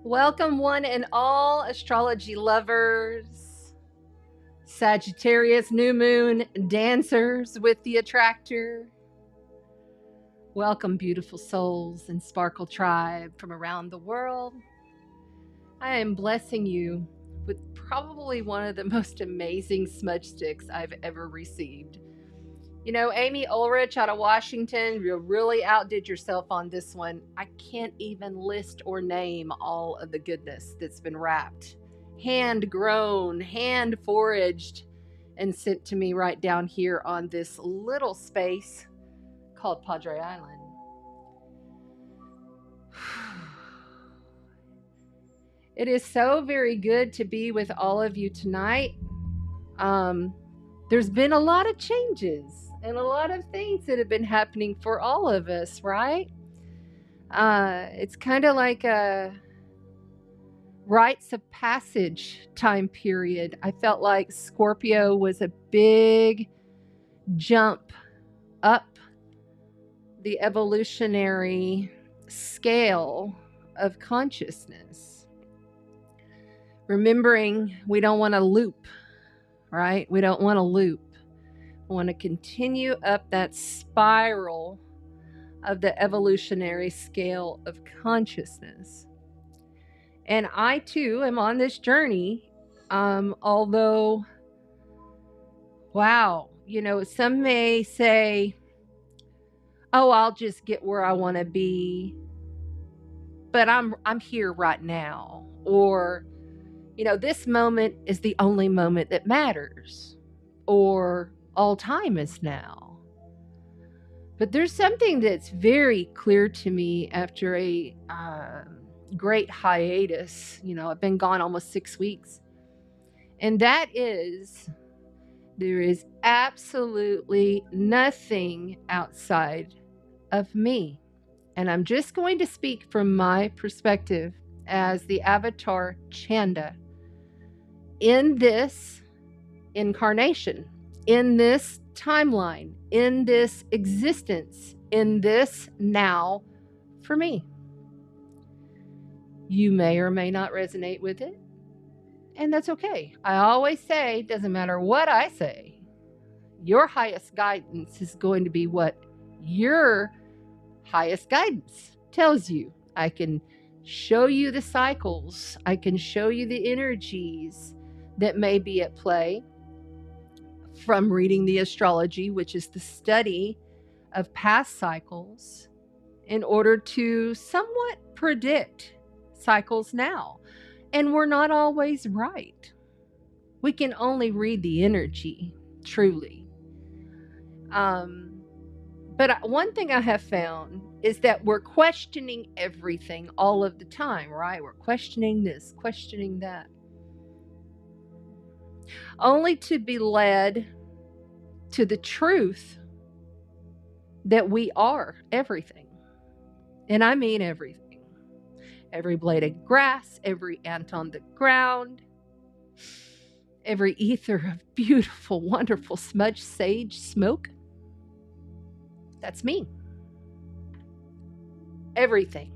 Welcome, one and all astrology lovers, Sagittarius New Moon dancers with the Attractor. Welcome, beautiful souls and Sparkle Tribe from around the world. I am blessing you with probably one of the most amazing smudge sticks I've ever received. You know, Amy Ulrich out of Washington, you really outdid yourself on this one. I can't even list or name all of the goodness that's been wrapped, hand-grown, hand-foraged, and sent to me right down here on this little space called Padre Island. It is so very good to be with all of you tonight. There's been a lot of changes and a lot of things that have been happening for all of us, right? It's kind of like a rites of passage time period. I felt like Scorpio was a big jump up the evolutionary scale of consciousness. Remembering we don't want to loop, right? We don't want to loop. We want to continue up that spiral of the evolutionary scale of consciousness. And I too am on this journey, although, wow, you know, some may say, oh, I'll just get where I want to be, but I'm here right now. Or, you know, this moment is the only moment that matters. Or all time is now. But there's something that's very clear to me after a great hiatus. You know, I've been gone almost 6 weeks. And that is, there is absolutely nothing outside of me. And I'm just going to speak from my perspective as the avatar Chanda in this incarnation, in this timeline, in this existence, in this now for me. You may or may not resonate with it, and that's okay. I always say, doesn't matter what I say, your highest guidance is going to be what your highest guidance tells you. I can show you the cycles, I can show you the energies that may be at play from reading the astrology, which is the study of past cycles, in order to somewhat predict cycles now. And we're not always right. We can only read the energy, truly. But one thing I have found is that we're questioning everything all of the time, right? We're questioning this, questioning that, only to be led to the truth that we are everything. And I mean everything. Every blade of grass, every ant on the ground, every ether of beautiful, wonderful smudge sage smoke. That's me. Everything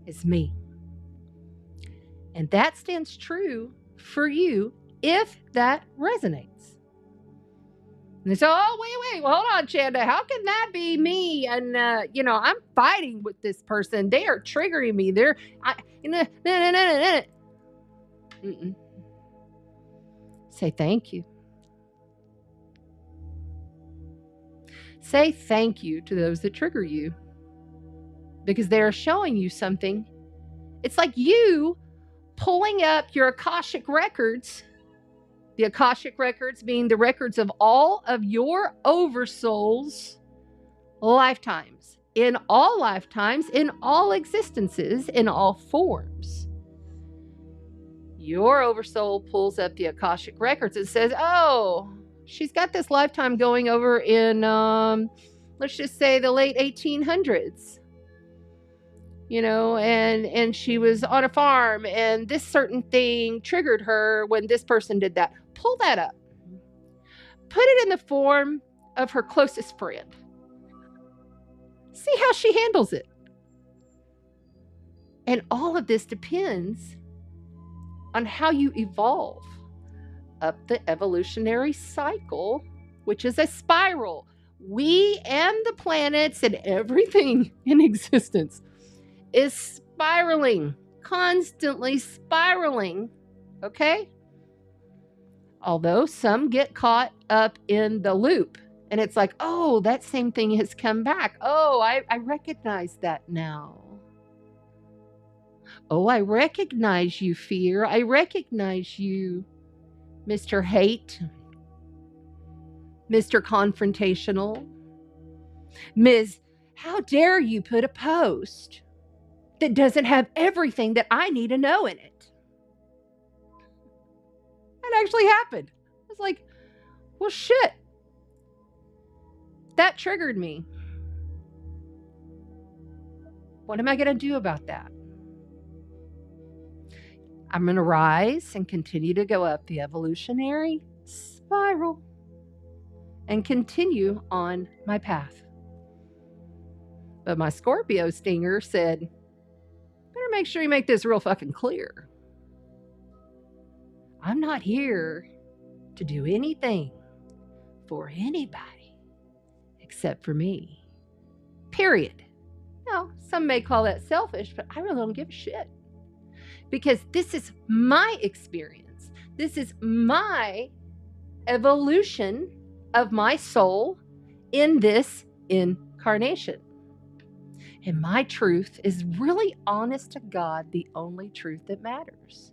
is me. And that stands true for you if that resonates. And they say, oh, wait, well, hold on, Chanda. How can that be me? And, you know, I'm fighting with this person. They are triggering me. Say thank you. Say thank you to those that trigger you, because they are showing you something. It's like you pulling up your Akashic records. The Akashic records being the records of all of your oversouls' lifetimes, in all existences, in all forms. Your oversoul pulls up the Akashic records and says, oh, she's got this lifetime going over in, let's just say the late 1800s. You know, and she was on a farm and this certain thing triggered her when this person did that. Pull that up. Put it in the form of her closest friend. See how she handles it. And all of this depends on how you evolve up the evolutionary cycle, which is a spiral. We and the planets and everything in existence is spiraling, constantly spiraling, okay? Although some get caught up in the loop, and it's like, oh, that same thing has come back. Oh, I recognize that now. Oh, I recognize you, fear. I recognize you, Mr. Hate, Mr. Confrontational. Ms. How dare you put a post that doesn't have everything that I need to know in it? That actually happened. I was like, well, shit. That triggered me. What am I going to do about that? I'm going to rise and continue to go up the evolutionary spiral and continue on my path. But my Scorpio stinger said, better make sure you make this real fucking clear. I'm not here to do anything for anybody except for me. Period. Now, some may call that selfish, but I really don't give a shit. Because this is my experience. This is my evolution of my soul in this incarnation. And my truth is really, honest to God, the only truth that matters,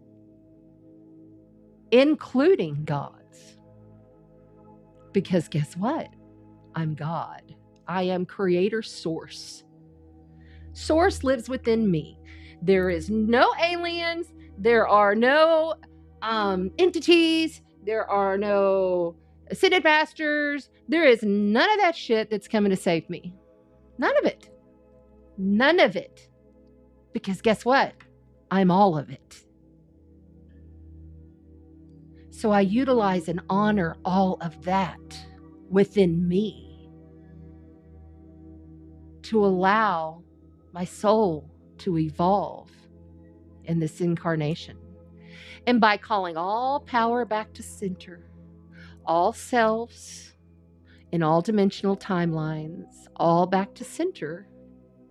including God's. Because guess what? I'm God. I am creator source. Source lives within me. There is no aliens. There are no entities. There are no ascended masters. There is none of that shit that's coming to save me. None of it. None of it. Because guess what? I'm all of it. So I utilize and honor all of that within me to allow my soul to evolve in this incarnation. And by calling all power back to center, all selves in all dimensional timelines, all back to center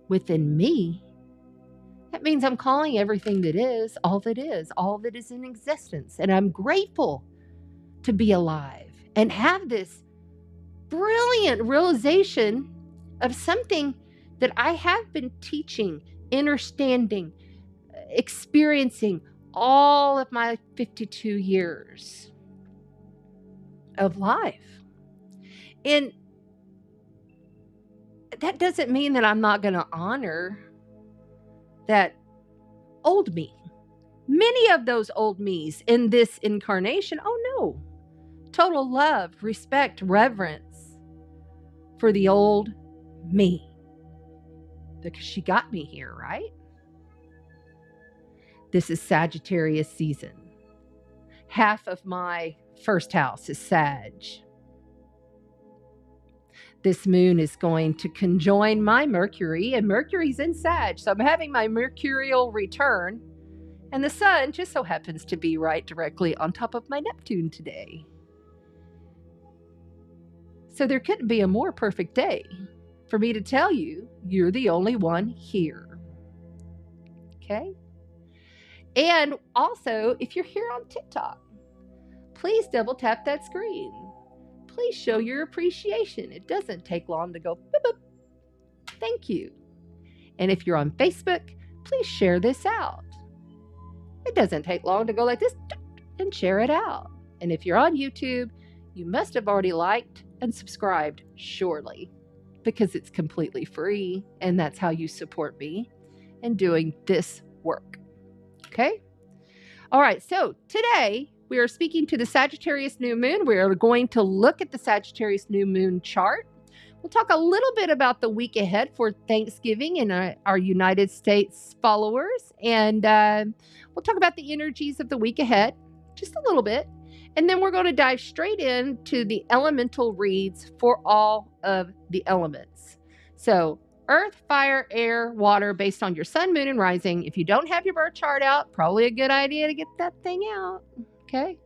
within me, that means I'm calling everything that is, all that is in existence. And I'm grateful to be alive and have this brilliant realization of something that I have been teaching, understanding, experiencing all of my 52 years of life. And that doesn't mean that I'm not going to honor that old me. Many of those old me's in this incarnation, oh no, total love, respect, reverence for the old me. Because she got me here, right? This is Sagittarius season. Half of my first house is Sag. This moon is going to conjoin my Mercury, and Mercury's in Sag. So I'm having my mercurial return, and the sun just so happens to be right directly on top of my Neptune today. So there couldn't be a more perfect day for me to tell you, you're the only one here. Okay? And also, if you're here on TikTok, please double tap that screen. Please show your appreciation. It doesn't take long to go, boop, boop. Thank you. And if you're on Facebook, please share this out. It doesn't take long to go like this and share it out. And if you're on YouTube, you must have already liked and subscribed, surely, because it's completely free, and that's how you support me in doing this work. Okay? All right, so today we are speaking to the Sagittarius New Moon. We are going to look at the Sagittarius New Moon chart. We'll talk a little bit about the week ahead for Thanksgiving and our United States followers. And we'll talk about the energies of the week ahead, just a little bit. And then we're going to dive straight into the elemental reads for all of the elements. So earth, fire, air, water, based on your sun, moon, and rising. If you don't have your birth chart out, probably a good idea to get that thing out. Okay.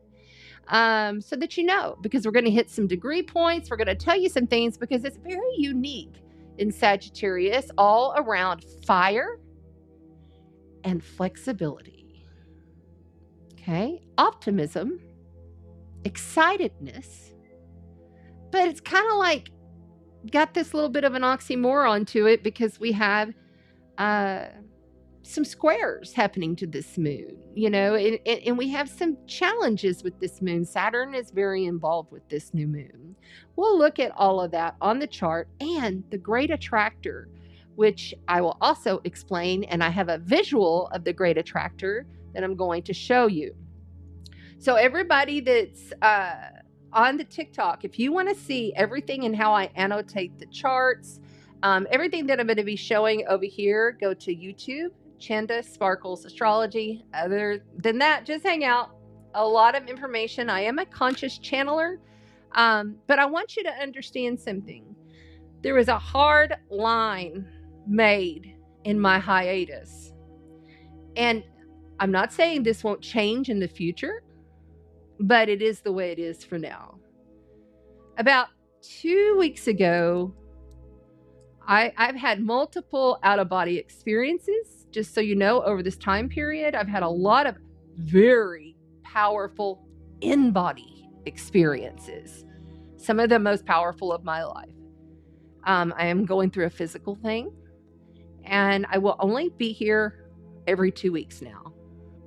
So that you know, because we're going to hit some degree points. We're going to tell you some things because it's very unique in Sagittarius, all around fire and flexibility. Okay. Optimism, excitedness, but it's kind of like got this little bit of an oxymoron to it because we have some squares happening to this moon, you know, and we have some challenges with this moon. Saturn is very involved with this new moon. We'll look at all of that on the chart and the Great Attractor, which I will also explain. And I have a visual of the Great Attractor that I'm going to show you. So everybody that's on the TikTok, if you want to see everything and how I annotate the charts, everything that I'm going to be showing over here, go to YouTube, Chanda Sparkles Astrology. Other than that, just hang out. A lot of information. I am a conscious channeler, but I want you to understand something. There was a hard line made in my hiatus. And I'm not saying this won't change in the future, but it is the way it is for now. About 2 weeks ago, I've had multiple out-of-body experiences. Just so you know, over this time period, I've had a lot of very powerful in-body experiences. Some of the most powerful of my life. I am going through a physical thing, and I will only be here every 2 weeks now.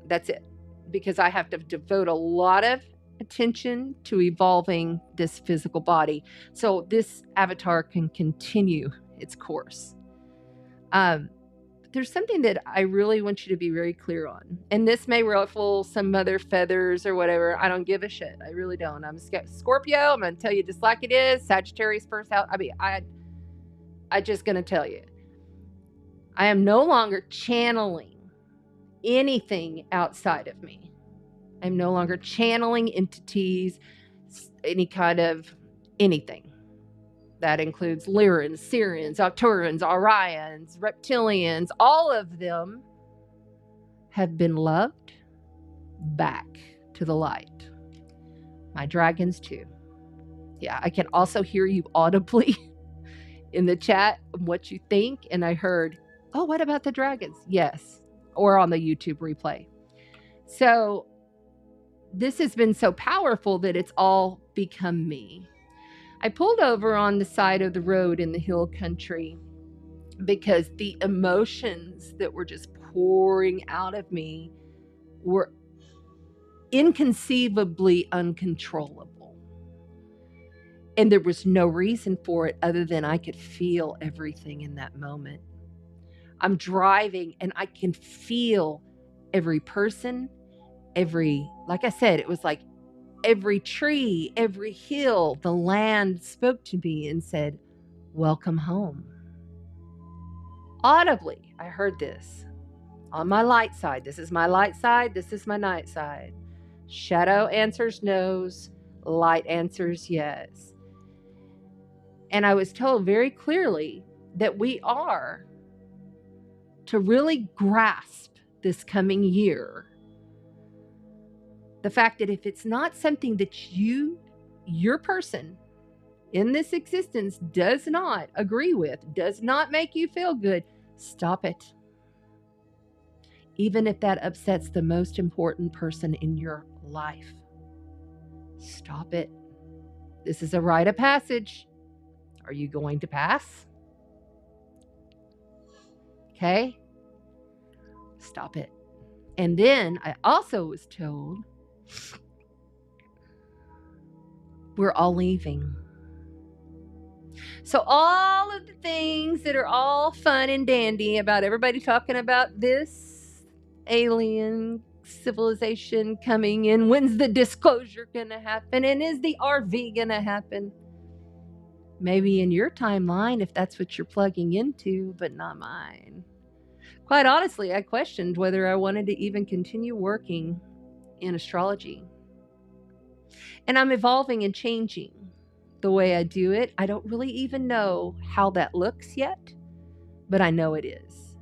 That's it. Because I have to devote a lot of attention to evolving this physical body so this avatar can continue its course. There's something that I really want you to be very clear on, and this may ruffle some other feathers or whatever. I don't give a shit. I really don't. I'm a Scorpio. I'm going to tell you just like it is. Sagittarius first house. I mean, I just going to tell you, I am no longer channeling anything outside of me. I'm no longer channeling entities, any kind of anything. That includes Lyrans, Sirians, Arcturians, Orions, Reptilians. All of them have been loved back to the light. My dragons too. Yeah, I can also hear you audibly in the chat what you think. And I heard, oh, what about the dragons? Yes. Or on the YouTube replay. So this has been so powerful that it's all become me. I pulled over on the side of the road in the hill country because the emotions that were just pouring out of me were inconceivably uncontrollable. And there was no reason for it other than I could feel everything in that moment. I'm driving and I can feel every person, like I said, it was like every tree, every hill, the land spoke to me and said, welcome home. Audibly, I heard this on my light side. This is my light side. This is my night side. Shadow answers no's. Light answers yes. And I was told very clearly that we are to really grasp this coming year. The fact that if it's not something that your person in this existence does not agree with, does not make you feel good, stop it. Even if that upsets the most important person in your life, stop it. This is a rite of passage. Are you going to pass? Okay? Stop it. And then I also was told we're all leaving. So all of the things that are all fun and dandy about everybody talking about this alien civilization coming in, when's the disclosure gonna happen, and is the RV gonna happen? Maybe in your timeline if that's what you're plugging into, but not mine. Quite honestly, I questioned whether I wanted to even continue working in astrology. And I'm evolving and changing the way I do it. I don't really even know how that looks yet. but I know it is.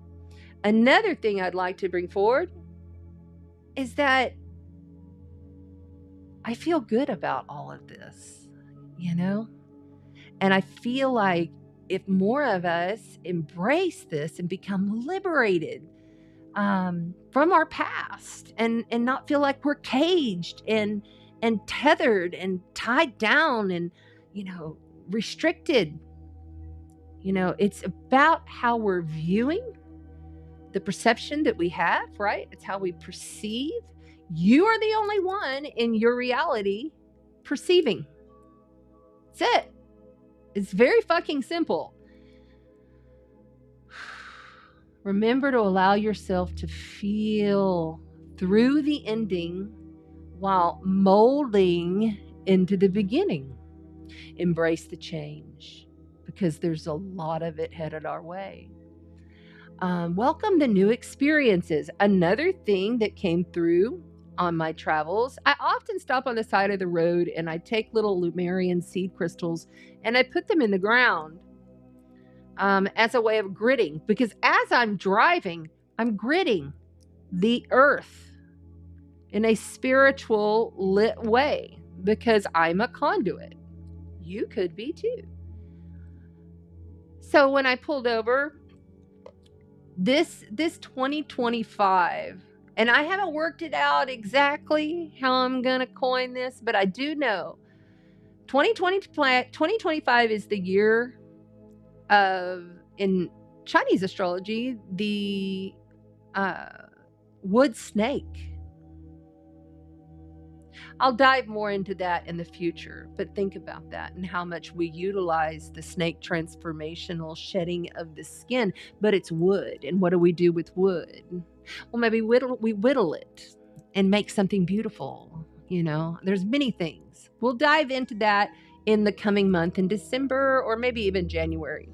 Another thing I'd like to bring forward is that I feel good about all of this, you know? And I feel like if more of us embrace this and become liberated from our past and not feel like we're caged and tethered and tied down and, you know, restricted, you know, it's about how we're viewing the perception that we have, right? It's how we perceive. You are the only one in your reality perceiving. That's it. It's very fucking simple. Remember to allow yourself to feel through the ending while molding into the beginning. Embrace the change because there's a lot of it headed our way. Welcome to new experiences. Another thing that came through on my travels, I often stop on the side of the road and I take little Lumerian seed crystals and I put them in the ground as a way of gridding, because as I'm driving, I'm gridding the earth in a spiritual lit way because I'm a conduit. You could be too. So when I pulled over, this 2025, and I haven't worked it out exactly how I'm going to coin this, but I do know 2025 is the year of, in Chinese astrology, the wood snake. I'll dive more into that in the future, but think about that and how much we utilize the snake transformational shedding of the skin, but it's wood. And what do we do with wood? Well, maybe we whittle it and make something beautiful. You know, there's many things. We'll dive into that in the coming month in December or maybe even January,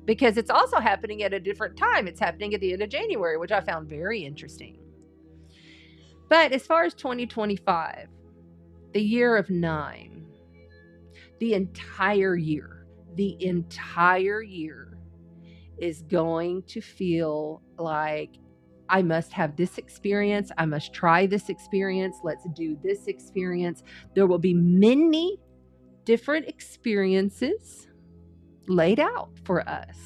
because it's also happening at a different time. It's happening at the end of January, which I found very interesting. But as far as 2025, the year of 9, the entire year is going to feel like I must have this experience. I must try this experience. Let's do this experience. There will be many different experiences laid out for us.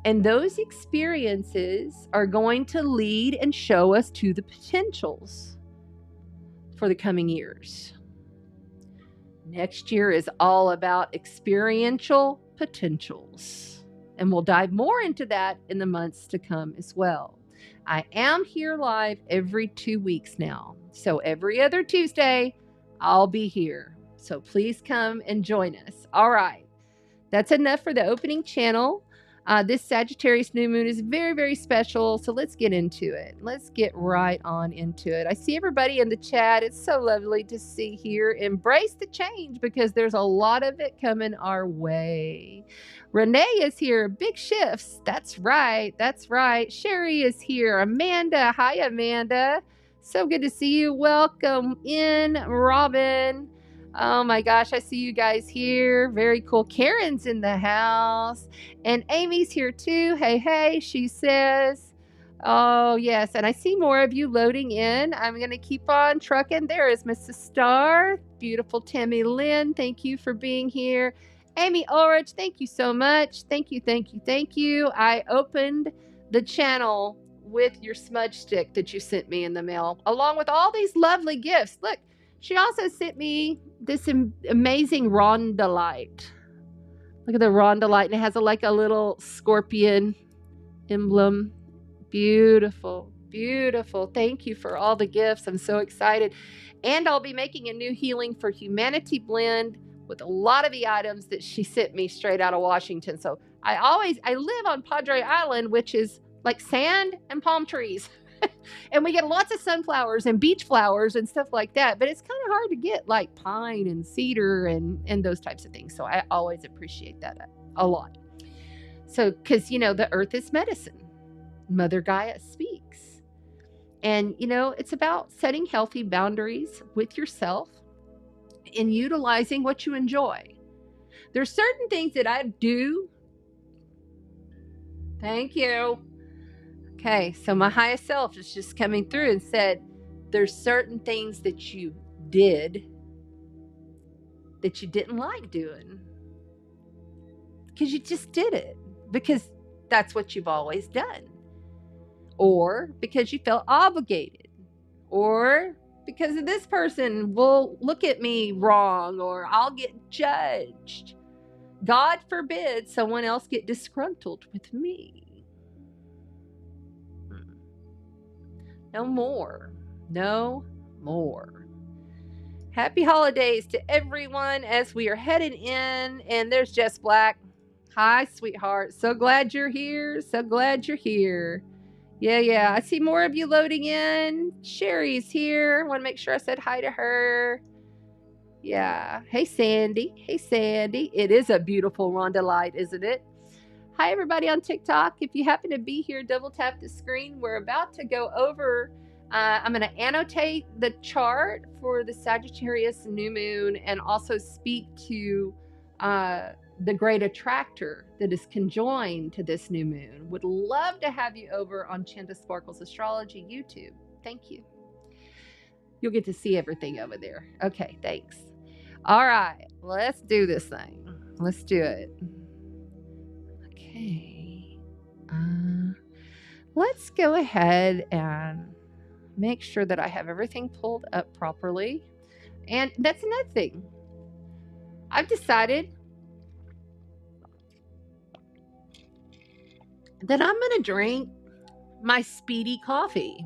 And those experiences are going to lead and show us to the potentials for the coming years. Next year is all about experiential potentials, and we'll dive more into that in the months to come as well. I am here live every 2 weeks now, so every other Tuesday I'll be here. So please come and join us. All right, that's enough for the opening channel. This Sagittarius New Moon is very, very special, so let's get into it. Let's get right on into it. I see everybody in the chat. It's so lovely to see here. Embrace the change because there's a lot of it coming our way. Renee is here. Big shifts. That's right. That's right. Sherry is here. Amanda. Hi, Amanda. So good to see you. Welcome in, Robin. Oh my gosh, I see you guys here. Very cool. Karen's in the house. And Amy's here too. Hey, hey, she says. Oh, yes. And I see more of you loading in. I'm going to keep on trucking. There is Mrs. Starr. Beautiful Tammy Lynn. Thank you for being here. Amy Ulrich, thank you so much. Thank you, thank you, thank you. I opened the channel with your smudge stick that you sent me in the mail, along with all these lovely gifts. Look. She also sent me this amazing rondellite. Look at the rondellite, and it has like a little scorpion emblem. Beautiful, beautiful. Thank you for all the gifts. I'm so excited. And I'll be making a new Healing for Humanity blend with a lot of the items that she sent me straight out of Washington. So I live on Padre Island, which is like sand and palm trees. And we get lots of sunflowers and beach flowers and stuff like that. But it's kind of hard to get like pine and cedar and those types of things. So I always appreciate that a lot. So, because, you know, the earth is medicine. Mother Gaia speaks. And, you know, it's about setting healthy boundaries with yourself and utilizing what you enjoy. There's certain things that I do Thank you. Okay, so my highest self is just coming through and said, there's certain things that you did that you didn't like doing. Because you just did it. Because that's what you've always done. Or because you felt obligated. Or because of this person will look at me wrong, or I'll get judged. God forbid someone else get disgruntled with me. No more. No more. Happy holidays to everyone as we are headed in. And there's Jess Black. Hi, sweetheart. So glad you're here. So glad you're here. Yeah. I see more of you loading in. Sherry's here. Want to make sure I said hi to her. Yeah. Hey, Sandy. Hey, Sandy. It is a beautiful Rhonda light, isn't it? Hi, everybody on TikTok. If you happen to be here, double tap the screen. We're about to go over. I'm going to annotate the chart for the Sagittarius New Moon and also speak to the Great Attractor that is conjoined to this new moon. Would love to have you over on Chanda Sparkles Astrology YouTube. Thank you. You'll get to see everything over there. Okay, thanks. All right, let's do this thing. Let's do it. Okay. Let's go ahead and make sure that I have everything pulled up properly. And that's another thing. I've decided that I'm going to drink my speedy coffee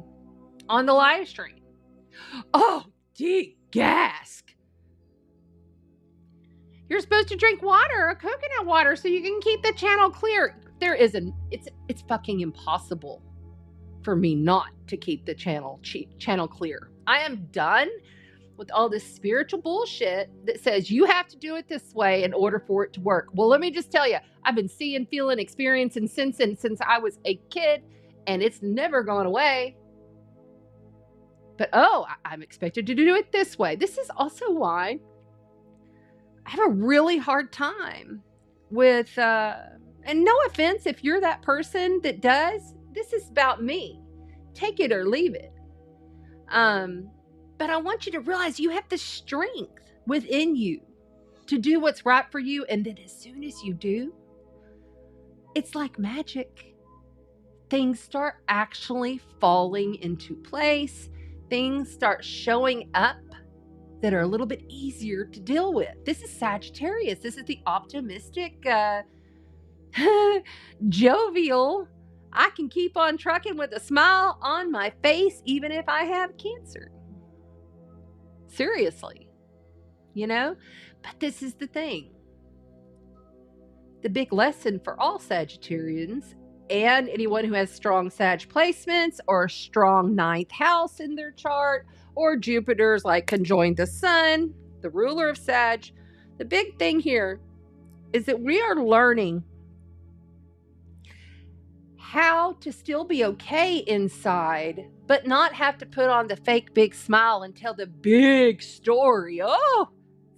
on the live stream. Oh, gasp. You're supposed to drink water, coconut water, so you can keep the channel clear. It's fucking impossible for me not to keep the channel clear. I am done with all this spiritual bullshit that says you have to do it this way in order for it to work. Well, let me just tell you, I've been seeing, feeling, experiencing since I was a kid, and it's never gone away. But I'm expected to do it this way. This is also why I have a really hard time with, and no offense if you're that person that does, this is about me. Take it or leave it. But I want you to realize you have the strength within you to do what's right for you. And then as soon as you do, it's like magic. Things start actually falling into place. Things start showing up that are a little bit easier to deal with. This is Sagittarius. This is the optimistic, jovial, I can keep on trucking with a smile on my face even if I have cancer. Seriously. But this is the thing. The big lesson for all Sagittarians and anyone who has strong Sag placements or strong 9th house in their chart, or Jupiter's like conjoined the sun, the ruler of Sag. The big thing here is that we are learning how to still be okay inside, but not have to put on the fake big smile and tell the big story. Oh,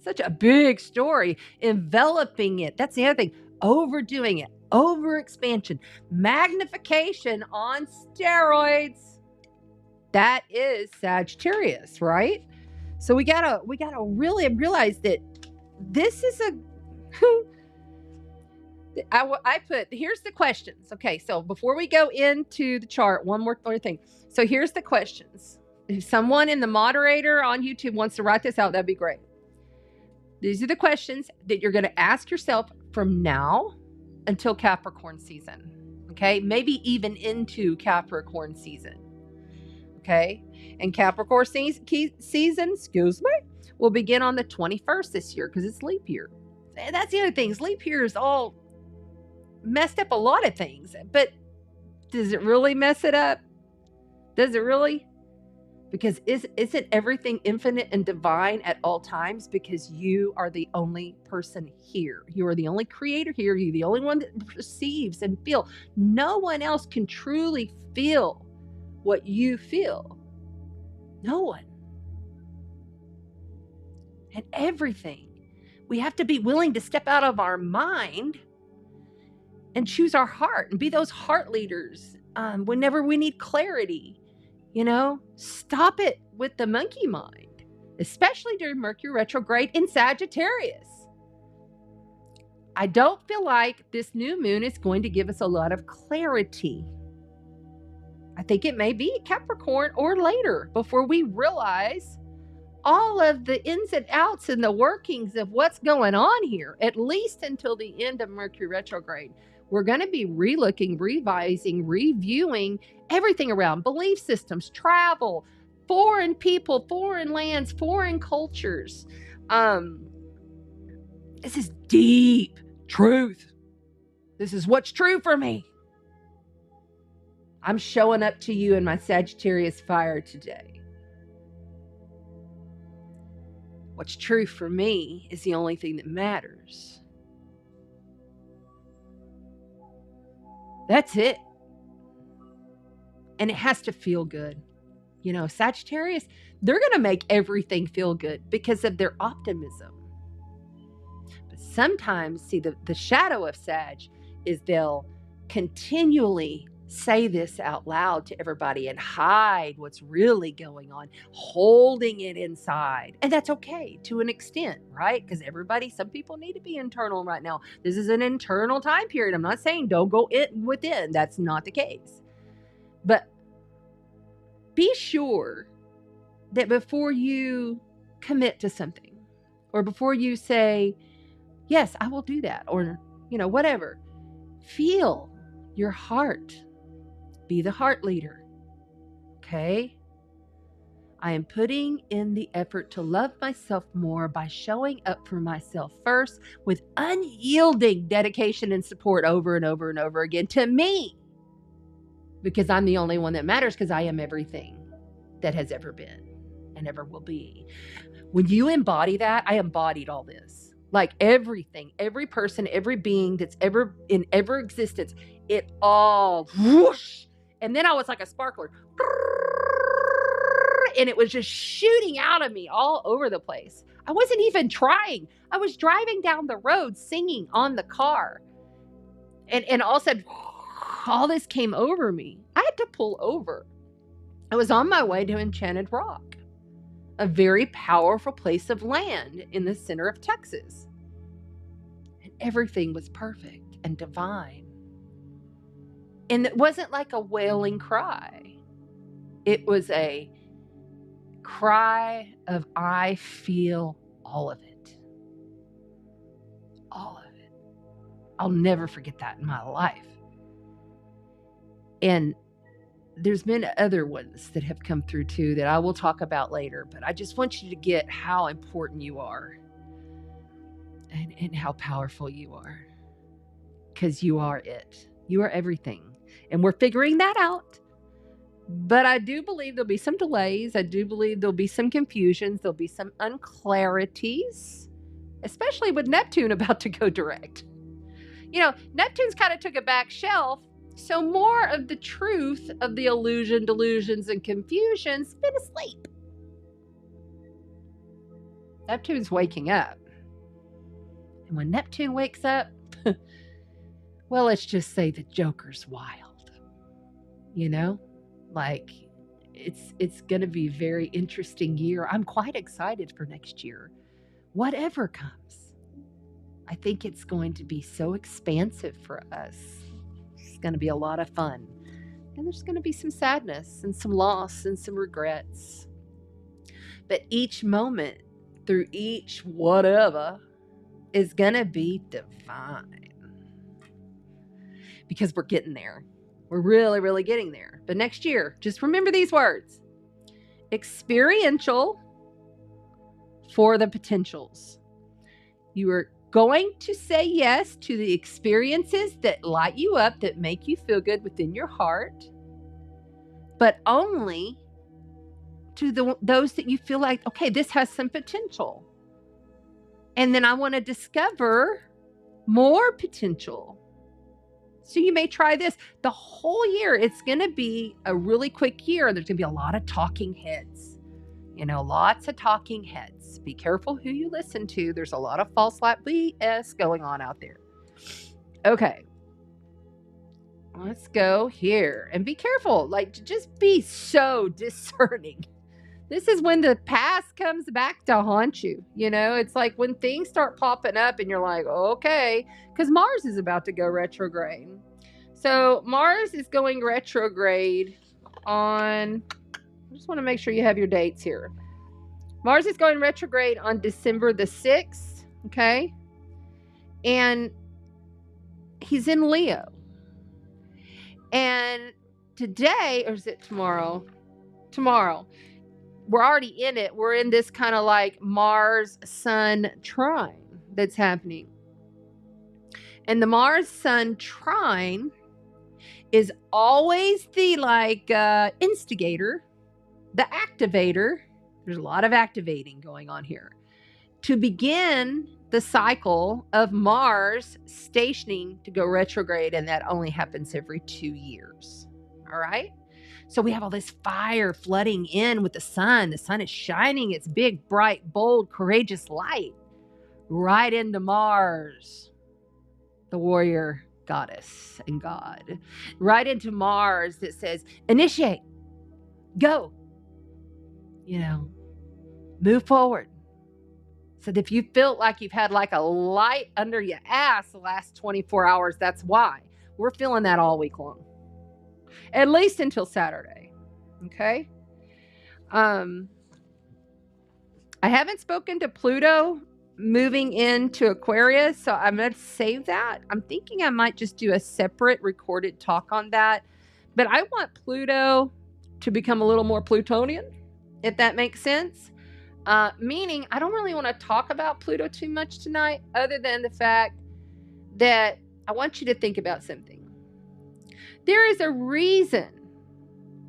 such a big story. Enveloping it. That's the other thing. Overdoing it. Overexpansion. Magnification on steroids. That is Sagittarius, right? So we gotta really realize that this is a here's the questions. Okay, so before we go into the chart, one more thing. So here's the questions. If someone in the moderator on YouTube wants to write this out, that'd be great. These are the questions that you're going to ask yourself from now until Capricorn season. Okay, maybe even into Capricorn season. Okay, and Capricorn season, will begin on the 21st this year because it's leap year. That's the other thing. Leap year is all messed up a lot of things, but does it really mess it up? Does it really? Because isn't everything infinite and divine at all times? Because you are the only person here. You are the only creator here. You're the only one that perceives and feels. No one else can truly feel what you feel. No one. And everything. We have to be willing to step out of our mind and choose our heart and be those heart leaders whenever we need clarity. Stop it with the monkey mind, especially during Mercury retrograde in Sagittarius. I don't feel like this new moon is going to give us a lot of clarity. I think it may be Capricorn or later before we realize all of the ins and outs and the workings of what's going on here, at least until the end of Mercury retrograde. We're going to be relooking, revising, reviewing everything around belief systems, travel, foreign people, foreign lands, foreign cultures. This is deep truth. This is what's true for me. I'm showing up to you in my Sagittarius fire today. What's true for me is the only thing that matters. That's it. And it has to feel good. Sagittarius, they're going to make everything feel good because of their optimism. But sometimes, see, the shadow of Sag is they'll continually say this out loud to everybody and hide what's really going on, holding it inside. And that's okay to an extent, right? Because some people need to be internal right now. This is an internal time period. I'm not saying don't go within. That's not the case. But be sure that before you commit to something, or before you say, yes, I will do that, or, whatever, feel your heart. Be the heart leader. Okay? I am putting in the effort to love myself more by showing up for myself first with unyielding dedication and support over and over and over again to me. Because I'm the only one that matters, because I am everything that has ever been and ever will be. When you embody that, I embodied all this. Like everything, every person, every being that's ever in ever existence, it all whoosh. And then I was like a sparkler. And it was just shooting out of me all over the place. I wasn't even trying. I was driving down the road singing on the car. And all of a sudden, all this came over me. I had to pull over. I was on my way to Enchanted Rock, a very powerful place of land in the center of Texas. And everything was perfect and divine. And it wasn't like a wailing cry. It was a cry of, I feel all of it. All of it. I'll never forget that in my life. And there's been other ones that have come through too that I will talk about later, but I just want you to get how important you are and how powerful you are, because you are it. You are everything. And we're figuring that out. But I do believe there'll be some delays. I do believe there'll be some confusions. There'll be some unclarities, especially with Neptune about to go direct. Neptune's kind of took a back shelf. So more of the truth of the illusion, delusions, and confusion's been asleep. Neptune's waking up. And when Neptune wakes up, well, let's just say the Joker's wild. It's going to be a very interesting year. I'm quite excited for next year. Whatever comes. I think it's going to be so expansive for us. It's going to be a lot of fun. And there's going to be some sadness and some loss and some regrets. But each moment through each whatever is going to be divine. Because we're getting there. We're really, really getting there. But next year, just remember these words. Experiential for the potentials. You are going to say yes to the experiences that light you up, that make you feel good within your heart, but only to those that you feel like, okay, this has some potential. And then I want to discover more potential. So you may try this. The whole year, it's going to be a really quick year. There's going to be a lot of talking heads. Lots of talking heads. Be careful who you listen to. There's a lot of false light BS going on out there. Okay. let's go here. And be careful. Like, just be so discerning. This is when the past comes back to haunt you. You know, it's like when things start popping up and you're like, okay, because Mars is about to go retrograde. So Mars is going retrograde on, I just want to make sure you have your dates here. Mars is going retrograde on December the 6th, okay? And he's in Leo. And today, or is it tomorrow? Tomorrow. We're already in it. We're in this kind of like Mars-Sun trine that's happening. And the Mars-Sun trine is always the like instigator, the activator. There's a lot of activating going on here to begin the cycle of Mars stationing to go retrograde, and that only happens every 2 years. All right? So we have all this fire flooding in with the sun. The sun is shining its big, bright, bold, courageous light right into Mars, the warrior goddess and god, right into Mars that says, initiate, go, you know, move forward. So if you feel like you've had like a light under your ass the last 24 hours, that's why. We're feeling that all week long. At least until Saturday. Okay? I haven't spoken to Pluto moving into Aquarius, so I'm going to save that. I'm thinking I might just do a separate recorded talk on that. But I want Pluto to become a little more Plutonian, if that makes sense. Meaning, I don't really want to talk about Pluto too much tonight, other than the fact that I want you to think about something. There is a reason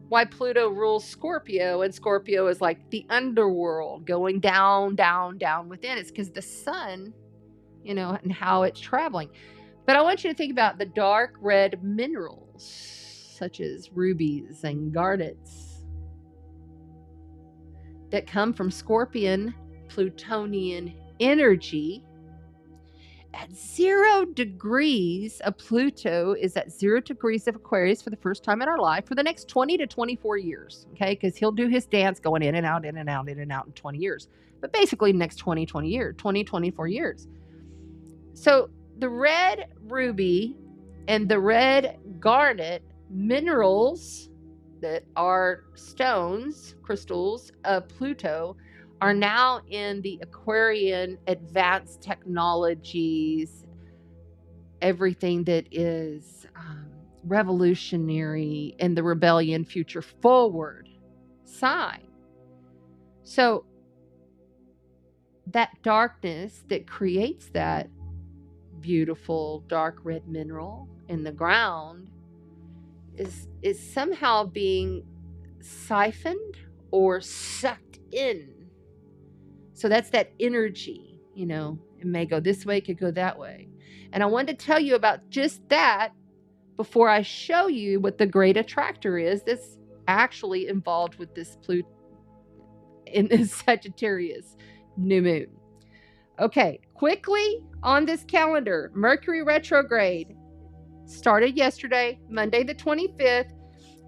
why Pluto rules Scorpio, and Scorpio is like the underworld going down, down, down within. It's because the sun, you know, and how it's traveling. But I want you to think about the dark red minerals, such as rubies and garnets, that come from Scorpion Plutonian energy. At 0 degrees of Pluto is at 0 degrees of Aquarius for the first time in our life for the next 20 to 24 years. Okay, because he'll do his dance going in and out, in and out, in and out in 20 years. But basically next 20, 24 years. So the red ruby and the red garnet minerals that are stones, crystals of Pluto, are now in the Aquarian advanced technologies, everything that is revolutionary in the rebellion future forward sign. So that darkness that creates that beautiful dark red mineral in the ground is somehow being siphoned or sucked in. So that's that energy, you know, it may go this way, it could go that way. And I wanted to tell you about just that before I show you what the Great Attractor is that's actually involved with this Pluto in this Sagittarius New Moon. Okay, quickly on this calendar, Mercury retrograde started yesterday, Monday the 25th.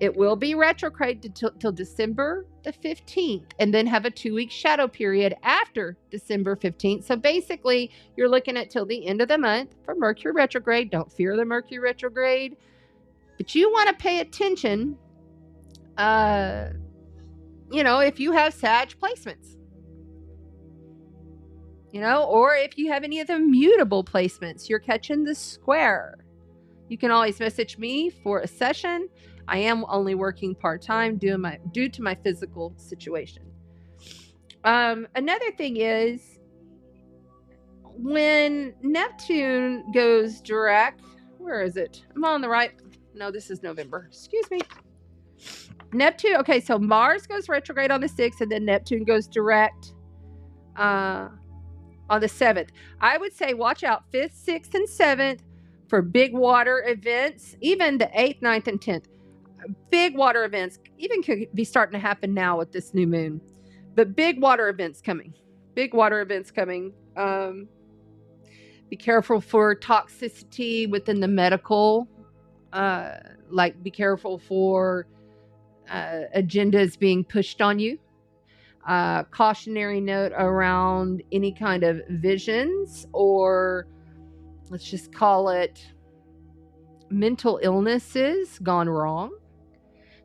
It will be retrograde till December the 15th, and then have a 2-week shadow period after December 15th. So basically, you're looking at till the end of the month for Mercury retrograde. Don't fear the Mercury retrograde, but you want to pay attention, you know, if you have Sag placements, you know, or if you have any of the mutable placements, you're catching the square. You can always message me for a session. I am only working part-time due to my physical situation. Another thing is, when Neptune goes direct, where is it? I'm on the right. No, this is November. Excuse me. Neptune. Okay, so Mars goes retrograde on the 6th, and then Neptune goes direct on the 7th. I would say watch out 5th, 6th, and 7th for big water events, even the 8th, 9th, and 10th. Big water events even could be starting to happen now with this new moon. But big water events coming. Big water events coming. Be careful for toxicity within the medical like be careful for agendas being pushed on you. Cautionary note around any kind of visions, or let's just call it mental illnesses gone wrong.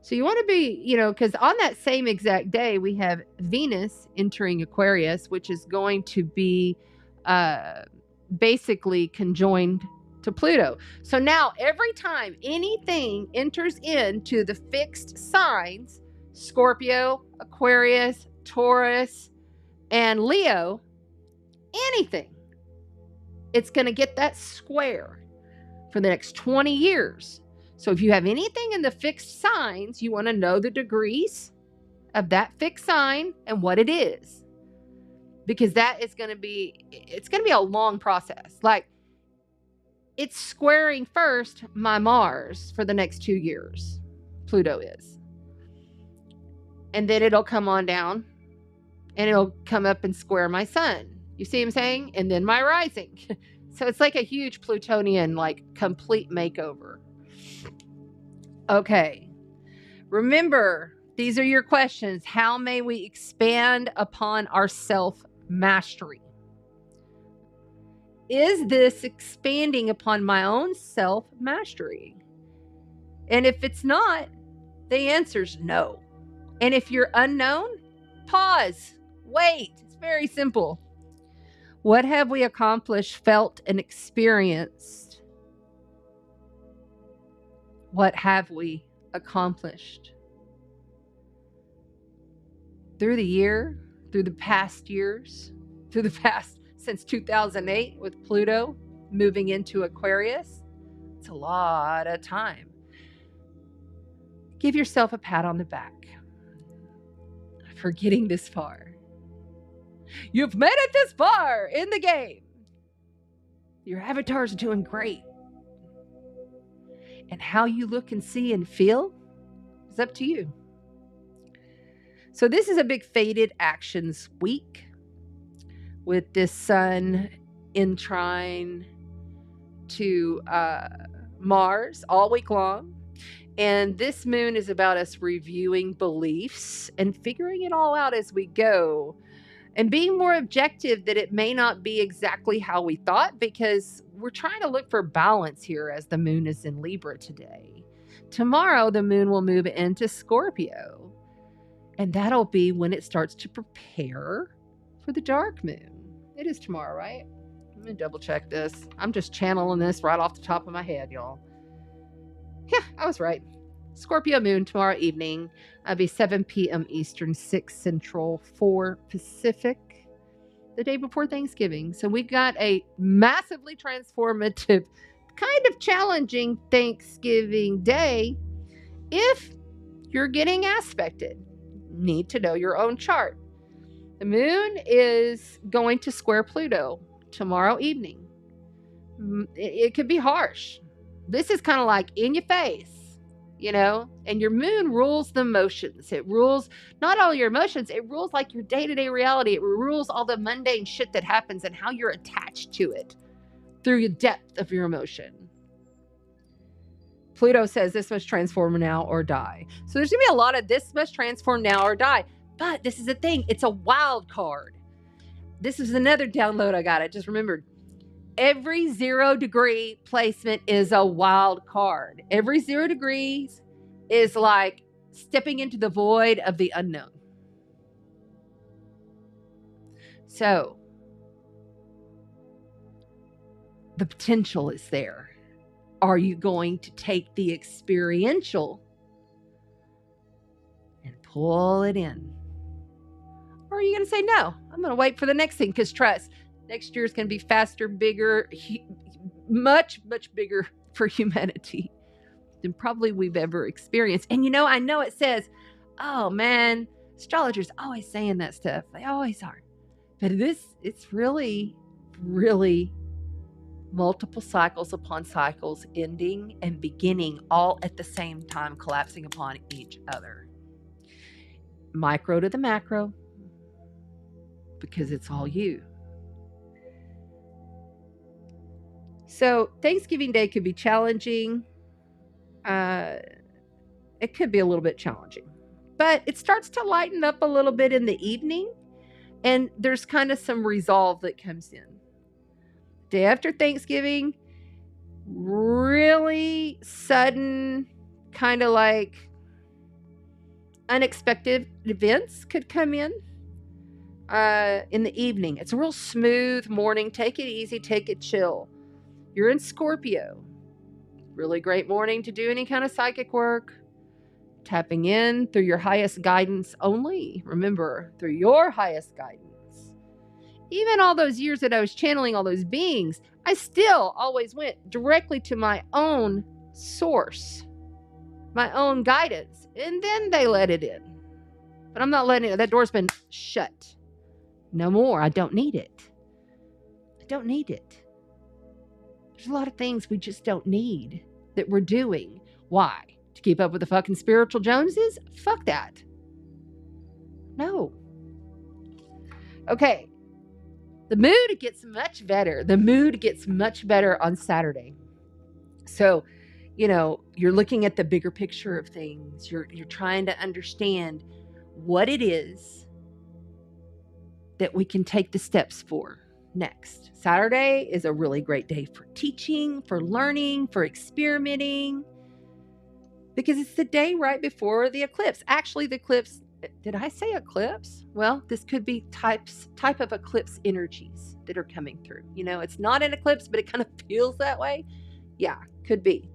So you want to be, because on that same exact day, we have Venus entering Aquarius, which is going to be basically conjoined to Pluto. So now every time anything enters into the fixed signs, Scorpio, Aquarius, Taurus, and Leo, anything, it's going to get that square for the next 20 years. So if you have anything in the fixed signs, you want to know the degrees of that fixed sign and what it is. Because that is going to be, it's going to be a long process. Like, it's squaring first my Mars for the next 2 years. Pluto is. And then it'll come on down and it'll come up and square my sun. You see what I'm saying? And then my rising. So it's like a huge Plutonian, like, complete makeover. Okay. Remember, these are your questions. How may we expand upon our self-mastery? Is this expanding upon my own self-mastery? And if it's not, the answer's no. And if you're unknown, pause. Wait. It's very simple. What have we accomplished, felt, and experienced? What have we accomplished? Through the year, through the past years, through the past, since 2008 with Pluto moving into Aquarius, it's a lot of time. Give yourself a pat on the back for getting this far. You've made it this far in the game. Your avatar's doing great. And how you look and see and feel is up to you. So this is a big fated actions week with this sun in trine to Mars all week long. And this moon is about us reviewing beliefs and figuring it all out as we go. And being more objective that it may not be exactly how we thought, because we're trying to look for balance here as the moon is in Libra today. Tomorrow, the moon will move into Scorpio. And that'll be when it starts to prepare for the dark moon. It is tomorrow, right? Let me double check this. I'm just channeling this right off the top of my head, y'all. Yeah, I was right. Scorpio moon tomorrow evening. It'll be 7 p.m. Eastern, 6 Central, 4 Pacific, the day before Thanksgiving. So we've got a massively transformative, kind of challenging Thanksgiving day if you're getting aspected. Need to know your own chart. The moon is going to square Pluto tomorrow evening. It could be harsh. This is kind of like in your face. And your moon rules the emotions. It rules not all your emotions, it rules like your day-to-day reality. It rules all the mundane shit that happens and how you're attached to it through the depth of your emotion. Pluto says this must transform now or die. So there's going to be a lot of this must transform now or die. But this is the thing. It's a wild card. This is another download I got. I just remembered. Every 0 degree placement is a wild card. Every 0 degrees is like stepping into the void of the unknown. So the potential is there. Are you going to take the experiential and pull it in? Or are you going to say, no, I'm going to wait for the next thing? Because trust, next year is going to be faster, bigger, much, much bigger for humanity than probably we've ever experienced. And I know it says, oh man, astrologers always saying that stuff. They always are. But it's really, really multiple cycles upon cycles, ending and beginning all at the same time, collapsing upon each other. Micro to the macro, because it's all you. So Thanksgiving Day could be challenging. it could be a little bit challenging. But it starts to lighten up a little bit in the evening, and there's kind of some resolve that comes in. Day after Thanksgiving, really sudden, kind of like unexpected events could come in the evening. It's a real smooth morning. Take it easy, take it chill. You're in Scorpio. Really great morning to do any kind of psychic work. Tapping in through your highest guidance only. Remember, through your highest guidance. Even all those years that I was channeling all those beings, I still always went directly to my own source, my own guidance, and then they let it in. But I'm not letting it. That door's been shut. No more. I don't need it. I don't need it. There's a lot of things we just don't need that we're doing. Why? To keep up with the fucking spiritual Joneses? Fuck that. No. Okay. The mood gets much better. The mood gets much better on Saturday. So, you're looking at the bigger picture of things. You're trying to understand what it is that we can take the steps for next. Saturday is a really great day for teaching, for learning, for experimenting, because it's the day right before the eclipse. Actually, the eclipse, did I say eclipse? Well, this could be type of eclipse energies that are coming through. It's not an eclipse, but it kind of feels that way. Yeah, could be.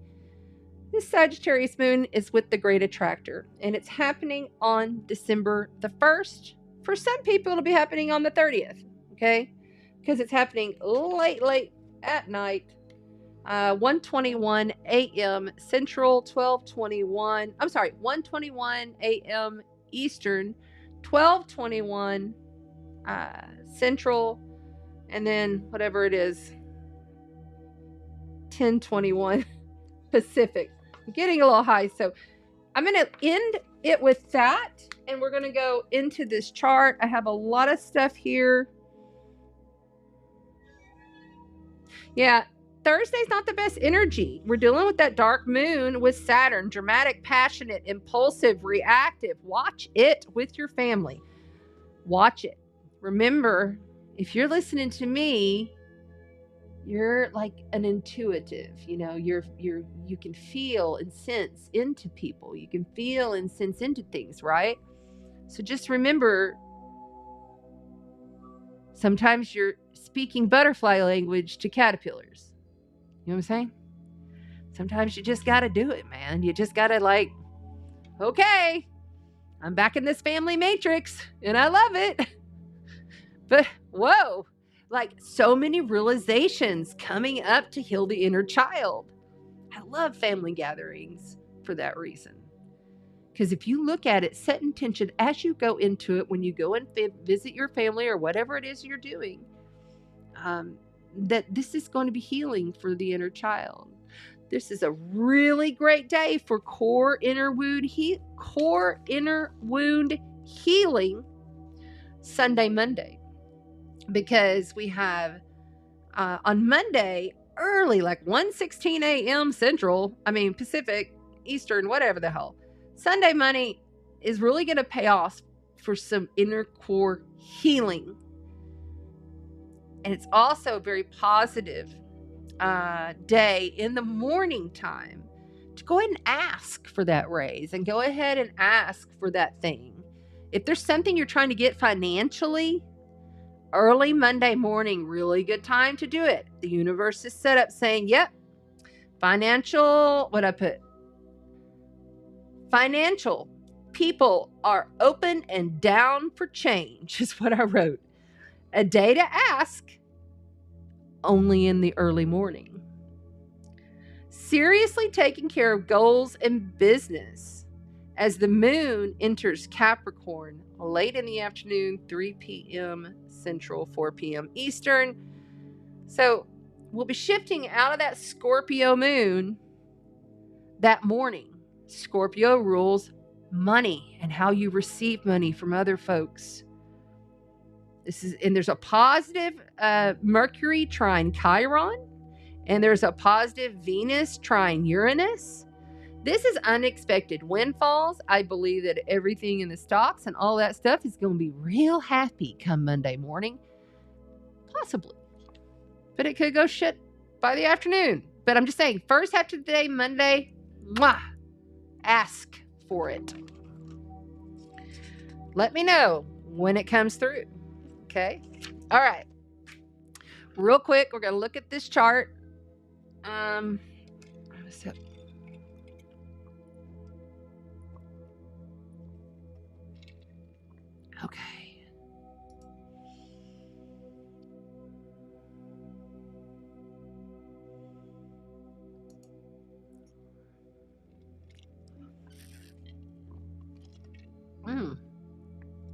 This Sagittarius moon is with the Great Attractor, and it's happening on December the 1st. For some people, it'll be happening on the 30th, okay? Because it's happening late at night. 1:21 a.m. Central, 1:21 a.m. Eastern, 12:21 Central, and then whatever it is, 10:21 Pacific. I'm getting a little high, so I'm going to end it with that, and we're going to go into this chart. I have a lot of stuff here. Yeah, Thursday's not the best energy. We're dealing with that dark moon with Saturn. Dramatic, passionate, impulsive, reactive. Watch it with your family. Watch it. Remember, if you're listening to me, you're like an intuitive. You can feel and sense into people. You can feel and sense into things, right? So just remember, sometimes you're speaking butterfly language to caterpillars. You know what I'm saying? Sometimes you just got to do it, man. You just got to okay, I'm back in this family matrix and I love it. But whoa, so many realizations coming up to heal the inner child. I love family gatherings for that reason. Because if you look at it, set intention as you go into it, when you go and visit your family or whatever it is you're doing, that this is going to be healing for the inner child. This is a really great day for core inner wound healing Sunday, Monday. Because we have on Monday early, 1:16 a.m. Central, Pacific, Eastern, whatever the hell. Sunday money is really going to pay off for some inner core healing. And it's also a very positive day in the morning time to go ahead and ask for that raise and go ahead and ask for that thing. If there's something you're trying to get financially, early Monday morning, really good time to do it. The universe is set up saying, yep, financial people are open and down for change, is what I wrote. A day to ask, only in the early morning. Seriously taking care of goals and business as the moon enters Capricorn late in the afternoon, 3 p.m. Central, 4 p.m. Eastern. So we'll be shifting out of that Scorpio moon that morning. Scorpio rules money and how you receive money from other folks. There's a positive Mercury trine Chiron, and there's a positive Venus trine Uranus. This is unexpected windfalls. I believe that everything in the stocks and all that stuff is going to be real happy come Monday morning. Possibly. But it could go shit by the afternoon. But I'm just saying, first half of the day, Monday, mwah, ask for it. Let me know when it comes through. Okay? All right. Real quick, we're going to look at this chart. Okay.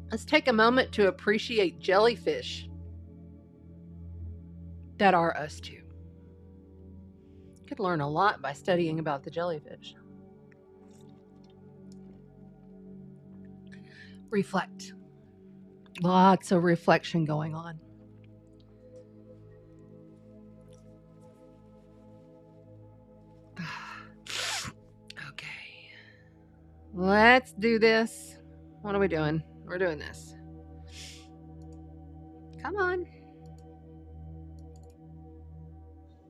Let's take a moment to appreciate jellyfish that are us too. Could learn a lot by studying about the jellyfish. Reflect. Lots of reflection going on. Okay. Let's do this. What are we doing? We're doing this. Come on.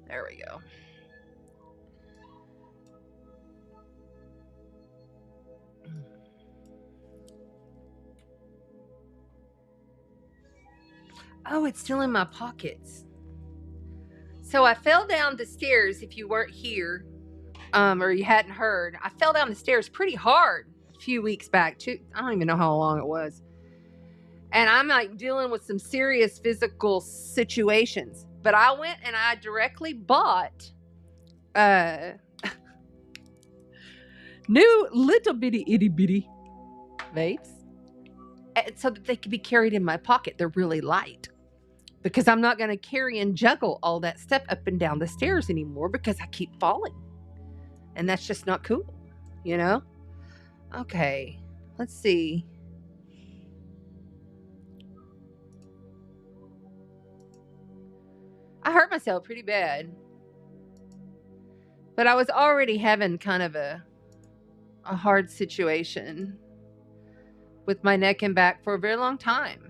There we go. Oh, it's still in my pockets. So I fell down the stairs, if you weren't here, or you hadn't heard. I fell down the stairs pretty hard a few weeks back. I don't even know how long it was. And I'm like dealing with some serious physical situations. But I went and I directly bought new little bitty itty bitty vapes so that they could be carried in my pocket. They're really light. Because I'm not going to carry and juggle all that stuff up and down the stairs anymore because I keep falling. And that's just not cool, you know? Okay, let's see. I hurt myself pretty bad. But I was already having kind of a hard situation with my neck and back for a very long time.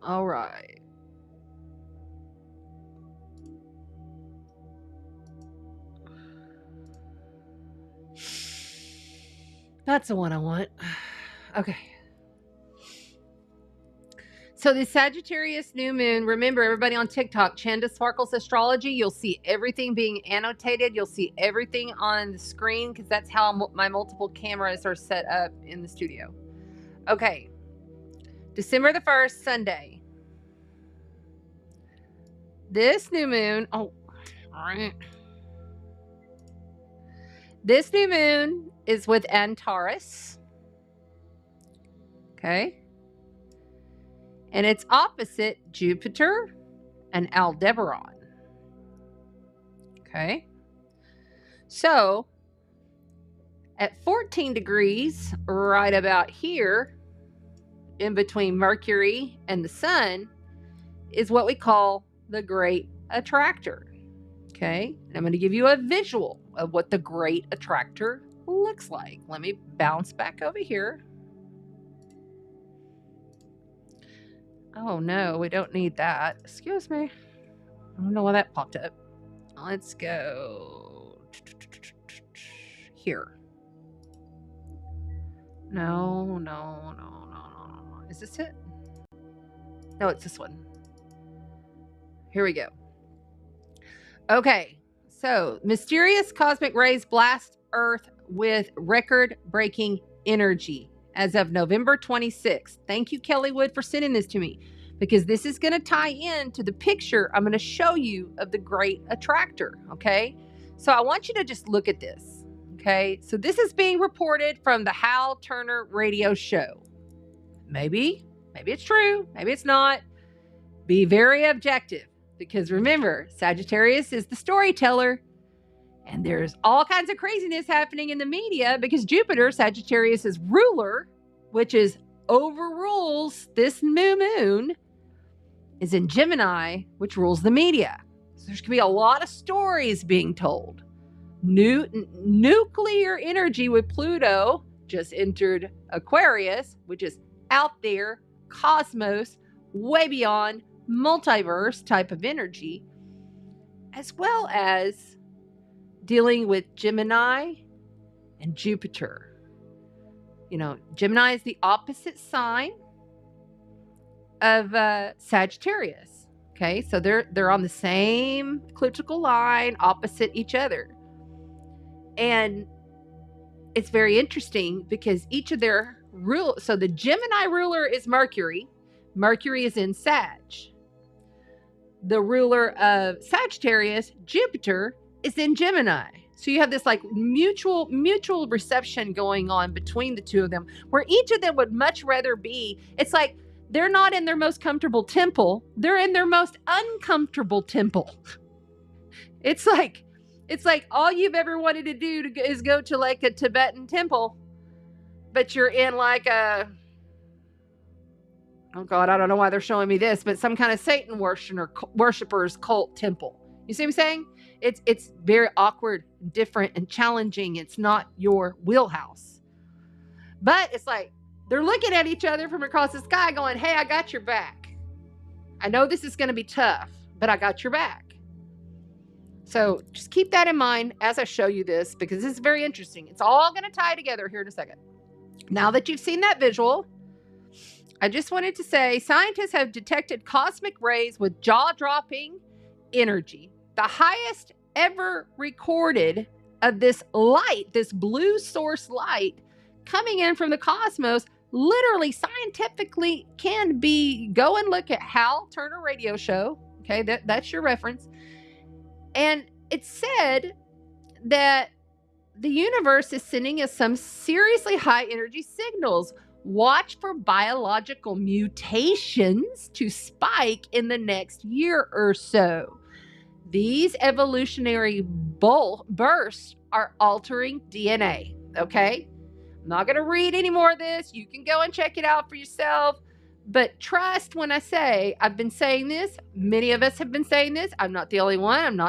All right. That's the one I want. Okay. So the Sagittarius New Moon, remember everybody on TikTok, Chanda Sparkles Astrology, you'll see everything being annotated. You'll see everything on the screen because that's how my multiple cameras are set up in the studio. Okay. December the 1st, Sunday. This new moon, this new moon is with Antares. Okay. And it's opposite Jupiter and Aldebaran. Okay. So, at 14 degrees, right about here, in between Mercury and the Sun, is what we call the Great Attractor. Okay. And I'm going to give you a visual of what the Great Attractor looks like. Let me bounce back over here. Oh no, we don't need that. Excuse me. I don't know why that popped up. Let's go here. No. Is this it? No, it's this one. Here we go. Okay, so mysterious cosmic rays blast Earth with record-breaking energy as of November 26th. Thank you, Kelly Wood, for sending this to me because this is going to tie in to the picture I'm going to show you of the Great Attractor, okay? So I want you to just look at this, okay? So this is being reported from the Hal Turner radio show. Maybe it's true, maybe it's not. Be very objective because remember, Sagittarius is the storyteller. And there's all kinds of craziness happening in the media because Jupiter, Sagittarius's ruler, which is overrules this new moon, is in Gemini, which rules the media. So there's going to be a lot of stories being told. Nuclear energy with Pluto just entered Aquarius, which is out there, cosmos, way beyond, multiverse type of energy, as well as dealing with Gemini and Jupiter. You know, Gemini is the opposite sign of Sagittarius. Okay, so they're on the same ecliptical line, opposite each other. And it's very interesting because each of their so the Gemini ruler is Mercury. Mercury is in Sag. The ruler of Sagittarius, Jupiter, is in Gemini. So you have this like mutual reception going on between the two of them, where each of them would much rather be, it's like they're not in their most comfortable temple, they're in their most uncomfortable temple. It's like all you've ever wanted to do is go to like a Tibetan temple, but you're in like a, oh God, I don't know why they're showing me this, but some kind of Satan worshippers cult temple. You see what I'm saying? It's very awkward, different, and challenging. It's not your wheelhouse. But it's like they're looking at each other from across the sky going, hey, I got your back. I know this is going to be tough, but I got your back. So just keep that in mind as I show you this, because this is very interesting. It's all going to tie together here in a second. Now that you've seen that visual, I just wanted to say scientists have detected cosmic rays with jaw-dropping energy. The highest ever recorded of this light, this blue source light coming in from the cosmos, literally scientifically can be, go and look at Hal Turner radio show. Okay, that's your reference. And it's said that the universe is sending us some seriously high energy signals. Watch for biological mutations to spike in the next year or so. These evolutionary bursts are altering DNA, okay? I'm not going to read any more of this. You can go and check it out for yourself. But trust when I say, I've been saying this. Many of us have been saying this. I'm not the only one.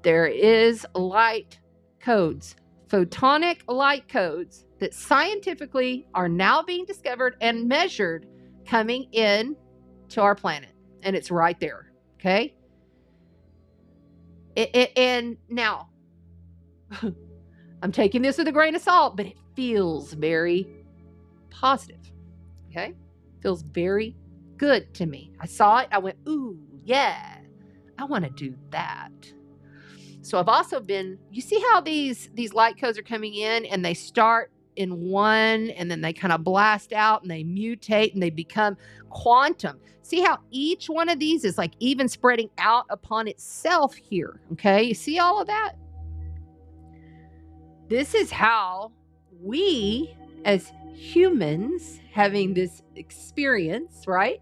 There is light codes, photonic light codes that scientifically are now being discovered and measured coming in to our planet. And it's right there, okay? And now, I'm taking this with a grain of salt, but it feels very positive. Okay, feels very good to me. I saw it. I went, ooh, yeah, I want to do that. So I've also been, you see how these light codes are coming in and they start in one and then they kind of blast out and they mutate and they become quantum. See how each one of these is like even spreading out upon itself here. Okay, you see all of that? This is how we as humans having this experience, right?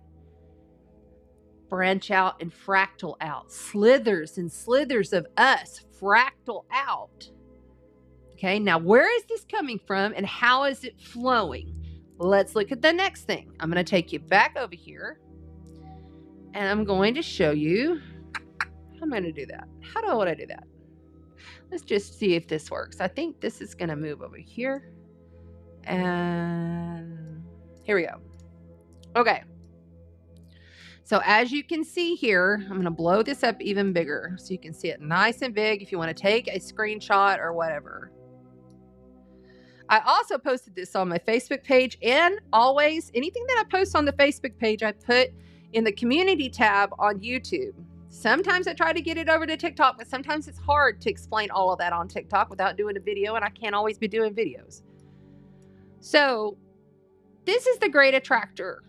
Branch out and fractal out. Slithers and slithers of us fractal out. Okay, now where is this coming from and how is it flowing? Let's look at the next thing. I'm going to take you back over here and I'm going to show you how I'm going to do that. How do I want to do that? Let's just see if this works. I think this is going to move over here. And here we go. Okay. So as you can see here, I'm going to blow this up even bigger so you can see it nice and big if you want to take a screenshot or whatever. I also posted this on my Facebook page, and always anything that I post on the Facebook page, I put in the community tab on YouTube. Sometimes I try to get it over to TikTok, but sometimes it's hard to explain all of that on TikTok without doing a video, and I can't always be doing videos. So this is the Great Attractor.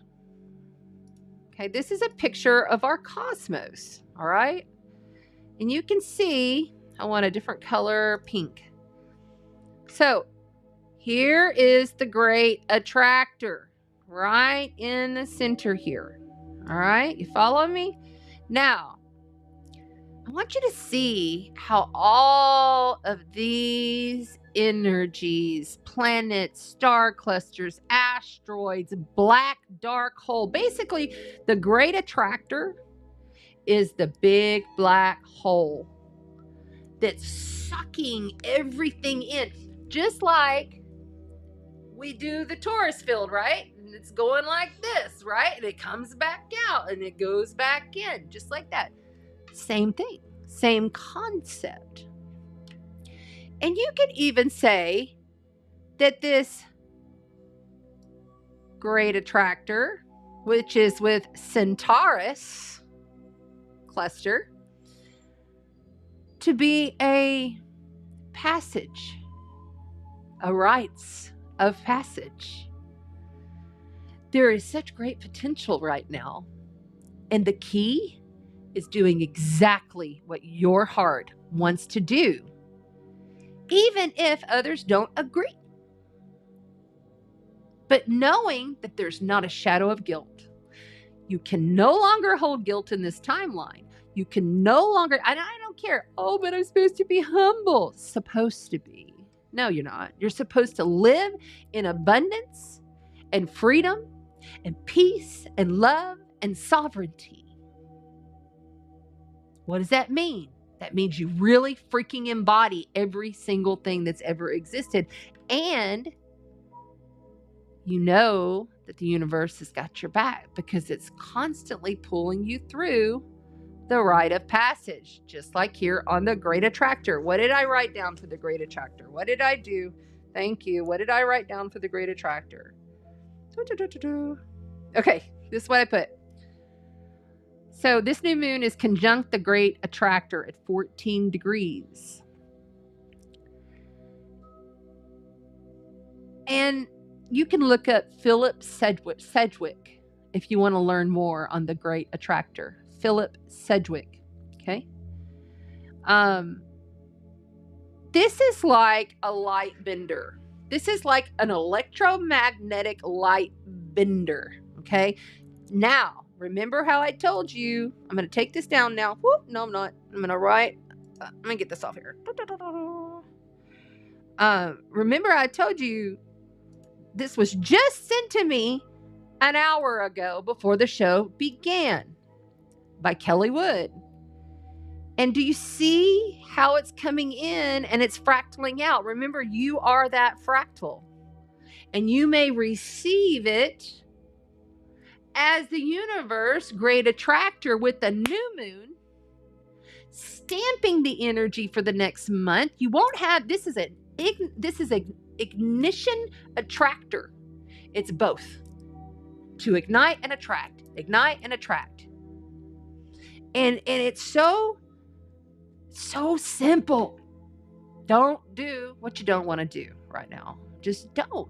Okay, this is a picture of our cosmos, all right? And you can see, I want a different color, pink. So here is the Great Attractor, right in the center here. All right, you follow me? Now, I want you to see how all of these energies, planets, star clusters, asteroids, black dark hole, basically the Great Attractor is the big black hole that's sucking everything in, just like we do the Taurus field, right? And it's going like this, right? And it comes back out and it goes back in, just like that. Same thing, same concept. And you could even say that this Great Attractor, which is with Centaurus cluster, to be a passage, a rites of passage. There is such great potential right now. And the key is doing exactly what your heart wants to do, even if others don't agree. But knowing that there's not a shadow of guilt. You can no longer hold guilt in this timeline. You can no longer, and I don't care, oh, but I'm supposed to be humble. Supposed to be. No, you're not. You're supposed to live in abundance and freedom and peace and love and sovereignty. What does that mean? That means you really freaking embody every single thing that's ever existed. And you know that the universe has got your back because it's constantly pulling you through the rite of passage, just like here on the Great Attractor. What did I write down for the Great Attractor? What did I do? Thank you. What did I write down for the Great Attractor? Okay, this is what I put. So this new moon is conjunct the Great Attractor at 14 degrees. And you can look up Philip Sedgwick if you want to learn more on the Great Attractor. Philip Sedgwick, okay? This is like a light bender. This is like an electromagnetic light bender, okay? Now, remember how I told you, I'm going to take this down now. Whoop, no, I'm not. I'm going to write, I'm going to get this off here. Remember I told you this was just sent to me an hour ago before the show began by Kelly Wood. And do you see how it's coming in and it's fractaling out? Remember, you are that fractal. And you may receive it as the universe, Great Attractor with the new moon, stamping the energy for the next month. You won't have, this is an ignition attractor. It's both. To ignite and attract. Ignite and attract. And it's so simple. Don't do what you don't want to do right now. Just don't.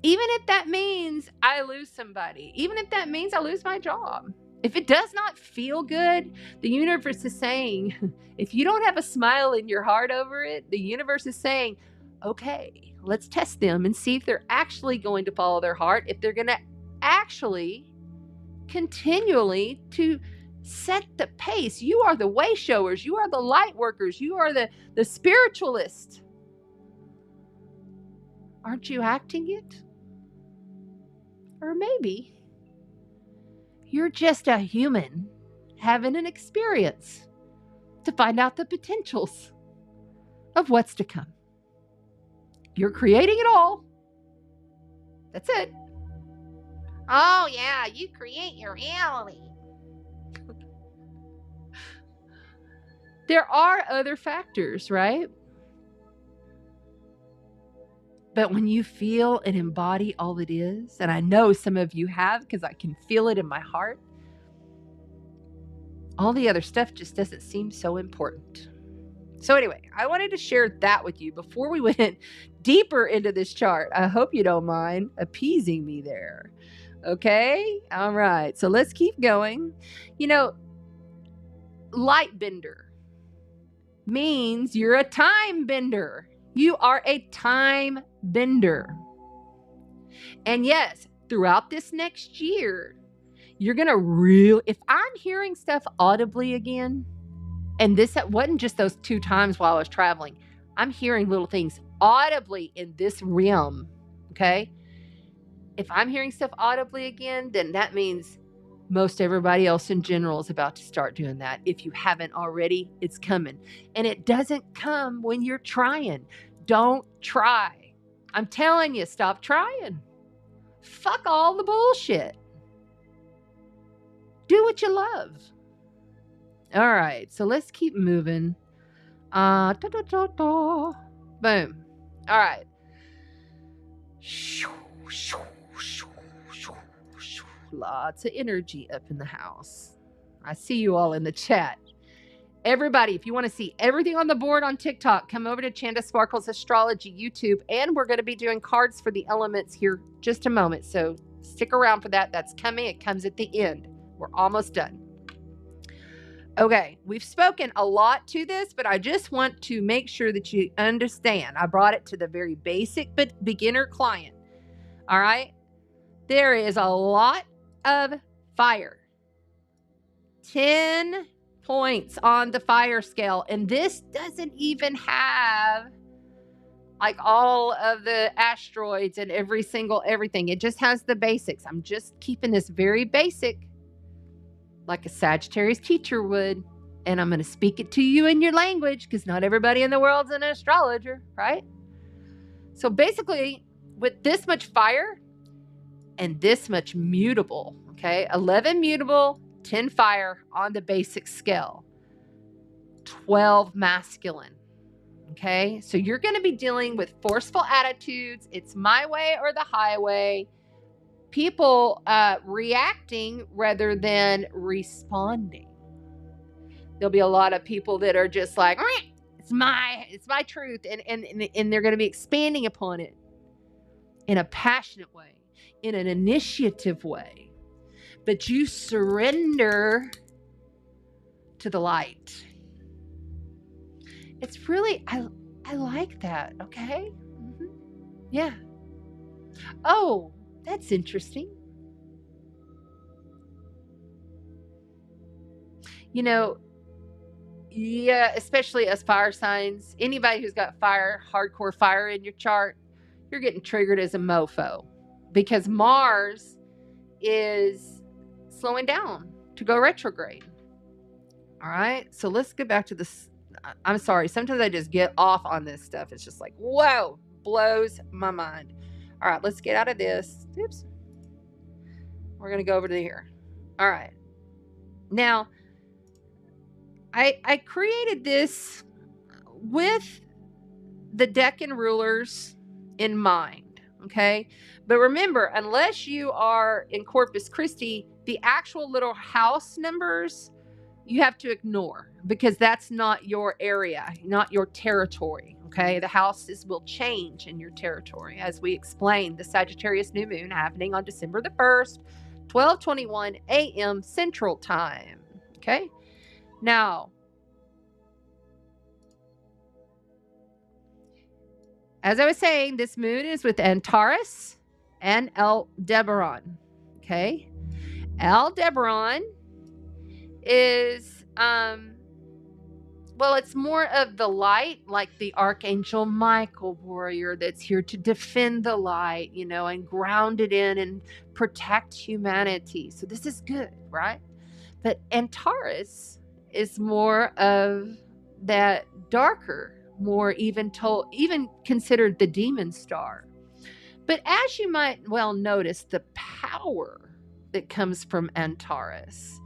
Even if that means I lose somebody. Even if that means I lose my job. If it does not feel good, the universe is saying, if you don't have a smile in your heart over it, the universe is saying, okay, let's test them and see if they're actually going to follow their heart, if they're going to actually continually to set the pace. You are the way showers. You are the light workers. You are the spiritualists. Aren't you acting it? Or maybe you're just a human having an experience to find out the potentials of what's to come. You're creating it all. That's it. Oh, yeah, you create your reality. There are other factors, right? But when you feel and embody all it is, and I know some of you have because I can feel it in my heart, all the other stuff just doesn't seem so important. So anyway, I wanted to share that with you before we went deeper into this chart. I hope you don't mind appeasing me there. Okay? All right. So let's keep going. You know, light bender means you're a time bender. You are a time bender. And yes, throughout this next year, you're going to if I'm hearing stuff audibly again, and this wasn't just those 2 times while I was traveling, I'm hearing little things audibly in this realm, okay? If I'm hearing stuff audibly again, then that means most everybody else in general is about to start doing that. If you haven't already, it's coming. And it doesn't come when you're trying. Don't try. I'm telling you, stop trying. Fuck all the bullshit. Do what you love. All right, so let's keep moving. Boom. All right. Lots of energy up in the house. I see you all in the chat. Everybody, if you want to see everything on the board on TikTok, come over to Chanda Sparkles Astrology YouTube, and we're going to be doing cards for the elements here just a moment. So stick around for that. That's coming. It comes at the end. We're almost done. Okay, we've spoken a lot to this, but I just want to make sure that you understand. I brought it to the very basic but beginner client. All right? There is a lot of fire. 10 points on the fire scale, and this doesn't even have like all of the asteroids and everything. It just has the basics. I'm just keeping this very basic, like a Sagittarius teacher would, and I'm going to speak it to you in your language, because not everybody in the world's an astrologer, right? So basically, with this much fire and this much mutable, okay, 11 mutable, 10 fire on the basic scale, 12 masculine. Okay, so you're going to be dealing with forceful attitudes. It's my way or the highway. People reacting rather than responding. There'll be a lot of people that are just like, it's my truth, and they're going to be expanding upon it in a passionate way, in an initiative way. But you surrender to the light. It's really, I like that, okay? Mm-hmm. Yeah. Oh, that's interesting. You know, yeah, especially us fire signs, anybody who's got fire, hardcore fire in your chart, you're getting triggered as a mofo, because Mars is slowing down to go retrograde. All right, so let's get back to this. I'm sorry, sometimes I just get off on this stuff. It's just like, whoa, blows my mind. All right, let's get out of this. Oops. We're going to go over to here. All right. Now, I created this with the decan rulers in mind, okay? But remember, unless you are in Corpus Christi, the actual little house numbers you have to ignore, because that's not your area, not your territory, okay? The houses will change in your territory, as we explained. The Sagittarius New Moon happening on December the 1st, 12:21 a.m. Central Time, okay? Now, as I was saying, this moon is with Antares and Aldebaran, okay? Aldebaran is, well, it's more of the light, like the Archangel Michael warrior that's here to defend the light, you know, and ground it in and protect humanity. So this is good, right? But Antares is more of that darker, more even considered the demon star. But as you might well notice, the power that comes from Antares,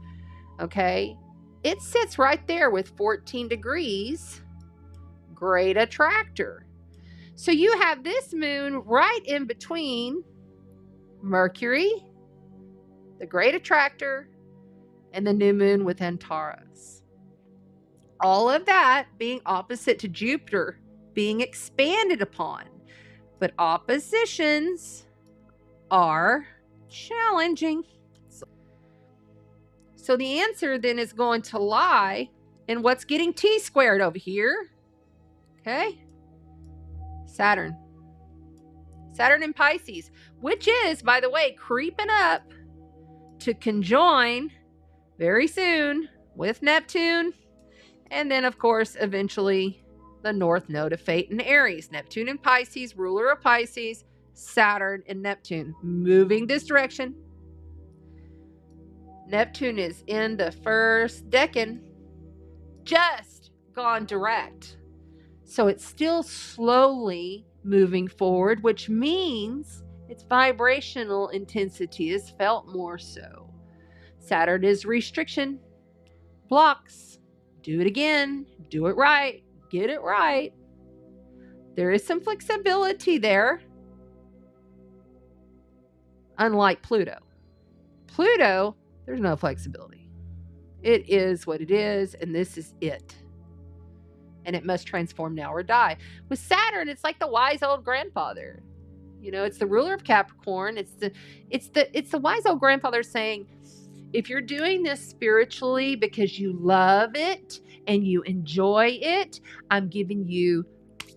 okay, it sits right there with 14 degrees Great Attractor. So you have this moon right in between Mercury, the Great Attractor, and the new moon with Antares. All of that being opposite to Jupiter, being expanded upon. But oppositions are challenging. So the answer then is going to lie in what's getting T-squared over here. Okay? Saturn. Saturn in Pisces, which is, by the way, creeping up to conjoin very soon with Neptune. And then, of course, eventually the North Node of Fate in Aries. Neptune in Pisces, ruler of Pisces, Saturn and Neptune moving this direction. Neptune is in the first decan, just gone direct. So it's still slowly moving forward, which means its vibrational intensity is felt more so. Saturn is restriction, blocks. Do it again, do it right, get it right. There is some flexibility there, unlike Pluto. Pluto, there's no flexibility. It is what it is, and this is it. And it must transform now or die. With Saturn, it's like the wise old grandfather. You know, it's the ruler of Capricorn. It's the wise old grandfather saying, if you're doing this spiritually because you love it and you enjoy it, I'm giving you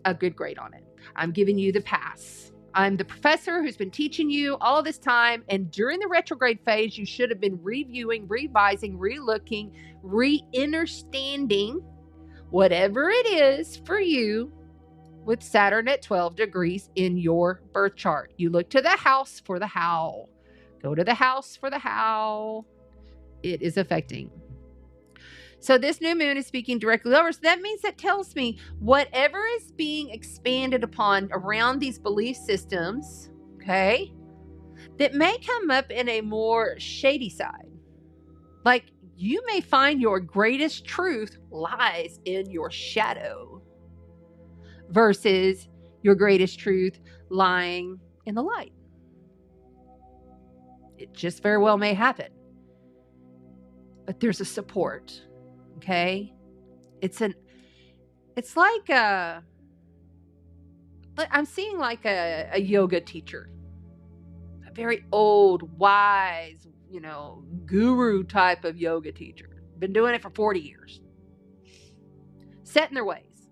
a good grade on it. I'm giving you the pass. I'm the professor who's been teaching you all this time. And during the retrograde phase, you should have been reviewing, revising, relooking, re-understanding whatever it is for you with Saturn at 12 degrees in your birth chart. You look to the house for the how. Go to the house for the how it is affecting. So this new moon is speaking directly over. So that means, that tells me whatever is being expanded upon around these belief systems, okay, that may come up in a more shady side. Like, you may find your greatest truth lies in your shadow versus your greatest truth lying in the light. It just very well may happen. But there's a support, okay? It's like I'm seeing like a yoga teacher, a very old, wise, you know, guru type of yoga teacher. Been doing it for 40 years. Set in their ways.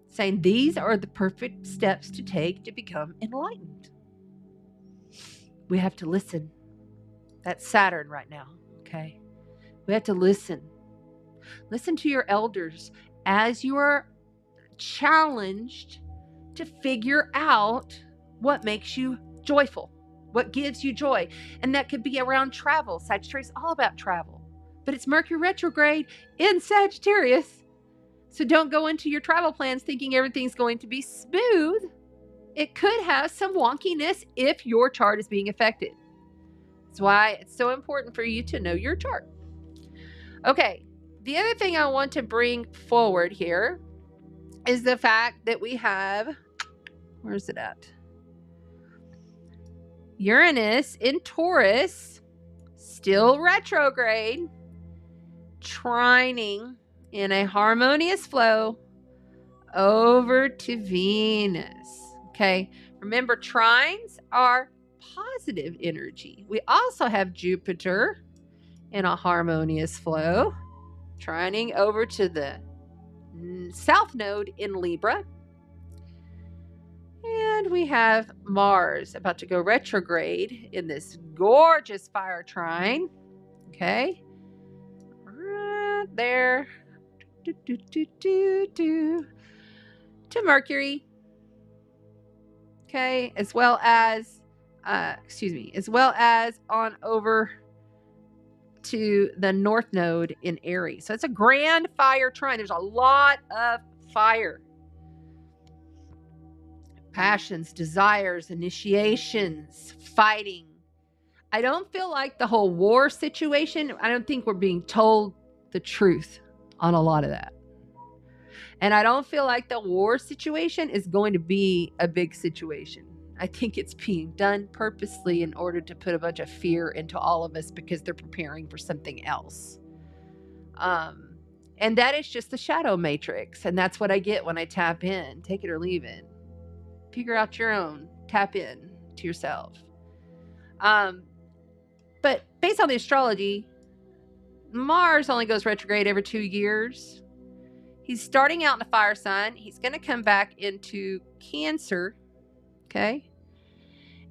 Saying these are the perfect steps to take to become enlightened. We have to listen. That's Saturn right now, okay? We have to listen. Listen to your elders as you are challenged to figure out what makes you joyful, what gives you joy. And that could be around travel. Sagittarius is all about travel. But it's Mercury retrograde in Sagittarius. So don't go into your travel plans thinking everything's going to be smooth. It could have some wonkiness if your chart is being affected. That's why it's so important for you to know your chart. Okay, the other thing I want to bring forward here is the fact that we have, where's it at? Uranus in Taurus, still retrograde, trining in a harmonious flow over to Venus. Okay, remember, trines are positive energy. We also have Jupiter in a harmonious flow, trining over to the South Node in Libra. And we have Mars about to go retrograde in this gorgeous fire trine. Okay, right there. To Mercury. Okay, as well as on over to the North Node in Aries. So it's a grand fire trine. There's a lot of fire. Passions, desires, initiations, fighting. I don't feel like the whole war situation, I don't think we're being told the truth on a lot of that. And I don't feel like the war situation is going to be a big situation. I think it's being done purposely in order to put a bunch of fear into all of us because they're preparing for something else. And that is just the shadow matrix. And that's what I get when I tap in. Take it or leave it. Figure out your own. Tap in to yourself. But based on the astrology, Mars only goes retrograde every 2 years. He's starting out in a fire sign. He's going to come back into Cancer. Okay.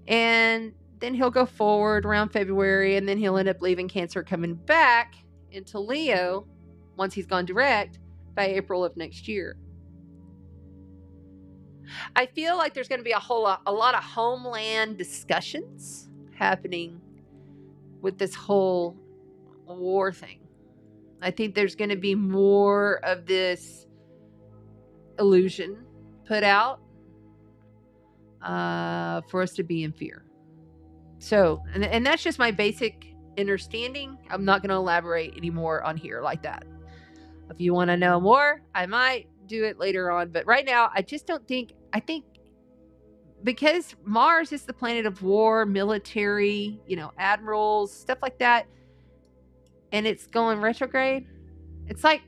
And then he'll go forward around February, and then he'll end up leaving Cancer, coming back into Leo once he's gone direct by April of next year. I feel like there's going to be a lot of homeland discussions happening with this whole war thing. I think there's going to be more of this illusion put out for us to be in fear. So, and that's just my basic understanding. I'm not going to elaborate anymore on here like that. If you want to know more, I might do it later on. But right now, I just don't think, I think because Mars is the planet of war, military, you know, admirals, stuff like that, and it's going retrograde, it's like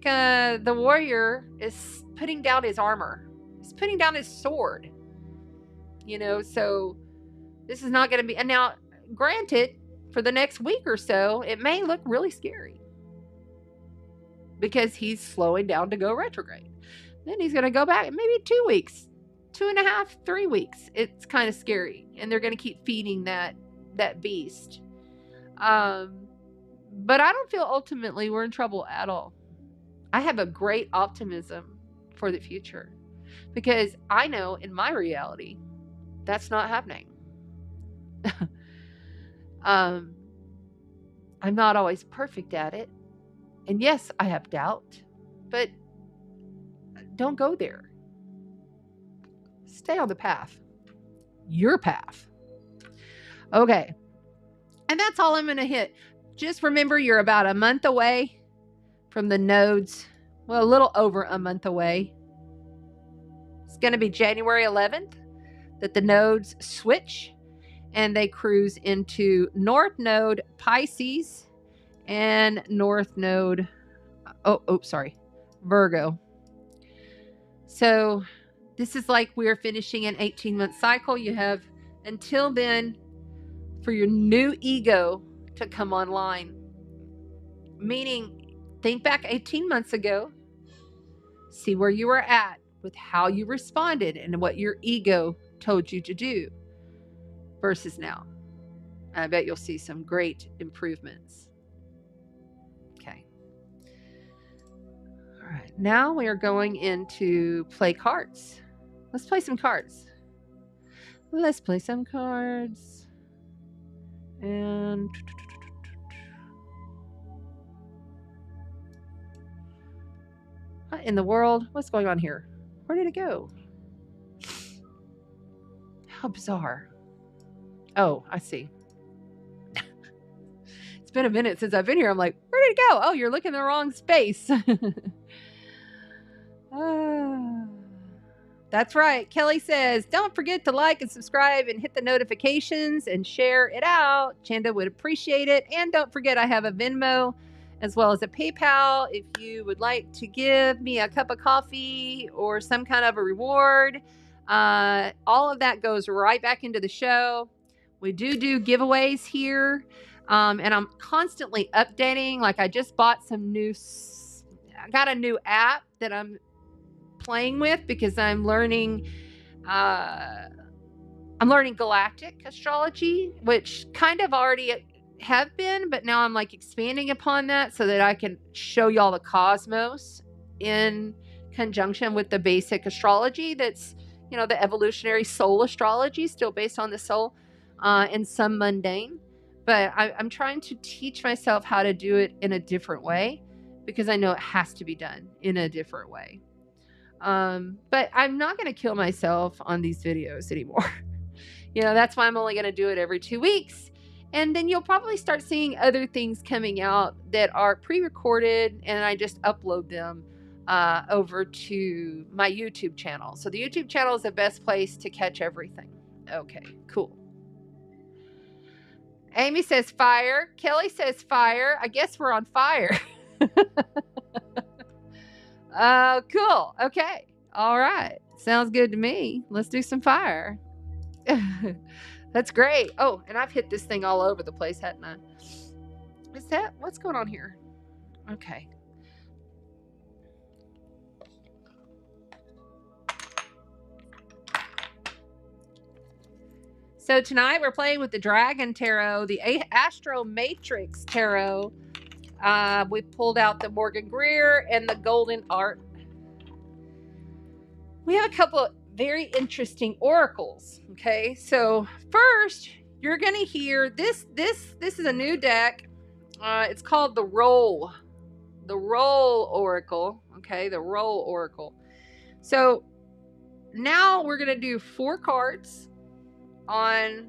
the warrior is putting down his armor. He's putting down his sword. You know, so this is not going to be, and now granted, for the next week or so, it may look really scary because he's slowing down to go retrograde. Then he's going to go back in maybe 2 weeks, 2.5, 3 weeks. It's kind of scary, and they're going to keep feeding that beast. But I don't feel ultimately we're in trouble at all. I have a great optimism for the future because I know in my reality that's not happening. I'm not always perfect at it. And yes, I have doubt, but don't go there. Stay on the path. Your path. Okay. And that's all I'm going to hit. Just remember you're about a month away from the nodes. Well, a little over a month away. It's going to be January 11th that the nodes switch and they cruise into North Node Pisces and North Node, Virgo. So this is like we're finishing an 18-month cycle. You have until then for your new ego to come online. Meaning, think back 18 months ago, see where you were at with how you responded and what your ego told you to do versus now. I bet you'll see some great improvements. Okay. All right. Now we are going into play cards. Let's play some cards. Let's play some cards. And what in the world? What's going on here? Where did it go? How bizarre. Oh, I see. It's been a minute since I've been here. I'm like, where did it go? Oh, you're looking in the wrong space. That's right. Kelly says, don't forget to like and subscribe and hit the notifications and share it out. Chanda would appreciate it. And don't forget, I have a Venmo as well as a PayPal. If you would like to give me a cup of coffee or some kind of a reward, all of that goes right back into the show. We do giveaways here. And I'm constantly updating. Like I just bought I got a new app that I'm playing with because I'm learning galactic astrology, which kind of already have been, but now I'm like expanding upon that so that I can show y'all the cosmos in conjunction with the basic astrology that's, you know, the evolutionary soul astrology, still based on the soul, and some mundane. But I'm trying to teach myself how to do it in a different way because I know it has to be done in a different way. But I'm not going to kill myself on these videos anymore. You know, that's why I'm only going to do it every 2 weeks. And then you'll probably start seeing other things coming out that are pre-recorded and I just upload them over to my YouTube channel. So the YouTube channel is the best place to catch everything. Okay, cool. Amy says fire. Kelly says fire. I guess we're on fire. Oh, cool. Okay. All right. Sounds good to me. Let's do some fire. That's great. Oh, and I've hit this thing all over the place, hadn't I? What's going on here? Okay. So tonight we're playing with the Dragon Tarot, the Astro Matrix Tarot. We pulled out the Morgan Greer and the Golden Art. We have a couple of very interesting oracles. Okay, so first you're gonna hear this is a new deck. It's called the Roll Oracle. Okay, the Roll Oracle. So now we're gonna do 4 cards on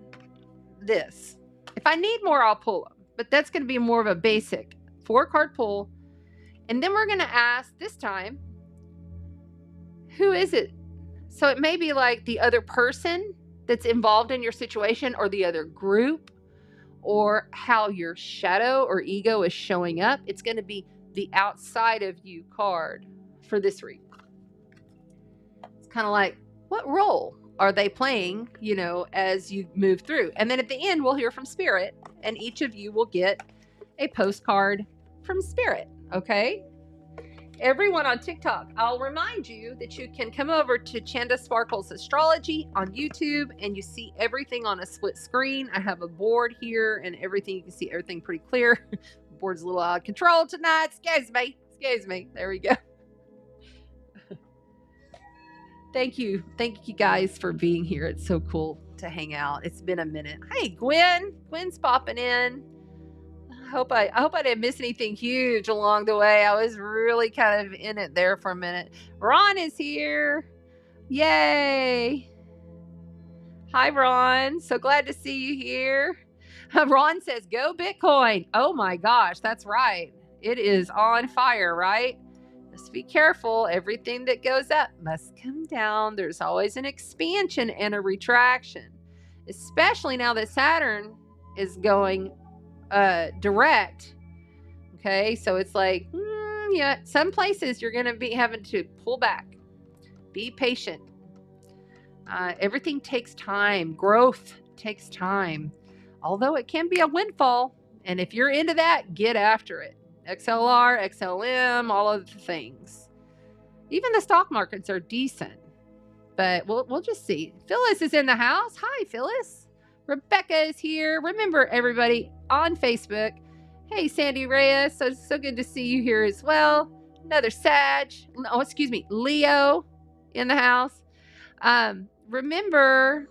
this. If I need more, I'll pull them, but that's going to be more of a basic 4-card pull. And then we're going to ask this time, who is it? So it may be like the other person that's involved in your situation, or the other group, or how your shadow or ego is showing up. It's going to be the outside of you card for this read. It's kind of like, what role are they playing, you know, as you move through? And then at the end, we'll hear from Spirit, and each of you will get a postcard from Spirit, okay? Everyone on TikTok, I'll remind you that you can come over to Chanda Sparkles Astrology on YouTube, and you see everything on a split screen. I have a board here and everything. You can see everything pretty clear. The board's a little out of control tonight. Excuse me. There we go. Thank you guys for being here. It's so cool to hang out. It's been a minute. Hey, Gwen's popping in. I hope I didn't miss anything huge along the way. I was really kind of in it there for a minute. Ron is here. Yay. Hi, Ron. So glad to see you here. Ron says, go Bitcoin. Oh my gosh, that's right. It is on fire, right? Just be careful. Everything that goes up must come down. There's always an expansion and a retraction, especially now that Saturn is going direct. Okay, so it's like, yeah, some places you're going to be having to pull back. Be patient. Everything takes time. Growth takes time, although it can be a windfall. And if you're into that, get after it. XLR, XLM, all of the things. Even the stock markets are decent, but we'll just see. Phyllis is in the house. Hi, Phyllis. Rebecca is here. Remember, everybody on Facebook. Hey, Sandy Reyes. So good to see you here as well. Another Leo in the house. Remember,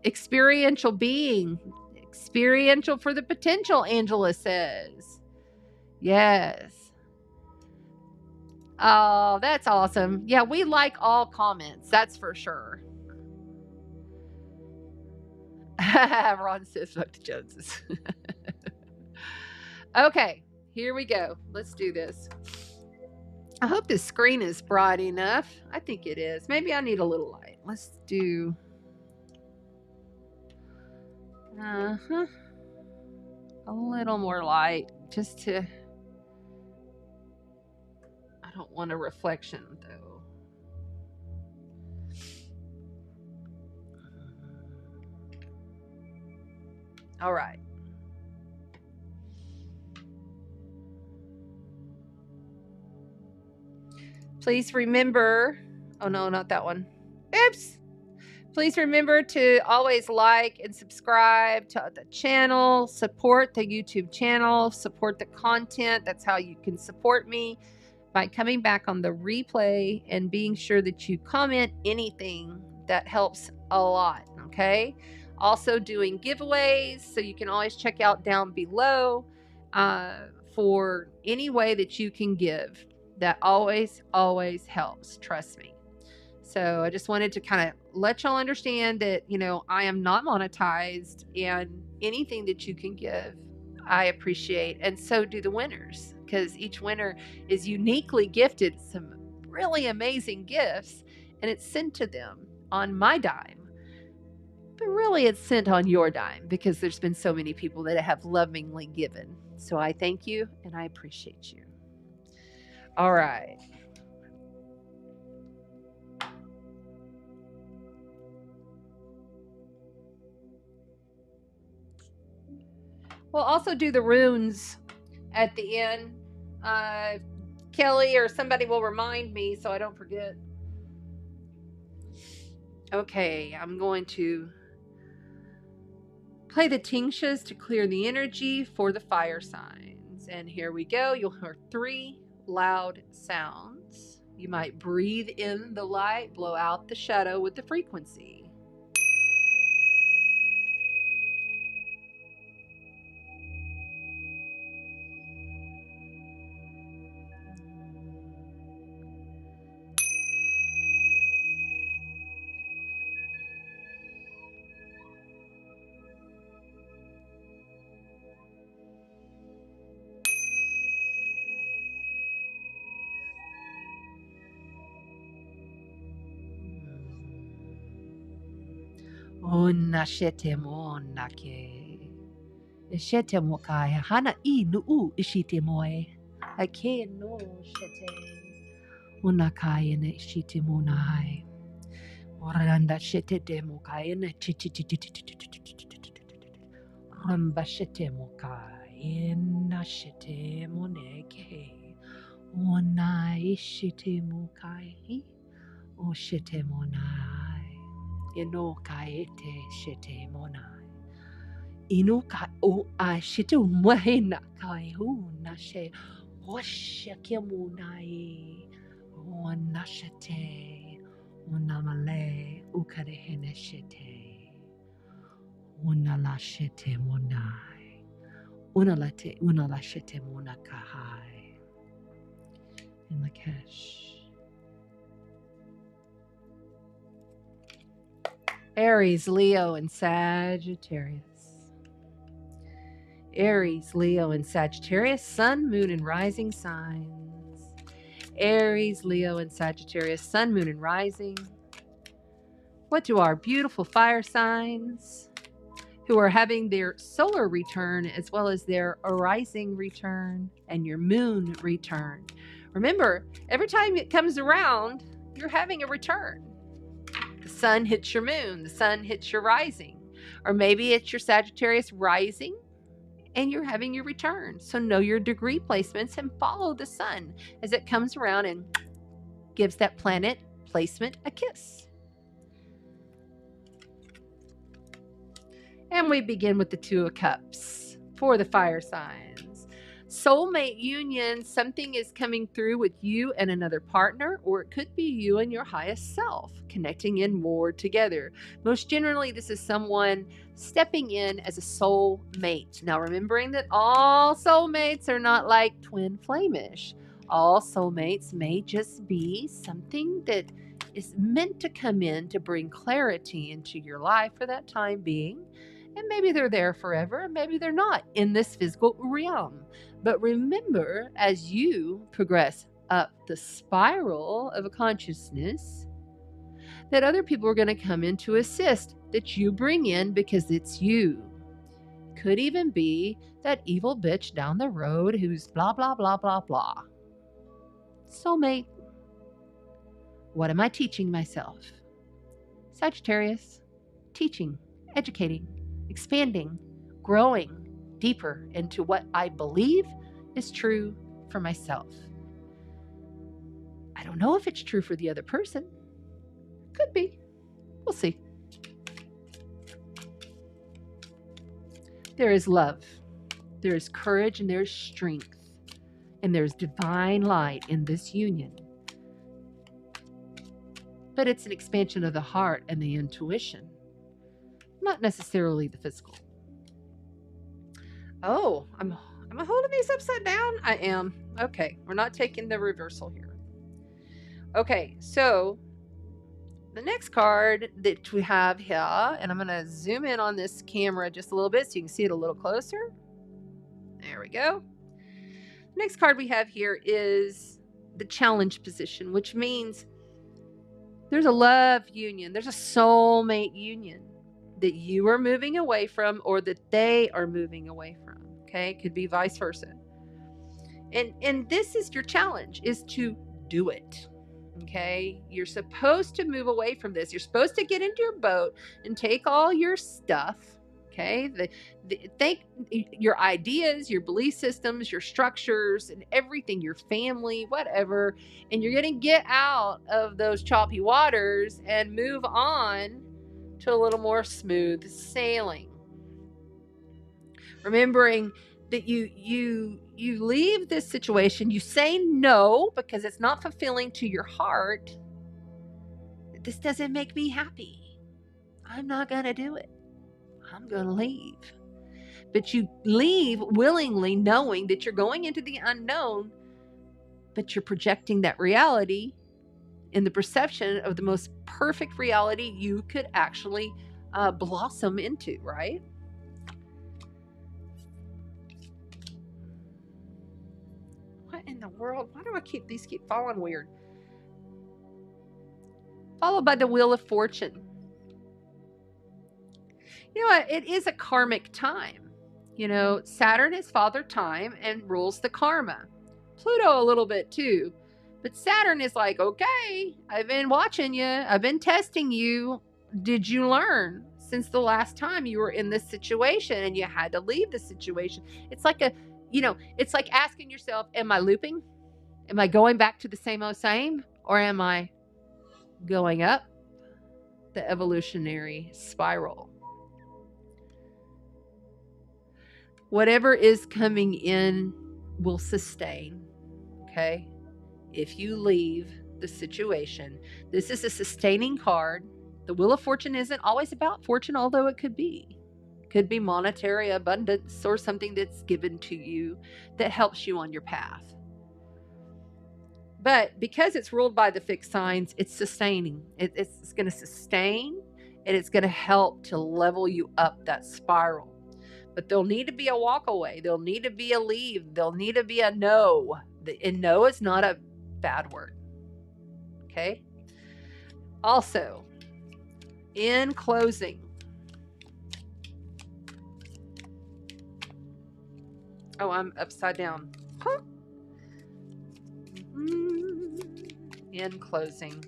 experiential being. Experiential for the potential, Angela says. Yes. Oh, that's awesome. Yeah, we like all comments. That's for sure. Ron says, fuck the Joneses. Okay, here we go. Let's do this. I hope the screen is bright enough. I think it is. Maybe I need a little light. Let's do... a little more light, just to... I don't want a reflection, though. All right. Please remember... Oh, no, not that one. Oops. Please remember to always like and subscribe to the channel, support the YouTube channel, support the content. That's how you can support me, by coming back on the replay and being sure that you comment anything. That helps a lot, okay? Also doing giveaways, so you can always check out down below for any way that you can give. That always helps, trust me. So I just wanted to kind of let y'all understand that, you know, I am not monetized, and anything that you can give, I appreciate. And so do the winners, because each winner is uniquely gifted some really amazing gifts, and it's sent to them on my dime. But really it's sent on your dime, because there's been so many people that have lovingly given. So I thank you and I appreciate you. All right. We'll also do the runes at the end. Kelly or somebody will remind me so I don't forget. Okay, I'm going to play the tingshes to clear the energy for the fire signs. And here we go. You'll hear 3 loud sounds. You might breathe in the light, blow out the shadow with the frequency. Onashete mo nake. Ishete mo kai hana I nuu ishite moe. Ake no shete. Unakai ne ishite mo nai. Oranda shete de mo kai ne ramba shete mo kai na shete mo neke. Ona ishite mo kai. O shete mo nai. Ino kaete shete monai. Inu ka o a shete muhena kai hu na she hoshake monai. O na shete unamale ukarehene shete. Unala shete monai. Unala shete monakahai. In Lakesh. Aries, Leo, and Sagittarius. Aries, Leo, and Sagittarius, Sun, Moon, and Rising signs. Aries, Leo, and Sagittarius, Sun, Moon, and Rising. What do our beautiful fire signs who are having their solar return as well as their rising return and your moon return? Remember, every time it comes around, you're having a return. The sun hits your moon, the sun hits your rising, or maybe it's your Sagittarius rising and you're having your return. So know your degree placements and follow the sun as it comes around and gives that planet placement a kiss. And we begin with the 2 of Cups for the fire signs. Soulmate union, something is coming through with you and another partner, or it could be you and your highest self connecting in more together. Most generally, this is someone stepping in as a soul mate. Now, remembering that all soulmates are not like twin flamish. All soulmates may just be something that is meant to come in to bring clarity into your life for that time being. And maybe they're there forever, and maybe they're not in this physical realm. But remember, as you progress up the spiral of a consciousness, that other people are going to come in to assist, that you bring in because it's you. Could even be that evil bitch down the road who's blah, blah, blah, blah, blah. Soulmate. What am I teaching myself? Sagittarius. Teaching, educating, expanding, growing deeper into what I believe is true for myself. I don't know if it's true for the other person. Could be. We'll see. There is love. There is courage and there is strength. And there's divine light in this union. But it's an expansion of the heart and the intuition. Not necessarily the physical. Oh, am I holding these upside down? I am. Okay, we're not taking the reversal here. Okay, so the next card that we have here, and I'm going to zoom in on this camera just a little bit so you can see it a little closer. There we go. Next card we have here is the challenge position, which means there's a love union. There's a soulmate union that you are moving away from or that they are moving away from. Okay, could be vice versa. And this is your challenge, is to do it. Okay, you're supposed to move away from this. You're supposed to get into your boat and take all your stuff. Okay, think your ideas, your belief systems, your structures, and everything, your family, whatever, and you're going to get out of those choppy waters and move on to a little more smooth sailing. Remembering that you leave this situation, you say no because it's not fulfilling to your heart. This doesn't make me happy. I'm not going to do it. I'm going to leave. But you leave willingly, knowing that you're going into the unknown, but you're projecting that reality in the perception of the most perfect reality you could actually blossom into, right? What in the world? Why do I keep falling weird? Followed by the Wheel of Fortune. You know what? It is a karmic time. You know, Saturn is Father Time and rules the karma. Pluto a little bit too. But Saturn is like, okay, I've been watching you. I've been testing you. Did you learn since the last time you were in this situation and you had to leave the situation? It's like it's like asking yourself, am I looping? Am I going back to the same old same? Or am I going up the evolutionary spiral? Whatever is coming in will sustain, okay? If you leave the situation. This is a sustaining card. The Wheel of Fortune isn't always about fortune, although it could be. It could be monetary abundance or something that's given to you that helps you on your path. But because it's ruled by the fixed signs, it's sustaining. It's going to sustain, and it's going to help to level you up that spiral. But there'll need to be a walk away. There'll need to be a leave. There'll need to be a no. And no is not a bad word. Okay? Also, in closing, oh, I'm upside down. Huh? In closing,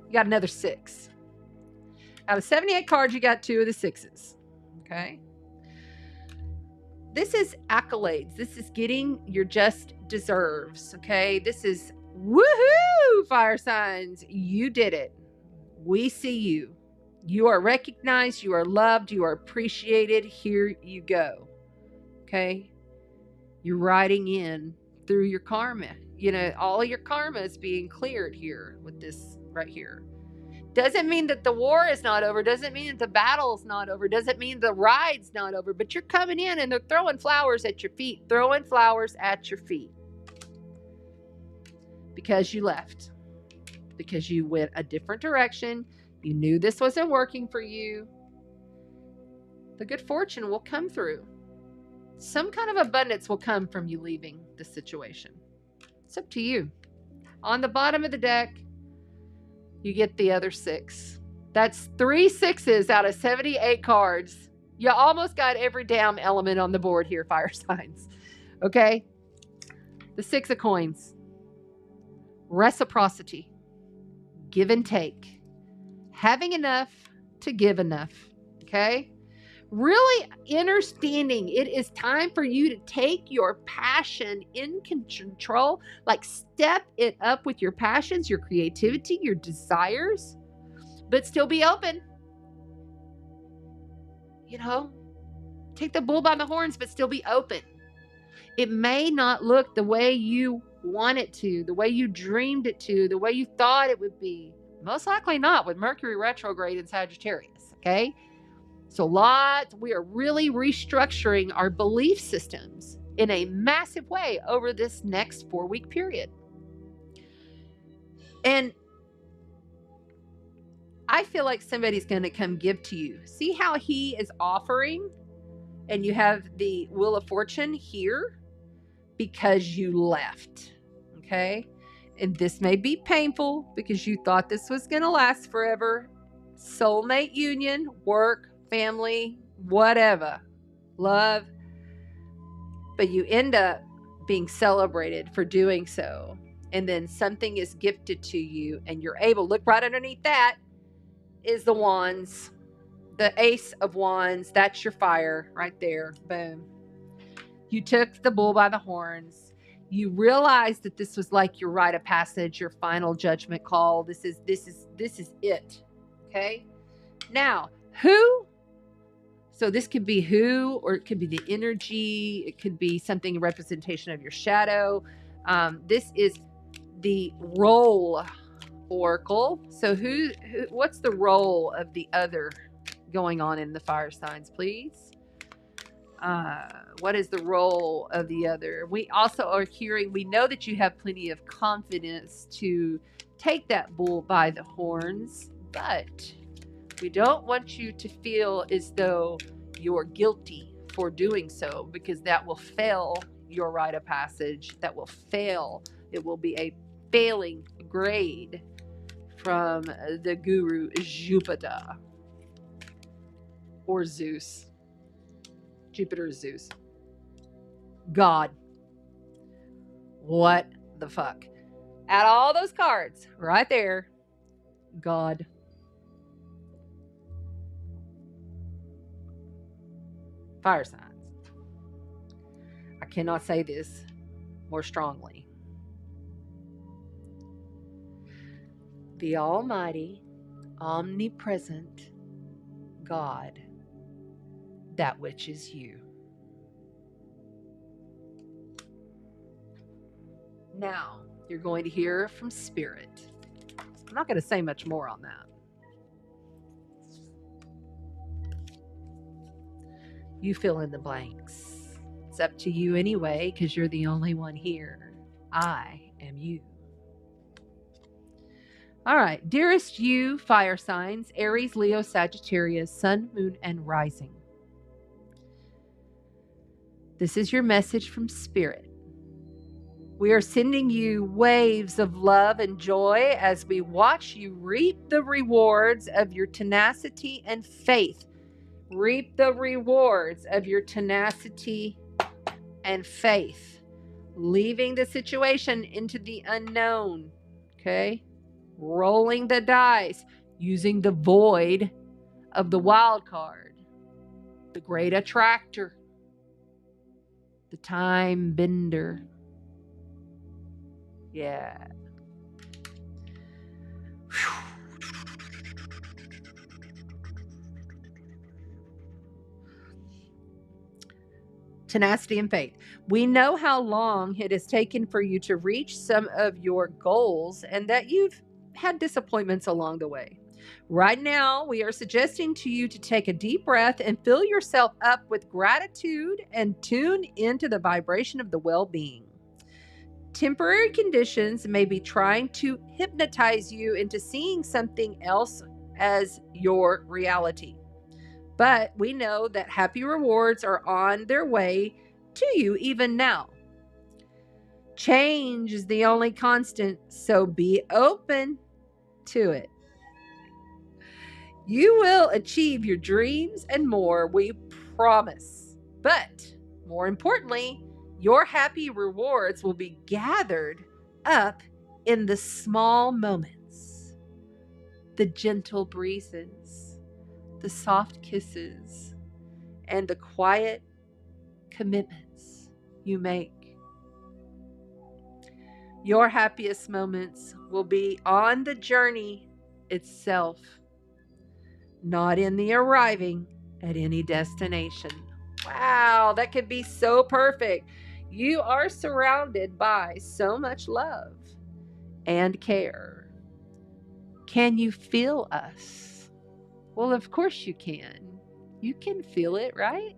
you got another 6. Out of 78 cards, you got 2 of the 6s. Okay? This is accolades. This is getting your just deserves. Okay? This is woohoo, fire signs. You did it. We see you. You are recognized. You are loved. You are appreciated. Here you go. Okay? You're riding in through your karma. You know, all of your karma is being cleared here with this right here. Doesn't mean that the war is not over. Doesn't mean that the battle is not over. Doesn't mean the ride's not over. But you're coming in and they're throwing flowers at your feet. Throwing flowers at your feet. Because you left. Because you went a different direction. You knew this wasn't working for you. The good fortune will come through. Some kind of abundance will come from you leaving the situation. It's up to you. On the bottom of the deck, you get the other 6. That's 3 6s out of 78 cards. You almost got every damn element on the board here, fire signs. Okay? The 6 of coins. Reciprocity. Give and take. Having enough to give enough. Okay? Really understanding it is time for you to take your passion in control, like step it up with your passions, your creativity, your desires, but still be open. You know, take the bull by the horns, but still be open. It may not look the way you want it to, the way you dreamed it to, the way you thought it would be. Most likely not with Mercury retrograde in Sagittarius, okay? So we are really restructuring our belief systems in a massive way over this next 4-week period. And I feel like somebody's going to come give to you. See how he is offering and you have the Wheel of Fortune here because you left. Okay? And this may be painful because you thought this was going to last forever. Soulmate union, work, family, whatever, love, but you end up being celebrated for doing so, and then something is gifted to you and you're able, look right underneath that is the wands, the Ace of Wands. That's your fire right there. Boom. You took the bull by the horns. You realized that this was like your rite of passage, your final judgment call. This is it. Okay. Now, who? So this could be who, or it could be the energy. It could be something, a representation of your shadow. This is the role oracle. So who, what's the role of the other going on in the fire signs, please? What is the role of the other? We also are hearing, we know that you have plenty of confidence to take that bull by the horns, but we don't want you to feel as though you're guilty for doing so, because that will fail your rite of passage. That will fail. It will be a failing grade from the guru Jupiter or Zeus. Jupiter is Zeus. God. What the fuck? Add all those cards right there. God. Fire signs. I cannot say this more strongly. The Almighty, omnipresent God, that which is you. Now, you're going to hear from Spirit. I'm not going to say much more on that. You fill in the blanks. It's up to you anyway, because you're the only one here. I am you. All right. Dearest you, fire signs, Aries, Leo, Sagittarius, Sun, Moon, and Rising. This is your message from Spirit. We are sending you waves of love and joy as we watch you reap the rewards of your tenacity and faith. Reap the rewards of your tenacity and faith. Leaving the situation into the unknown. Okay? Rolling the dice. Using the void of the wild card. The Great Attractor. The Time Bender. Yeah. Tenacity and faith. We know how long it has taken for you to reach some of your goals and that you've had disappointments along the way. Right now, we are suggesting to you to take a deep breath and fill yourself up with gratitude and tune into the vibration of the well-being. Temporary conditions may be trying to hypnotize you into seeing something else as your reality. But we know that happy rewards are on their way to you even now. Change is the only constant, so be open to it. You will achieve your dreams and more, we promise. But more importantly, your happy rewards will be gathered up in the small moments, the gentle breezes, the soft kisses, and the quiet commitments you make. Your happiest moments will be on the journey itself, not in the arriving at any destination. Wow, that could be so perfect. You are surrounded by so much love and care. Can you feel us? Well, of course you can. You can feel it, right?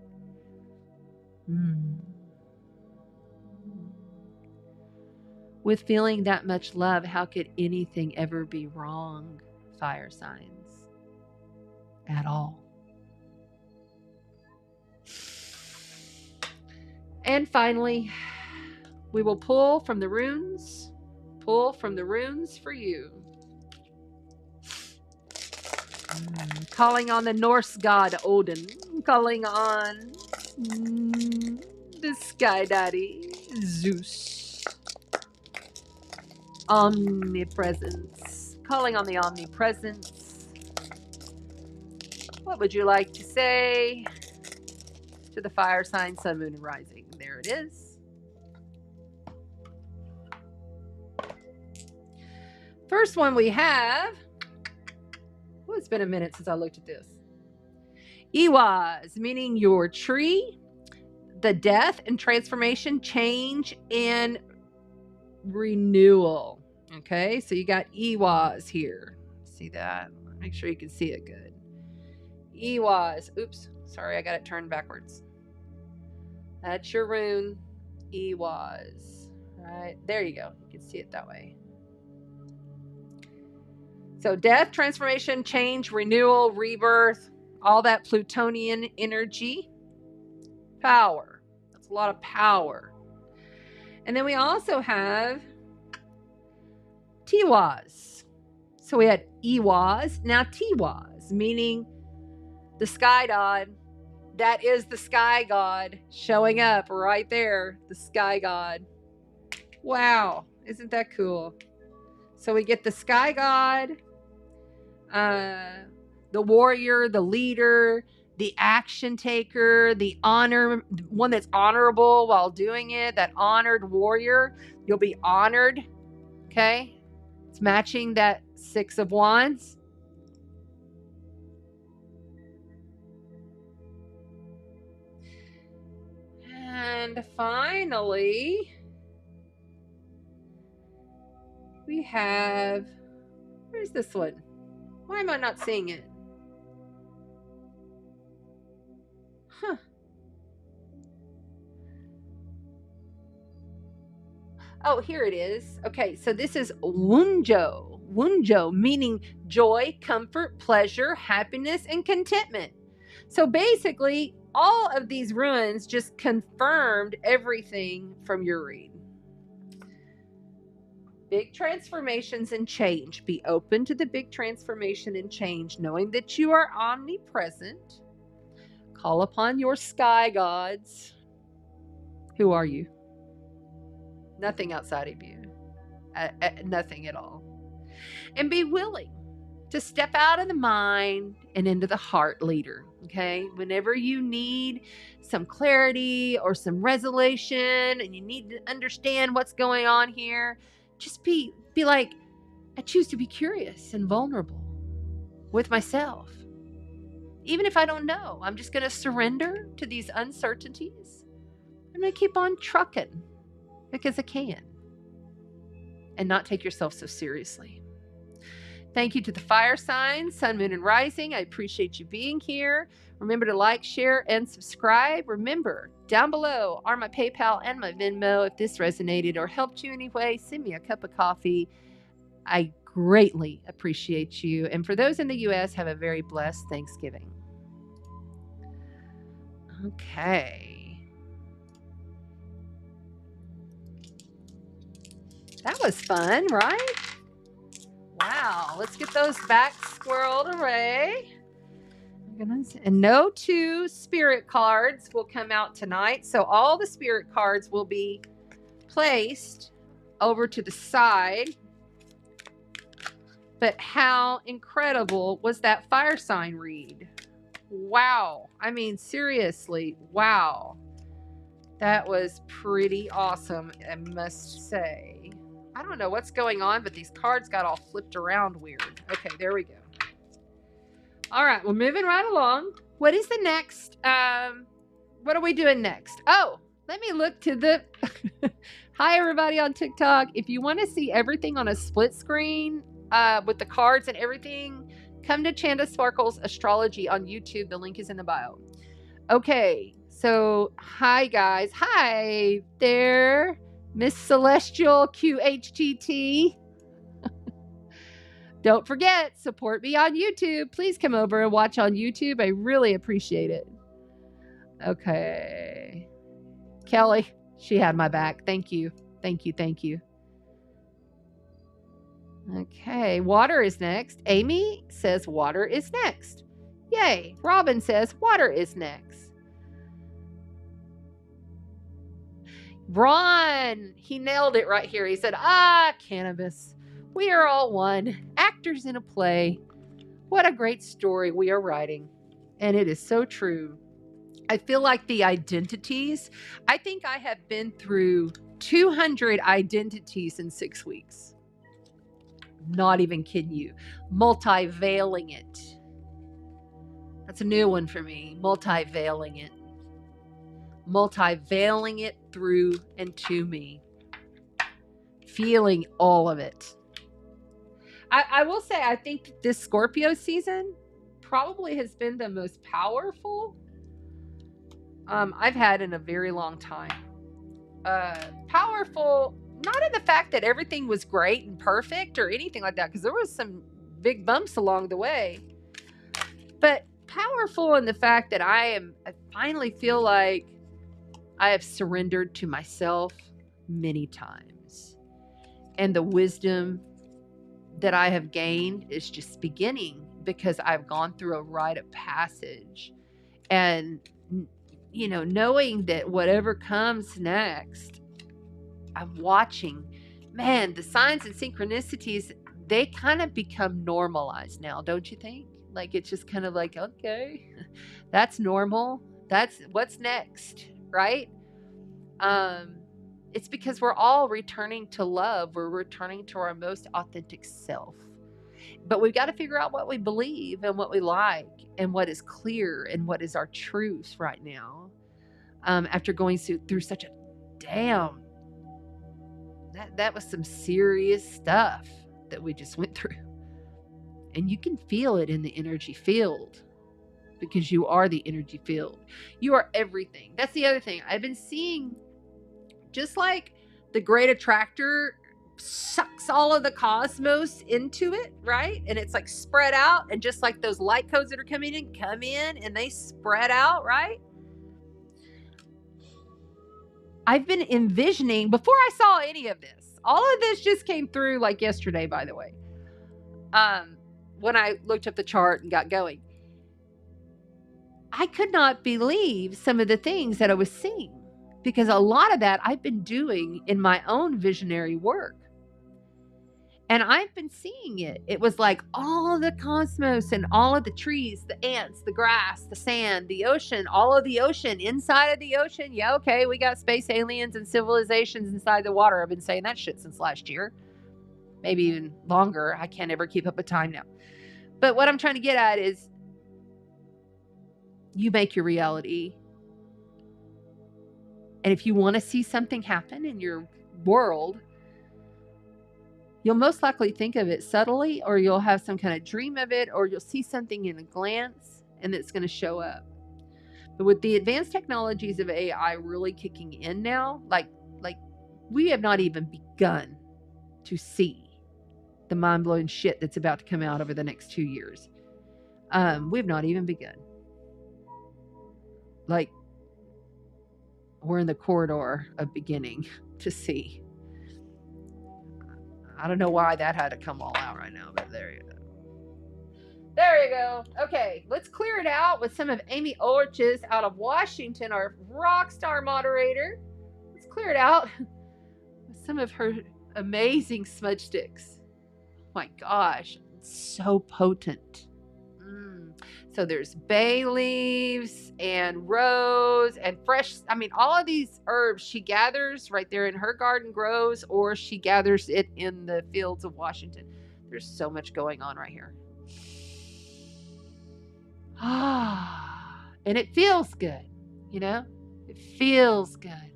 With feeling that much love, how could anything ever be wrong, fire signs? At all. And finally, we will pull from the runes. Pull from the runes for you. Calling on the Norse god Odin. Calling on the Sky Daddy Zeus. Omnipresence. Calling on the omnipresence. What would you like to say to the fire sign, Sun, Moon, and Rising? There it is. First one we have. What it's been a minute since I looked at this. Iwas, meaning your tree, the death and transformation, change, and renewal. Okay, so you got Iwas here. See that? Make sure you can see it good. Iwas. Oops, sorry, I got it turned backwards. That's your rune. Iwas. Right, there you go. You can see it that way. So death, transformation, change, renewal, rebirth, all that Plutonian energy. Power. That's a lot of power. And then we also have Tiwas. So we had Iwas, now Tiwas, meaning the sky god. That is the sky god showing up right there. The sky god. Wow. Isn't that cool? So we get the sky god, the warrior, the leader, the action taker, the honor, one that's honorable while doing it, that honored warrior. You'll be honored. Okay. It's matching that 6 of Wands. And finally, we have, where's this one? Why am I not seeing it? Huh. Oh, here it is. Okay, so this is Wunjo. Wunjo, meaning joy, comfort, pleasure, happiness, and contentment. So basically, all of these runes just confirmed everything from your read. Big transformations and change. Be open to the big transformation and change, knowing that you are omnipresent. Call upon your sky gods. Who are you? Nothing outside of you. Nothing at all. And be willing to step out of the mind and into the heart leader. Okay? Whenever you need some clarity or some resolution and you need to understand what's going on here, just be like, I choose to be curious and vulnerable with myself. Even if I don't know, I'm just going to surrender to these uncertainties. I'm going to keep on trucking because I can. And not take yourself so seriously. Thank you to the fire signs, Sun, Moon, and Rising. I appreciate you being here. Remember to like, share, and subscribe. Remember, down below are my PayPal and my Venmo. If this resonated or helped you anyway, send me a cup of coffee. I greatly appreciate you. And for those in the U.S., have a very blessed Thanksgiving. Okay. That was fun, right? Wow. Let's get those back squirreled away. And no 2 spirit cards will come out tonight. So all the spirit cards will be placed over to the side. But how incredible was that fire sign read? Wow. I mean, seriously, wow. That was pretty awesome, I must say. I don't know what's going on, but these cards got all flipped around weird. Okay, there we go. All right, we're moving right along. What is the next? What are we doing next? Oh, let me look to the... Hi, everybody on TikTok. If you want to see everything on a split screen with the cards and everything, come to Chanda Sparkle's Astrology on YouTube. The link is in the bio. Okay, so hi, guys. Hi there, Miss Celestial QHTT. Don't forget, support me on YouTube. Please come over and watch on YouTube. I really appreciate it. Okay. Kelly, she had my back. Thank you. Thank you. Thank you. Okay. Water is next. Amy says water is next. Yay. Robin says water is next. Ron, he nailed it right here. He said, cannabis. We are all one. Actors in a play. What a great story we are writing. And it is so true. I feel like the identities, I think I have been through 200 identities in 6 weeks. Not even kidding you. Multi-veiling it. That's a new one for me. Multi-veiling it. Multi-veiling it through and to me. Feeling all of it. I will say, I think this Scorpio season probably has been the most powerful I've had in a very long time. Powerful, not in the fact that everything was great and perfect or anything like that, because there was some big bumps along the way, but powerful in the fact that I finally feel like I have surrendered to myself many times, and the wisdom that I have gained is just beginning because I've gone through a rite of passage. And, you know, knowing that whatever comes next, I'm watching, man, the signs and synchronicities, they kind of become normalized now, don't you think? Like, it's just kind of like, okay, that's normal. That's what's next, right? It's because we're all returning to love. We're returning to our most authentic self. But we've got to figure out what we believe and what we like and what is clear and what is our truth right now. After going through such a damn, that was some serious stuff that we just went through. And you can feel it in the energy field because you are the energy field. You are everything. That's the other thing. I've been seeing, just like the Great Attractor sucks all of the cosmos into it, right? And it's like spread out, and just like those light codes that are coming in, come in and they spread out, right? I've been envisioning, before I saw any of this, all of this just came through like yesterday, by the way, when I looked up the chart and got going. I could not believe some of the things that I was seeing, because a lot of that I've been doing in my own visionary work. And I've been seeing it. It was like all of the cosmos and all of the trees, the ants, the grass, the sand, the ocean, all of the ocean, inside of the ocean. Yeah, okay, we got space aliens and civilizations inside the water. I've been saying that shit since last year. Maybe even longer. I can't ever keep up with time now. But what I'm trying to get at is, you make your reality. And if you want to see something happen in your world, you'll most likely think of it subtly, or you'll have some kind of dream of it, or you'll see something in a glance and it's going to show up. But with the advanced technologies of AI really kicking in now, like we have not even begun to see the mind-blowing shit that's about to come out over the next 2 years. We've not even begun. Like, we're in the corridor of beginning to see. I don't know why that had to come all out right now, but there you go. There you go. Okay, let's clear it out with some of Amy Orch's out of Washington, our rock star moderator. Let's clear it out with some of her amazing smudge sticks. Oh my gosh, it's so potent. So there's bay leaves and rose and fresh. I mean, all of these herbs she gathers right there in her garden, grows, or she gathers it in the fields of Washington. There's so much going on right here. And it feels good, you know? It feels good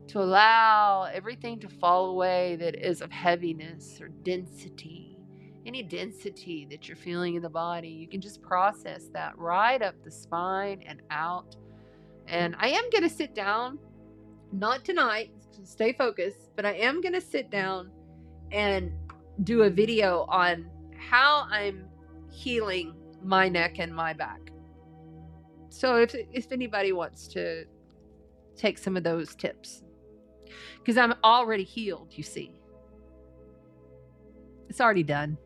to allow everything to fall away that is of heaviness or density. Any density that you're feeling in the body, you can just process that right up the spine and out. And I am going to sit down, not tonight, stay focused, but I am going to sit down and do a video on how I'm healing my neck and my back. So if anybody wants to take some of those tips, because I'm already healed, you see. It's already done.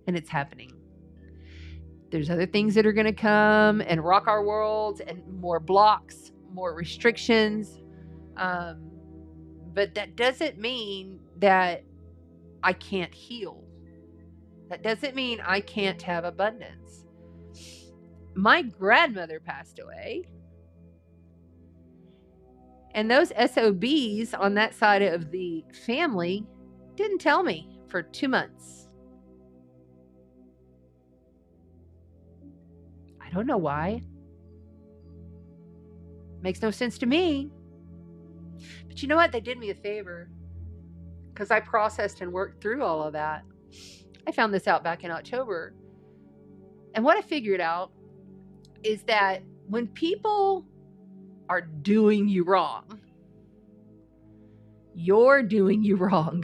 And it's happening. There's other things that are going to come and rock our world, and more blocks, more restrictions. But that doesn't mean that I can't heal. That doesn't mean I can't have abundance. My grandmother passed away. And those SOBs on that side of the family didn't tell me for 2 months. I don't know why. Makes no sense to me. But you know what? They did me a favor, because I processed and worked through all of that. I found this out back in October. And what I figured out is that when people are doing you wrong, you're doing you wrong.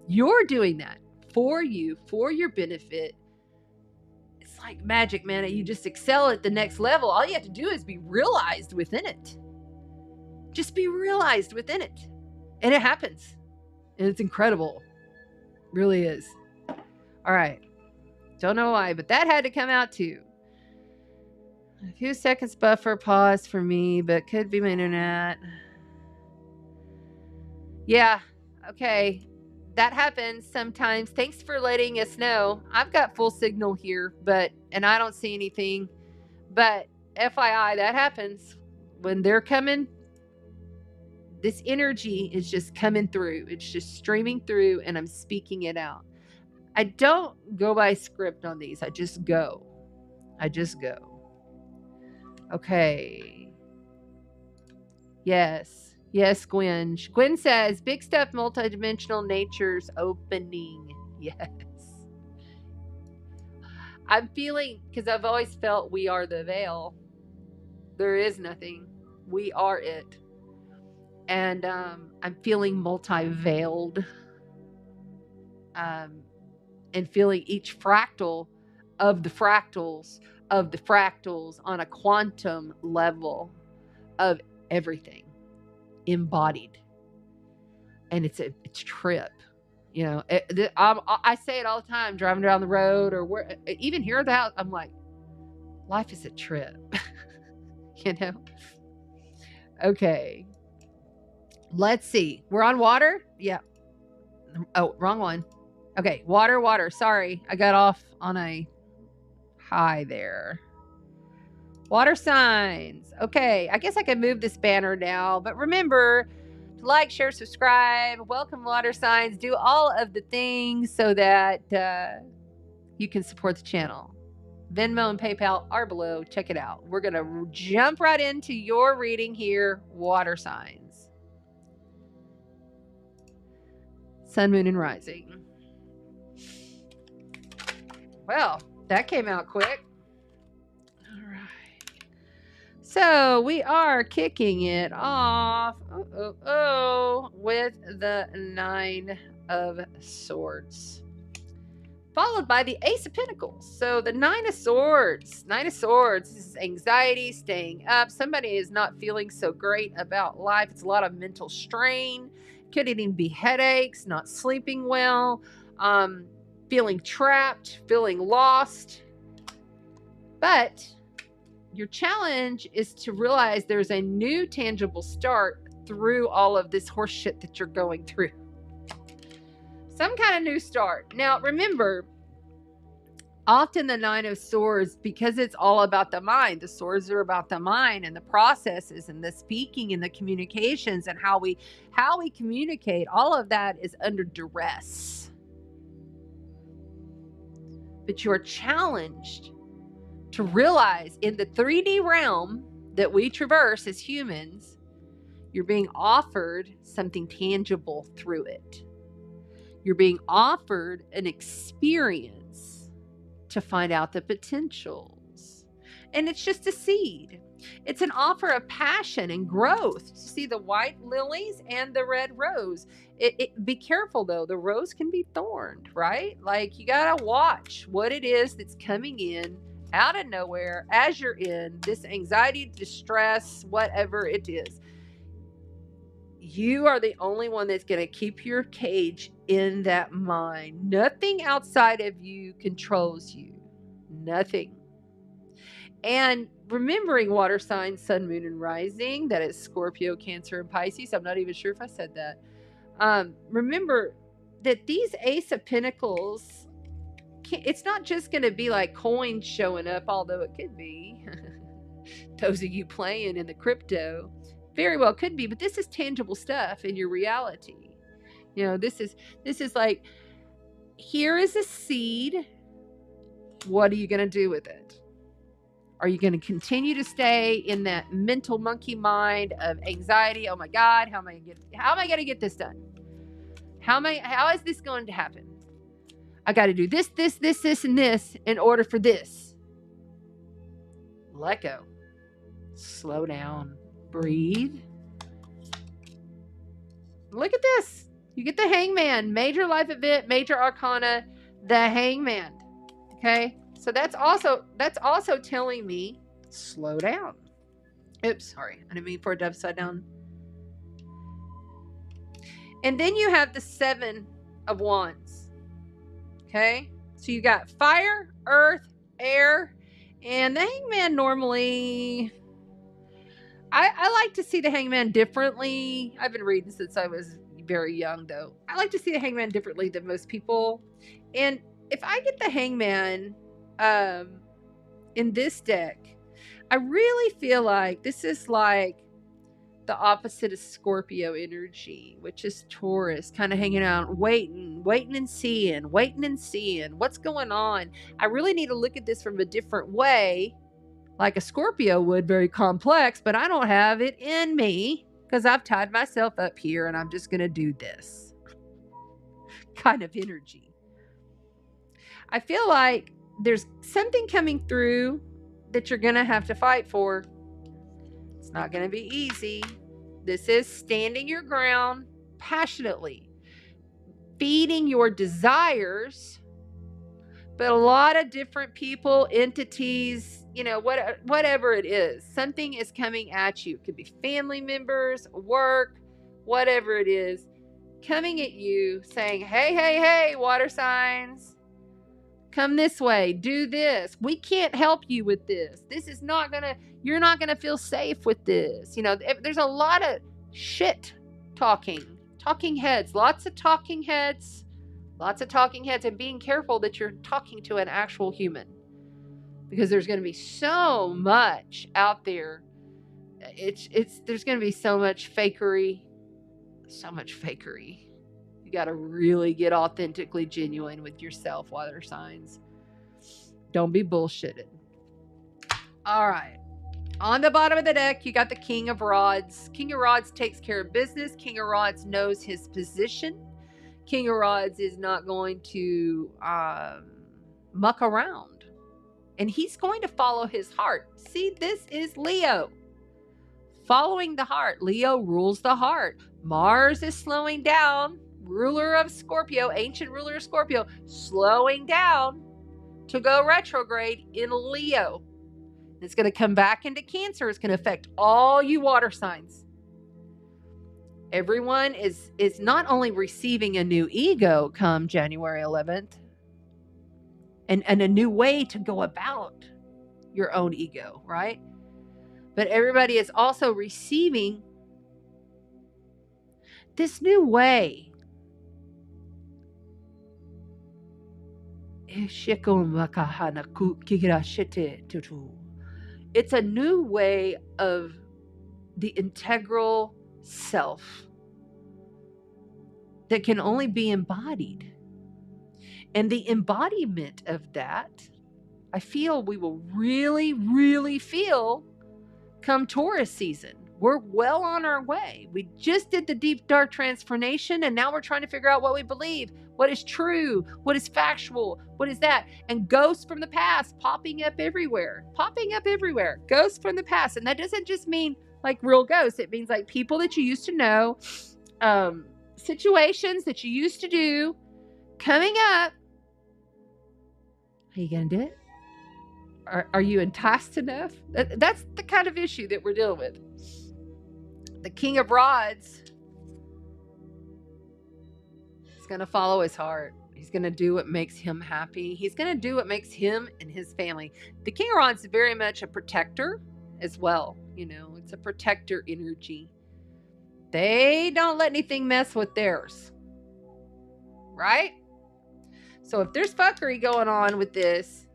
You're doing that for you, for your benefit. It's like magic, man. You just excel at the next level. All you have to do is be realized within it. Just be realized within it. And it happens. And it's incredible. It really is. All right. Don't know why, but that had to come out too. A few seconds buffer pause for me, but could be my internet. Yeah. Okay. That happens sometimes. Thanks for letting us know. I've got full signal here, and I don't see anything. But FYI, that happens when they're coming. This energy is just coming through. It's just streaming through, and I'm speaking it out. I don't go by script on these. I just go. Okay. Yes, Gwen. Gwen says, big stuff, multidimensional nature's opening. Yes. I'm feeling, because I've always felt we are the veil. There is nothing. We are it. And I'm feeling multi-veiled. And feeling each fractal of the fractals on a quantum level of everything embodied. And it's a trip. You know, I say it all the time, driving down the road or even here at the house, I'm like, life is a trip. You know? Okay. Let's see. We're on water? Yeah. Oh, wrong one. Okay. Water. Sorry. I got off on a high there. Water signs. Okay. I guess I can move this banner now, but remember to like, share, subscribe, welcome water signs, do all of the things so that you can support the channel. Venmo and PayPal are below. Check it out. We're going to jump right into your reading here. Water signs. Sun, moon, and rising. Well, that came out quick. All right. So we are kicking it off with the 9 of Swords, followed by the Ace of Pentacles. So the 9 of Swords. 9 of Swords. This is anxiety, staying up. Somebody is not feeling so great about life. It's a lot of mental strain. Could even be headaches, not sleeping well, feeling trapped, feeling lost. But your challenge is to realize there's a new tangible start through all of this horse shit that you're going through. Some kind of new start. Now, remember, often the 9 of Swords, because it's all about the mind, the swords are about the mind and the processes and the speaking and the communications and how we communicate. All of that is under duress. But you're challenged to realize in the 3D realm that we traverse as humans, you're being offered something tangible through it. You're being offered an experience to find out the potentials. And it's just a seed. It's an offer of passion and growth. You see the white lilies and the red rose. Be careful though. The rose can be thorned, right? Like you gotta watch what it is that's coming in out of nowhere as you're in this anxiety, distress, whatever it is. You are the only one that's going to keep your cage in that mind. Nothing outside of you controls you. Nothing. And remembering water signs, sun, moon, and rising, that is Scorpio, Cancer, and Pisces. I'm not even sure if I said that. Remember that these Ace of Pentacles, it's not just going to be like coins showing up, although it could be. Those of you playing in the crypto. Very well could be, but this is tangible stuff in your reality. You know, this is like, here is a seed. What are you going to do with it? Are you going to continue to stay in that mental monkey mind of anxiety? Oh my God, how am I going to get this done? How is this going to happen? I got to do this, and this in order for this. Let go. Slow down. Breathe. Look at this. You get the Hangman. Major life event, major arcana, the Hangman. Okay? So that's also telling me, slow down. Oops, sorry. I didn't mean for it to upside down. And then you have the 7 of Wands. Okay? So you got fire, earth, air, and the Hangman normally... I like to see the Hangman differently. I've been reading since I was very young, though. I like to see the Hangman differently than most people. And if I get the Hangman in this deck, I really feel like this is like the opposite of Scorpio energy, which is Taurus, kind of hanging out, waiting and seeing what's going on. I really need to look at this from a different way, like a Scorpio would, very complex, but I don't have it in me because I've tied myself up here and I'm just going to do this kind of energy. I feel like there's something coming through that you're going to have to fight for. It's not going to be easy. This is standing your ground passionately, feeding your desires, but a lot of different people, entities, you know, whatever it is, something is coming at you. It could be family members, work, whatever it is, coming at you saying, hey, water signs, come this way, do this. We can't help you with this. This is not gonna, you're not gonna feel safe with this. You know, there's a lot of shit talking heads, lots of talking heads, and being careful that you're talking to an actual human, because there's going to be so much out there. There's going to be so much fakery. You got to really get authentically genuine with yourself, water signs. Don't be bullshitted. All right. On the bottom of the deck, you got the King of Rods. King of Rods takes care of business. King of Rods knows his position. King of Rods is not going to muck around. And he's going to follow his heart. See, this is Leo. Following the heart. Leo rules the heart. Mars is slowing down. Ruler of Scorpio, ancient ruler of Scorpio, slowing down to go retrograde in Leo. It's going to come back into Cancer. It's going to affect all you water signs. Everyone is not only receiving a new ego come January 11th, and a new way to go about your own ego, right? But everybody is also receiving this new way. It's a new way of the integral self that can only be embodied. And the embodiment of that, I feel we will really, really feel come Taurus season. We're well on our way. We just did the deep, dark transformation, and now we're trying to figure out what we believe, what is true, what is factual, what is that? And ghosts from the past popping up everywhere. Ghosts from the past. And that doesn't just mean like real ghosts. It means like people that you used to know, situations that you used to do, coming up. Are you going to do it? Are you enticed enough? That's the kind of issue that we're dealing with. The King of Rods is going to follow his heart. He's going to do what makes him happy. He's going to do what makes him and his family. The King of Rods is very much a protector as well. You know, it's a protector energy. They don't let anything mess with theirs. Right? So if there's fuckery going on with this,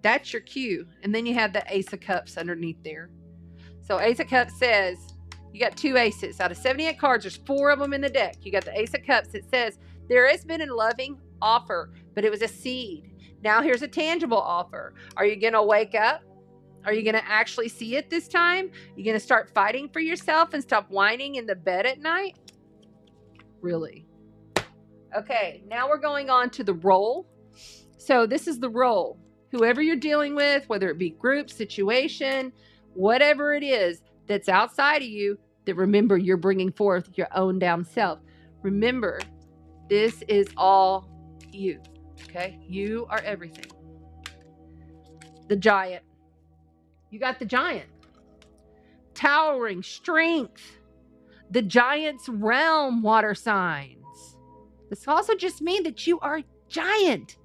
that's your cue. And then you have the Ace of Cups underneath there. So Ace of Cups says, You got 2 aces. Out of 78 cards, there's 4 of them in the deck. You got the Ace of Cups. It says, there has been a loving offer, but it was a seed. Now here's a tangible offer. Are you going to wake up? Are you going to actually see it this time? You're going to start fighting for yourself and stop whining in the bed at night? Really? Okay, now we're going on to the role. So this is the role. Whoever you're dealing with, whether it be group, situation, whatever it is that's outside of you, that remember you're bringing forth your own damn self. Remember, this is all you, okay? You are everything. The Giant. You got the Giant. Towering strength. The Giant's realm, water signs. This also just means that you are giant.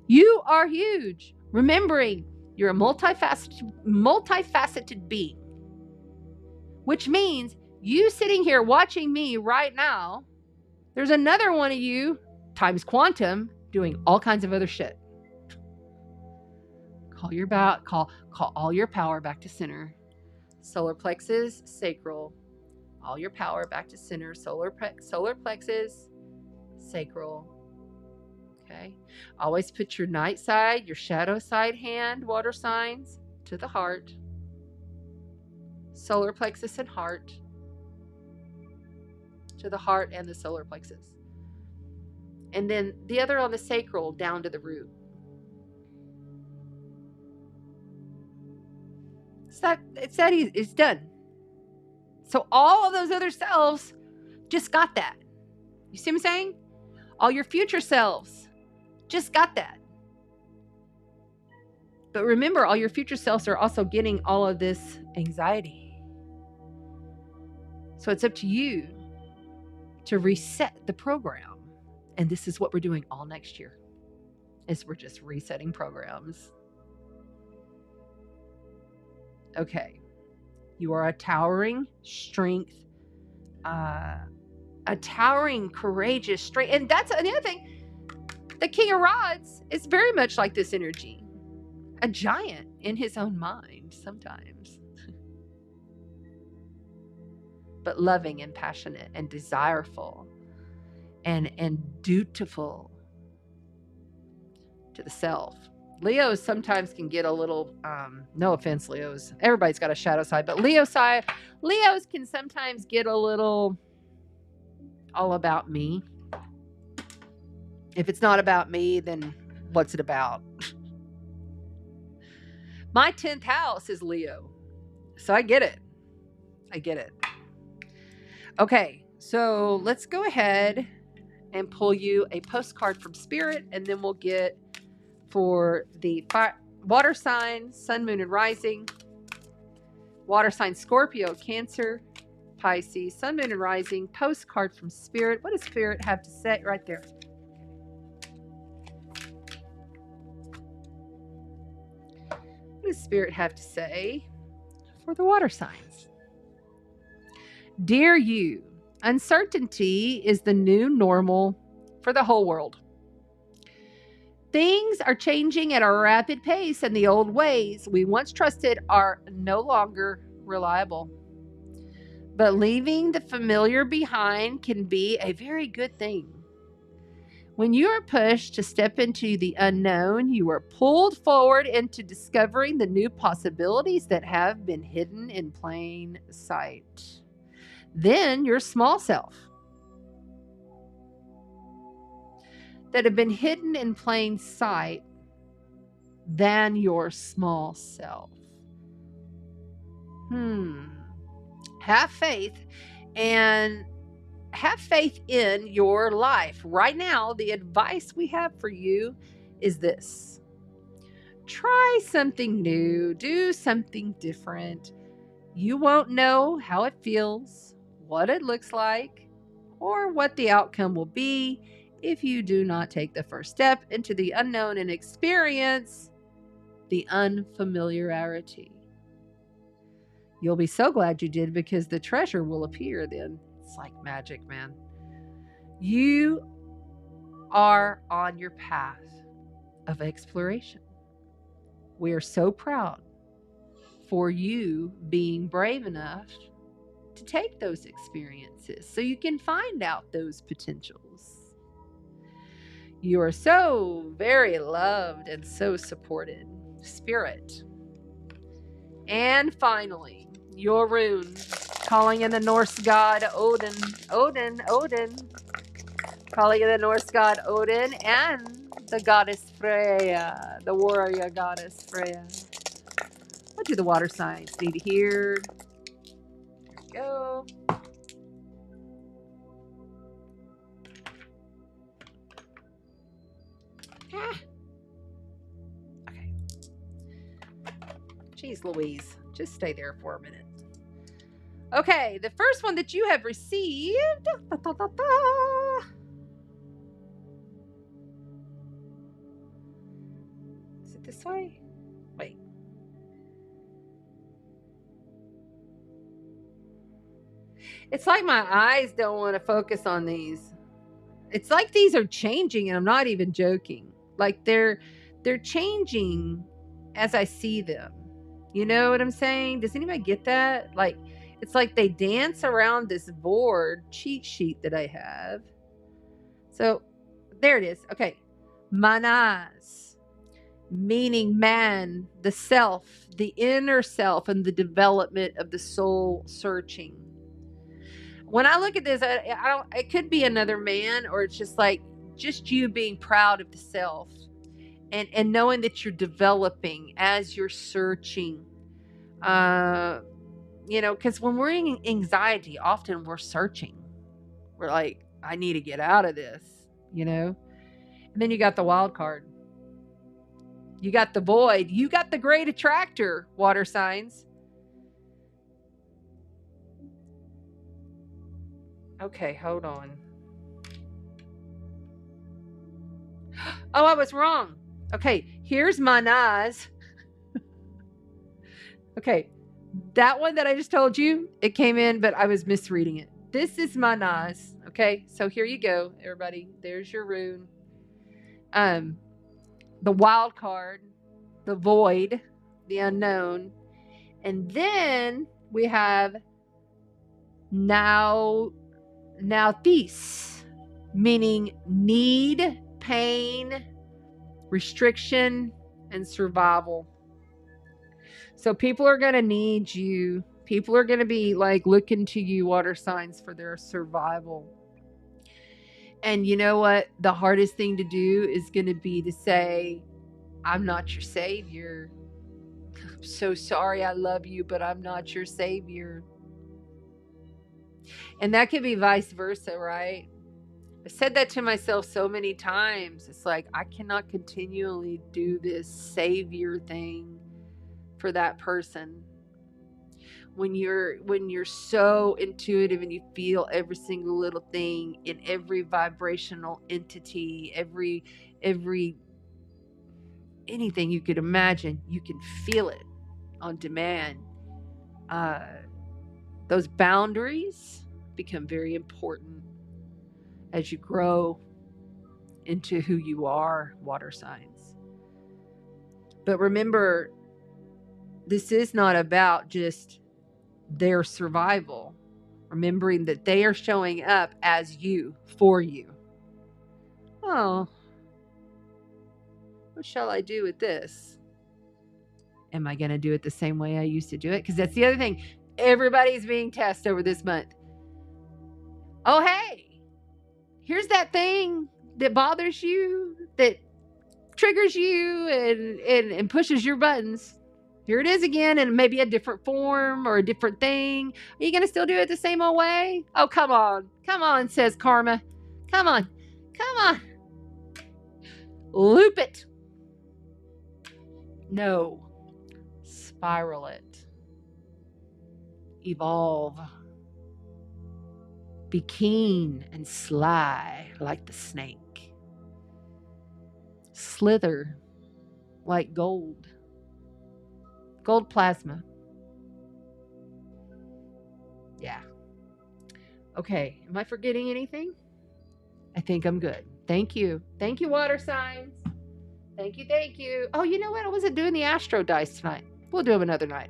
You are huge. Remembering you're a multifaceted being. Which means you sitting here watching me right now, there's another one of you times quantum doing all kinds of other shit. Call all your power back to center. Solar plexus, sacral. All your power back to center. Solar plexus, sacral. Okay. Always put your night side, your shadow side hand, water signs, to the heart. Solar plexus and heart. To the heart and the solar plexus. And then the other on the sacral down to the root. It's that easy. It's done. So all of those other selves just got that. You see what I'm saying? All your future selves just got that. But remember, all your future selves are also getting all of this anxiety. So it's up to you to reset the program. And this is what we're doing all next year, is we're just resetting programs. Okay. You are a towering strength, a towering, courageous strength. And that's another thing. The King of Rods is very much like this energy. A giant in his own mind sometimes. But loving and passionate and desireful and dutiful to the self. Leos sometimes can get a little, no offense, Leos. Everybody's got a shadow side, but Leos can sometimes get a little all about me. If it's not about me, then what's it about? My 10th house is Leo. So I get it. Okay, so let's go ahead and pull you a postcard from Spirit, and then we'll get for the water sign, Sun, Moon, and Rising. Water sign Scorpio, Cancer, Pisces, Sun, Moon, and Rising. Postcard from Spirit. What does Spirit have to say? Right there. What does Spirit have to say for the water signs? Dear you, uncertainty is the new normal for the whole world. Things are changing at a rapid pace, and the old ways we once trusted are no longer reliable. But leaving the familiar behind can be a very good thing. When you are pushed to step into the unknown, you are pulled forward into discovering the new possibilities that have been hidden in plain sight. Then your small self, that have been hidden in plain sight, than your small self. Have faith, and have faith in your life. Right now, the advice we have for you is this. Try something new. Do something different. You won't know how it feels, what it looks like, or what the outcome will be if you do not take the first step into the unknown and experience the unfamiliarity. You'll be so glad you did, because the treasure will appear then. It's like magic, man. You are on your path of exploration. We are so proud for you being brave enough to take those experiences so you can find out those potentials. You are so very loved and so supported, Spirit. And finally, your rune, calling in the Norse god Odin, calling in the Norse god Odin and the goddess Freya, the warrior goddess Freya. What do the water signs need to hear? There we go. Okay. Jeez Louise, just stay there for a minute. Okay, the first one that you have received. Is it this way? Wait. It's like my eyes don't want to focus on these. It's like these are changing, and I'm not even joking. Like they're changing as I see them. You know what I'm saying? Does anybody get that? Like, it's like they dance around this board cheat sheet that I have. So there it is. Okay. Manas, meaning man, the self, the inner self, and the development of the soul searching. When I look at this, I don't, it could be another man, or it's just like, just you being proud of the self and knowing that you're developing as you're searching. You know, because when we're in anxiety, often we're searching. We're like, I need to get out of this, you know? And then you got the wild card. You got the void. You got the great attractor, water signs. Okay, hold on. Oh, I was wrong. Okay, here's Manas. Okay, that one that I just told you, it came in, but I was misreading it. This is Manas. Okay, so here you go, everybody. There's your rune. The wild card, the void, the unknown. And then we have now this, meaning need, pain, restriction, and survival. So people are going to need you. People are going to be like looking to you, water signs, for their survival. And you know what? The hardest thing to do is going to be to say, I'm not your savior. I'm so sorry. I love you, but I'm not your savior. And that could be vice versa, right? I said that to myself so many times. It's like, I cannot continually do this savior thing for that person. When you're so intuitive and you feel every single little thing in every vibrational entity, every anything you could imagine, you can feel it on demand. Those boundaries become very important as you grow into who you are, water signs. But remember, this is not about just their survival. Remembering that they are showing up as you, for you. Oh, what shall I do with this? Am I going to do it the same way I used to do it? Because that's the other thing. Everybody's being tested over this month. Oh, hey, here's that thing that bothers you, that triggers you and pushes your buttons. Here it is again, and maybe a different form or a different thing. Are you going to still do it the same old way? Oh, come on. Come on, says karma. Come on. Come on. Loop it. No. Spiral it. Evolve. Be keen and sly like the snake. Slither like gold. Gold plasma. Yeah. Okay. Am I forgetting anything? I think I'm good. Thank you. Thank you, water signs. Thank you. Thank you. Oh, you know what? I wasn't doing the astro dice tonight. We'll do them another night.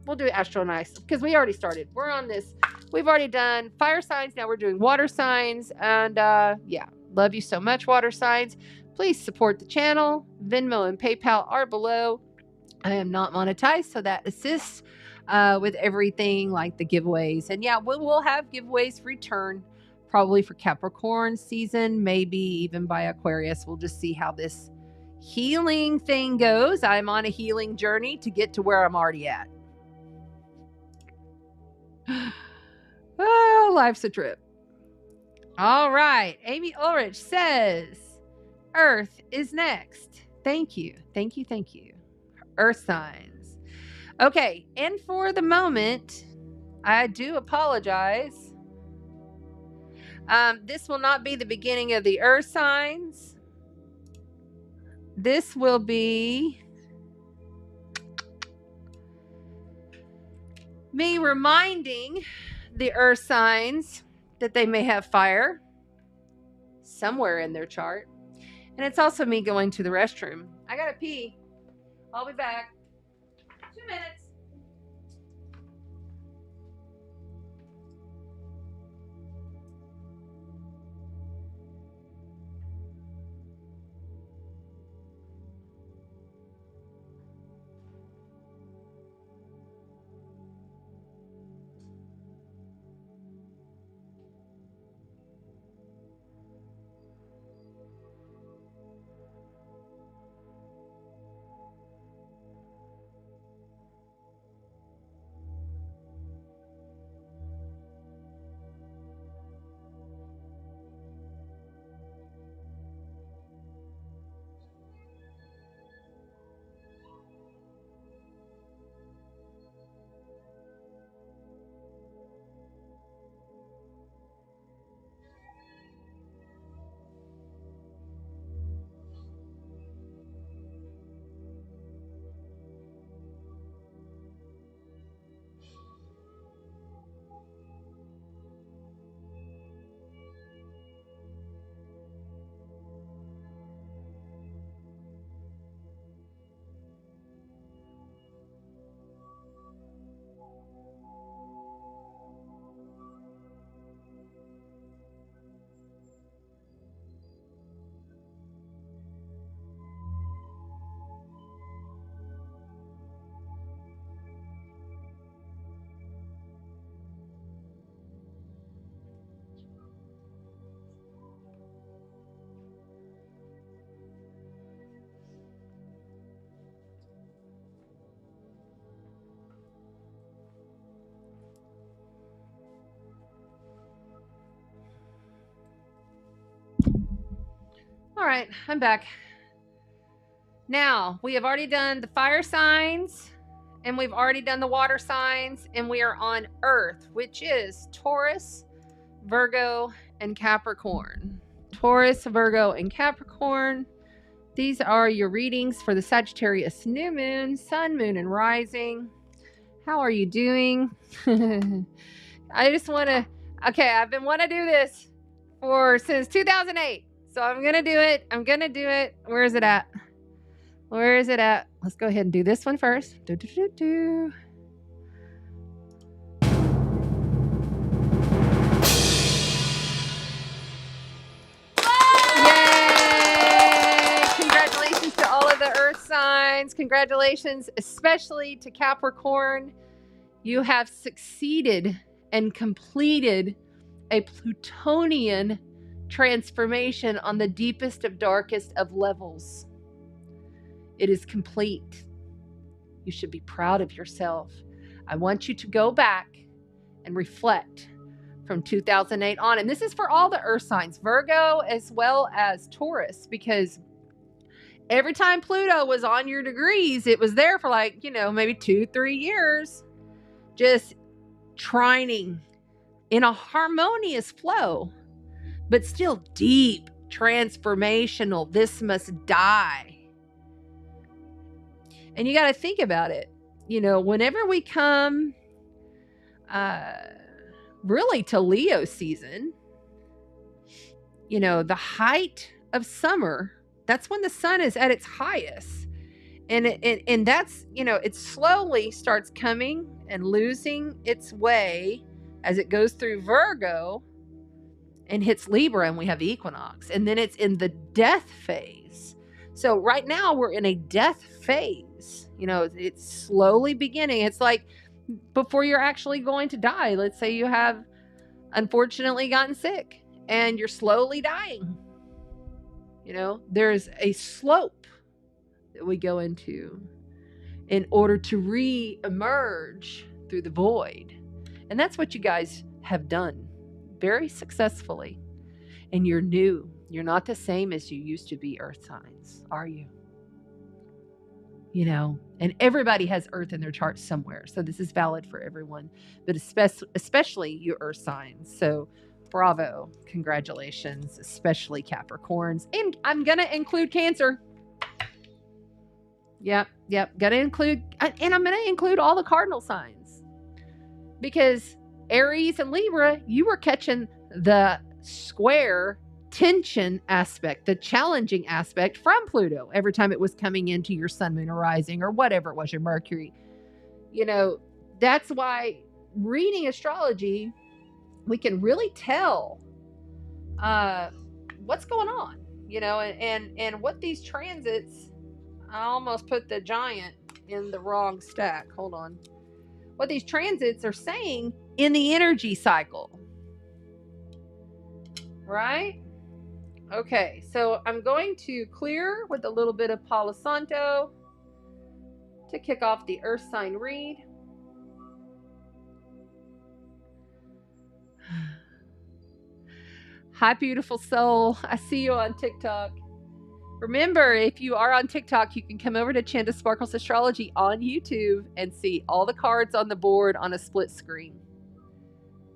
We'll do astro dice because we already started. We're on this We've already done fire signs. Now we're doing water signs. And yeah, love you so much, water signs. Please support the channel. Venmo and PayPal are below. I am not monetized, so that assists with everything like the giveaways. And yeah, we'll have giveaways return probably for Capricorn season, maybe even by Aquarius. We'll just see how this healing thing goes. I'm on a healing journey to get to where I'm already at. Oh, life's a trip. All right. Amy Ulrich says, Earth is next. Thank you. Thank you. Thank you. Earth signs. Okay. And for the moment, I do apologize. This will not be the beginning of the Earth signs. This will be me reminding the Earth signs that they may have fire somewhere in their chart. And it's also me going to the restroom. I gotta pee. I'll be back. 2 minutes. All right, I'm back. Now, we have already done the fire signs, and we've already done the water signs, and we are on Earth, which is Taurus, Virgo, and Capricorn. Taurus, Virgo, and Capricorn. These are your readings for the Sagittarius New Moon, Sun, Moon, and Rising. How are you doing? I just want to, okay, I've been wanting to do this since 2008. So I'm going to do it. I'm going to do it. Where is it at? Where is it at? Let's go ahead and do this one first. Yay! Congratulations to all of the Earth signs. Congratulations, especially to Capricorn. You have succeeded and completed a Plutonian transformation on the deepest of darkest of levels. It is complete. You should be proud of yourself. I want you to go back and reflect from 2008 on. And this is for all the Earth signs, Virgo as well as Taurus, because every time Pluto was on your degrees, it was there for like, maybe 2-3 years, just trining in a harmonious flow, but still deep, transformational. This must die. And you got to think about it. Whenever we come really to Leo season, the height of summer, that's when the sun is at its highest. And that's, it slowly starts coming and losing its way as it goes through Virgo and hits Libra, and we have equinox, and then it's in the death phase. So right now we're in a death phase. You know, it's slowly beginning. It's like before you're actually going to die. Let's say you have unfortunately gotten sick and you're slowly dying. You know, there's a slope that we go into in order to re-emerge through the void. And that's what you guys have done very successfully. And you're new. You're not the same as you used to be, Earth signs, are you? You know, and everybody has Earth in their chart somewhere. So this is valid for everyone, but especially you Earth signs. So bravo, congratulations, especially Capricorns. And I'm going to include Cancer. Yep. Going to include, and I'm going to include all the cardinal signs. Because Aries and Libra, you were catching the square tension aspect, the challenging aspect from Pluto every time it was coming into your sun, moon, or rising, or whatever it was, your Mercury. You know, that's why reading astrology, we can really tell what's going on, you know, and what these transits, I almost put the giant in the wrong stack. Hold on. What these transits are saying in the energy cycle. Right? Okay, so I'm going to clear with a little bit of Palo Santo to kick off the Earth sign read. Hi, beautiful soul. I see you on TikTok. Remember, if you are on TikTok, you can come over to Chanda Sparkles Astrology on YouTube and see all the cards on the board on a split screen.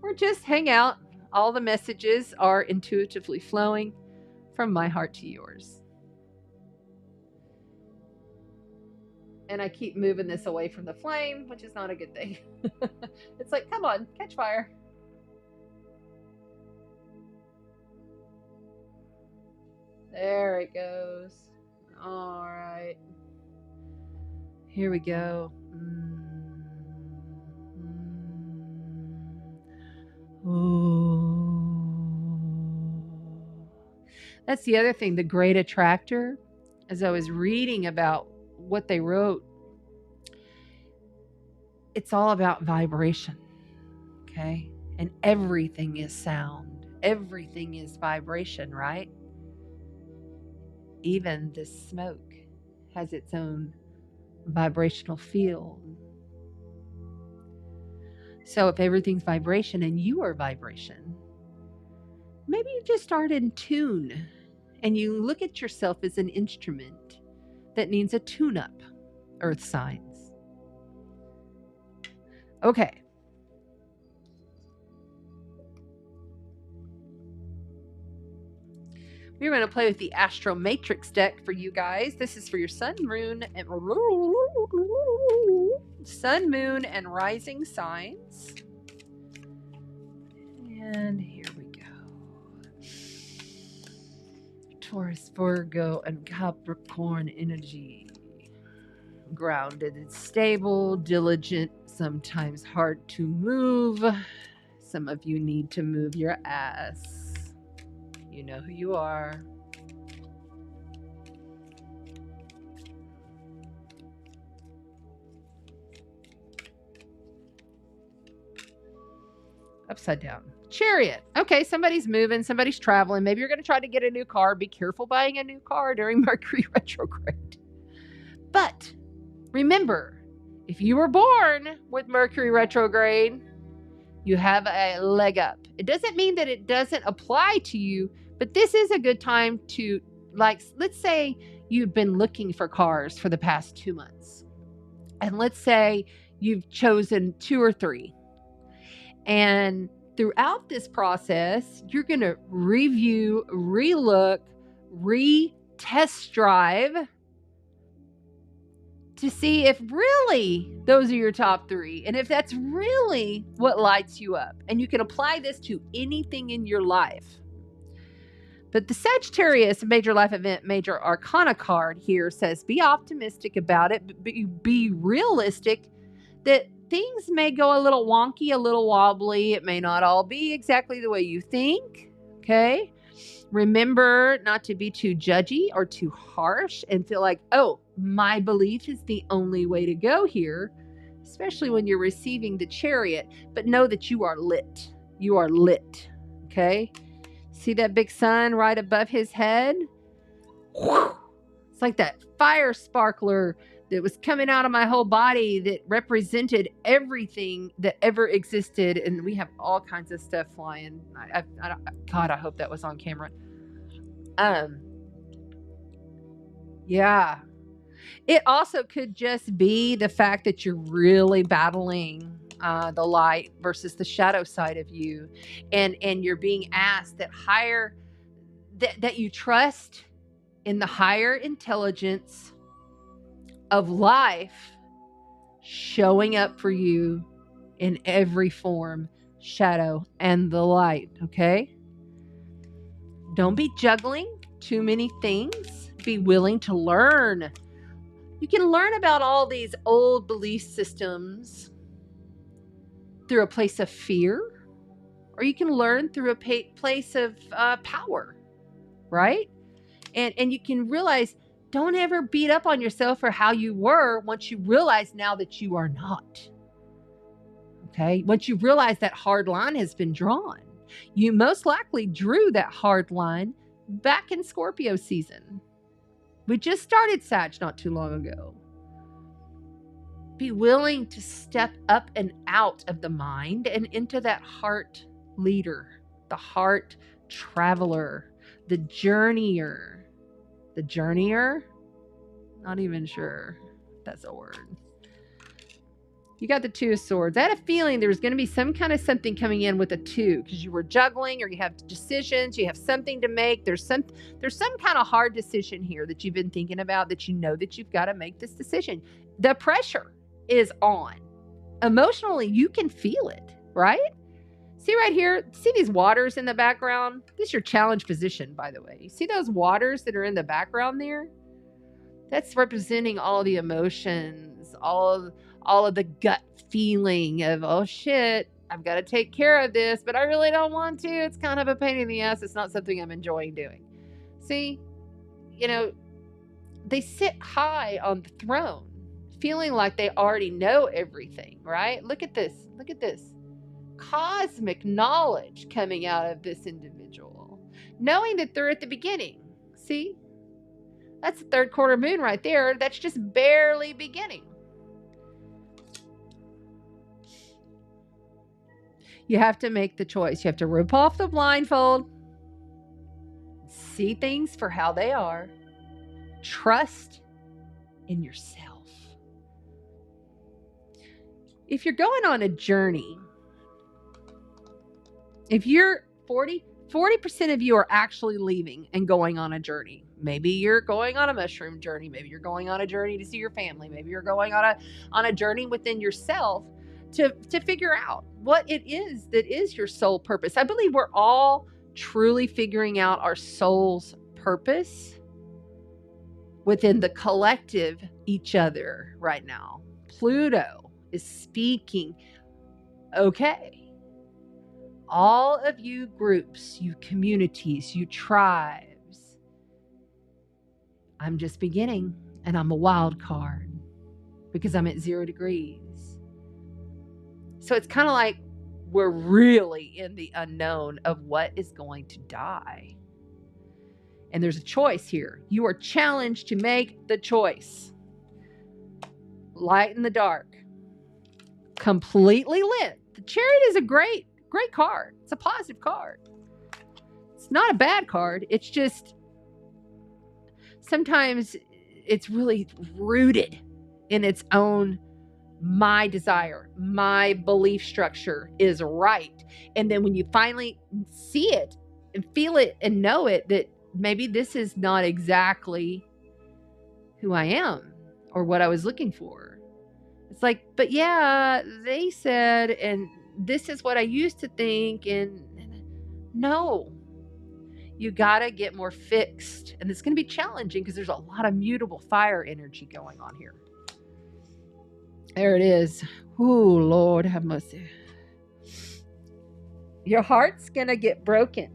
Or just hang out. All the messages are intuitively flowing from my heart to yours. And I keep moving this away from the flame, which is not a good thing. It's like, come on, catch fire. There it goes. All right. Here we go. Ooh. That's the other thing, the Great Attractor. As I was reading about what they wrote, it's all about vibration, okay? And everything is sound. Everything is vibration, right? Even the smoke has its own vibrational field. So if everything's vibration and you are vibration, maybe you just start in tune and you look at yourself as an instrument that needs a tune-up, Earth signs. Okay. We're going to play with the Astro Matrix deck for you guys. This is for your sun, moon, and rising signs. And here we go. Taurus, Virgo, and Capricorn energy. Grounded and stable, diligent, sometimes hard to move. Some of you need to move your ass. You know who you are. Upside down. Chariot. Okay, somebody's moving, somebody's traveling. Maybe you're going to try to get a new car. Be careful buying a new car during Mercury retrograde. But remember, if you were born with Mercury retrograde, you have a leg up. It doesn't mean that it doesn't apply to you, but this is a good time to, like, let's say you've been looking for cars for the past 2 months. And let's say you've chosen 2 or 3. And throughout this process, you're going to review, relook, test drive to see if really those are your top 3 and if that's really what lights you up. And you can apply this to anything in your life. But the Sagittarius Major Life Event Major Arcana card here says be optimistic about it, but be realistic that things may go a little wonky, a little wobbly. It may not all be exactly the way you think. Okay. Remember not to be too judgy or too harsh and feel like, oh, my belief is the only way to go here, especially when you're receiving the Chariot. But know that you are lit. You are lit. Okay. See that big sun right above his head? It's like that fire sparkler that was coming out of my whole body that represented everything that ever existed. And we have all kinds of stuff flying. God, I hope that was on camera. Yeah. It also could just be the fact that you're really battling the light versus the shadow side of you. And you're being asked that you trust in the higher intelligence of life showing up for you in every form, shadow and the light, okay? Don't be juggling too many things. Be willing to learn. You can learn about all these old belief systems through a place of fear, or you can learn through a place of power, right? And you can realize, don't ever beat up on yourself for how you were once you realize now that you are not. Okay? Once you realize that hard line has been drawn. You most likely drew that hard line back in Scorpio season. We just started Sag not too long ago. Be willing to step up and out of the mind and into that heart leader, the heart traveler, the journeyer. The journeyer? Not even sure if that's a word. You got the Two of Swords. I had a feeling there was going to be some kind of something coming in with a two because you were juggling, or you have decisions, you have something to make. There's some kind of hard decision here that you've been thinking about, that you know that you've got to make this decision. The pressure is on. Emotionally, you can feel it, right? See right here, see these waters in the background? This is your challenge position, by the way. You see those waters that are in the background there? That's representing all the emotions, all of the gut feeling of, oh shit, I've got to take care of this, but I really don't want to. It's kind of a pain in the ass. It's not something I'm enjoying doing. See, they sit high on the throne, feeling like they already know everything, right? Look at this. Look at this. Cosmic knowledge coming out of this individual, knowing that they're at the beginning. See, that's the third quarter moon right there. That's just barely beginning. You have to make the choice. You have to rip off the blindfold, see things for how they are, trust in yourself. If you're going on a journey, if you're 40% of you are actually leaving and going on a journey. Maybe you're going on a mushroom journey. Maybe you're going on a journey to see your family. Maybe you're going on a journey within yourself to figure out what it is that is your soul purpose. I believe we're all truly figuring out our soul's purpose within the collective each other right now. Pluto is speaking. Okay. All of you groups, you communities, you tribes, I'm just beginning, and I'm a wild card because I'm at 0 degrees. So it's kind of like we're really in the unknown of what is going to die. And there's a choice here. You are challenged to make the choice. Light in the dark. Completely lit. The Chariot is a great card. It's a positive card. It's not a bad card. It's just sometimes it's really rooted in its own, my desire, my belief structure is right. And then when you finally see it and feel it and know it, that maybe this is not exactly who I am or what I was looking for. It's like, but yeah, they said, and this is what I used to think, and no, you gotta get more fixed. And it's gonna be challenging because there's a lot of mutable fire energy going on here. There it is. Ooh, Lord have mercy. Your heart's going to get broken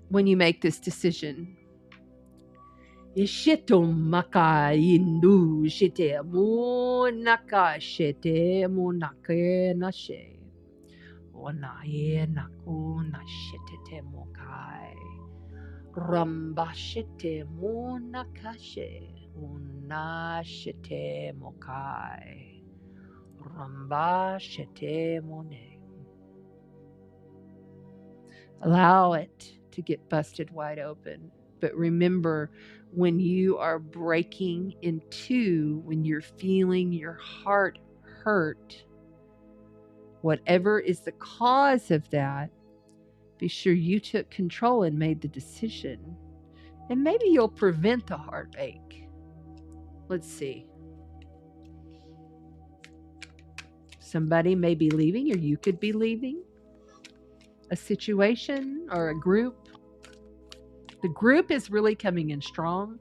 when you make this decision. Ishito maka indu shite mu naka shite mu nake nashe. Onaye naku nashite mokai. Ramba shite mu nakashe. Unashite mokai. Ramba shite mone. Allow it to get busted wide open. But remember, when you are breaking in two, when you're feeling your heart hurt, whatever is the cause of that, be sure you took control and made the decision. And maybe you'll prevent the heartache. Let's see. Somebody may be leaving, or you could be leaving a situation or a group. The group is really coming in strong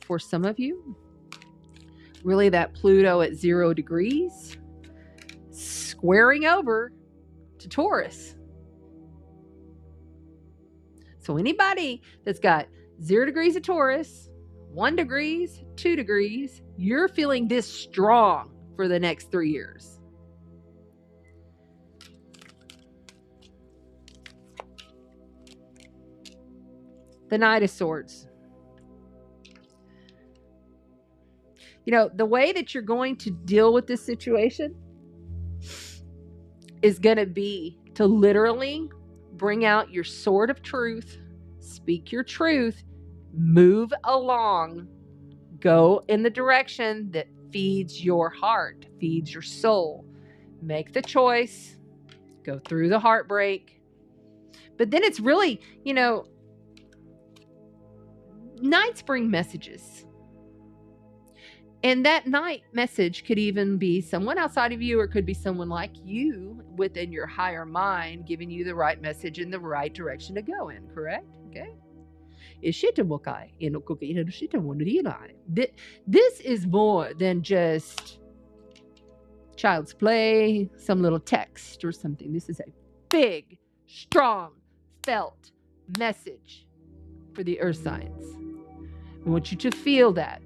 for some of you. Really, that Pluto at 0 degrees squaring over to Taurus. So anybody that's got 0 degrees of Taurus, 1 degrees, 2 degrees, you're feeling this strong for the next 3 years. The Knight of Swords. You know, the way that you're going to deal with this situation is going to be to literally bring out your sword of truth, speak your truth, move along, go in the direction that feeds your heart, feeds your soul. Make the choice, go through the heartbreak. But then it's really, you know, nights bring messages. And that night message could even be someone outside of you, or it could be someone like you within your higher mind giving you the right message in the right direction to go in, correct? Okay. This is more than just child's play, some little text or something. This is a big, strong, felt message for the earth signs. I want you to feel that.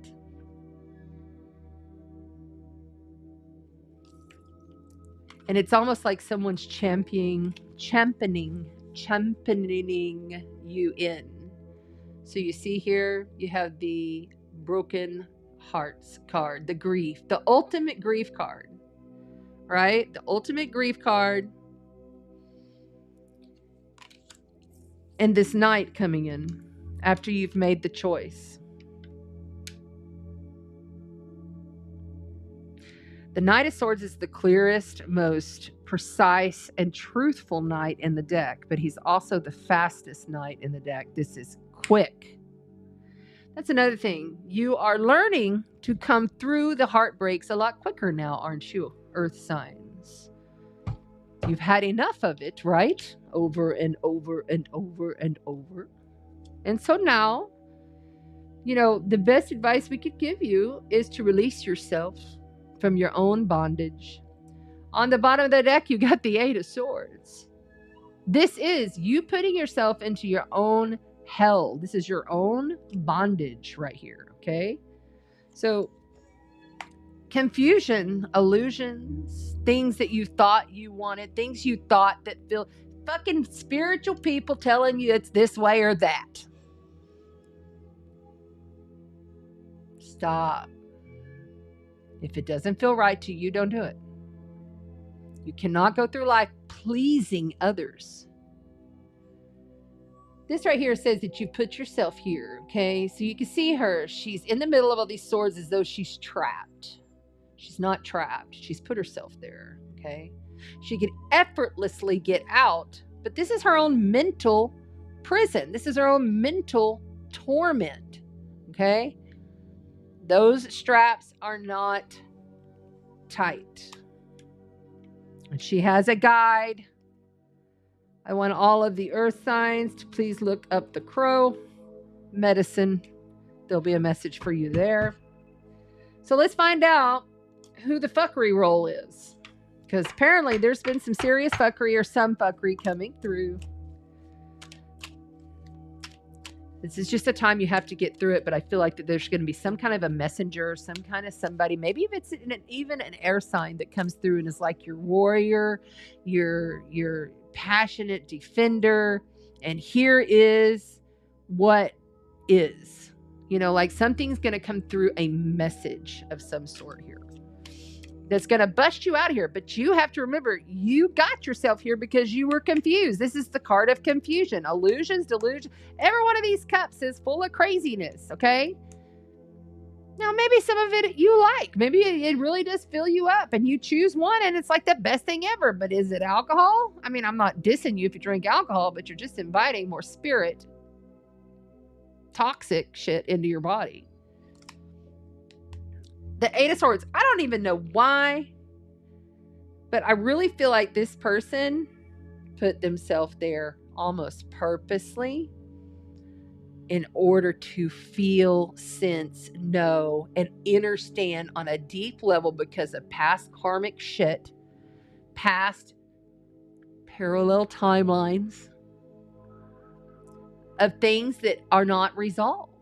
And it's almost like someone's championing you in. So you see here, you have the broken hearts card, the grief, the ultimate grief card, right? The ultimate grief card. And this night coming in after you've made the choice. The Knight of Swords is the clearest, most precise, and truthful knight in the deck, but he's also the fastest knight in the deck. This is quick. That's another thing. You are learning to come through the heartbreaks a lot quicker now, aren't you, earth signs? You've had enough of it, right? Over and over and over and over. And so now, you know, the best advice we could give you is to release yourself from your own bondage. On the bottom of the deck, you got the 8 of Swords. This is you putting yourself into your own hell. This is your own bondage right here, okay? So, confusion, illusions, things that you thought you wanted, things you thought that feel fucking spiritual people telling you it's this way or that. Stop. If it doesn't feel right to you, don't do it. You cannot go through life pleasing others. This right here says that you put yourself here, okay? So you can see her. She's in the middle of all these swords as though she's trapped. She's not trapped. She's put herself there, okay? She could effortlessly get out, but this is her own mental prison. This is her own mental torment, okay? Those straps are not tight. And she has a guide. I want all of the earth signs to please look up the crow medicine. There'll be a message for you there. So let's find out who the fuckery role is. Because apparently there's been some serious fuckery or some fuckery coming through. This is just a time you have to get through it, but I feel like that there's going to be some kind of a messenger, some kind of somebody, maybe if it's even an air sign that comes through and is like your warrior, your passionate defender, and here is what is. You know, like something's going to come through, a message of some sort here that's going to bust you out of here. But you have to remember, you got yourself here because you were confused. This is the card of confusion, illusions, delusion. Every one of these cups is full of craziness, okay? Now, maybe some of it you like. Maybe it really does fill you up and you choose one and it's like the best thing ever. But is it alcohol? I mean, I'm not dissing you if you drink alcohol, but you're just inviting more spirit, toxic shit into your body. The Eight of Swords, I don't even know why, but I really feel like this person put themselves there almost purposely in order to feel, sense, know, and understand on a deep level because of past karmic shit, past parallel timelines of things that are not resolved.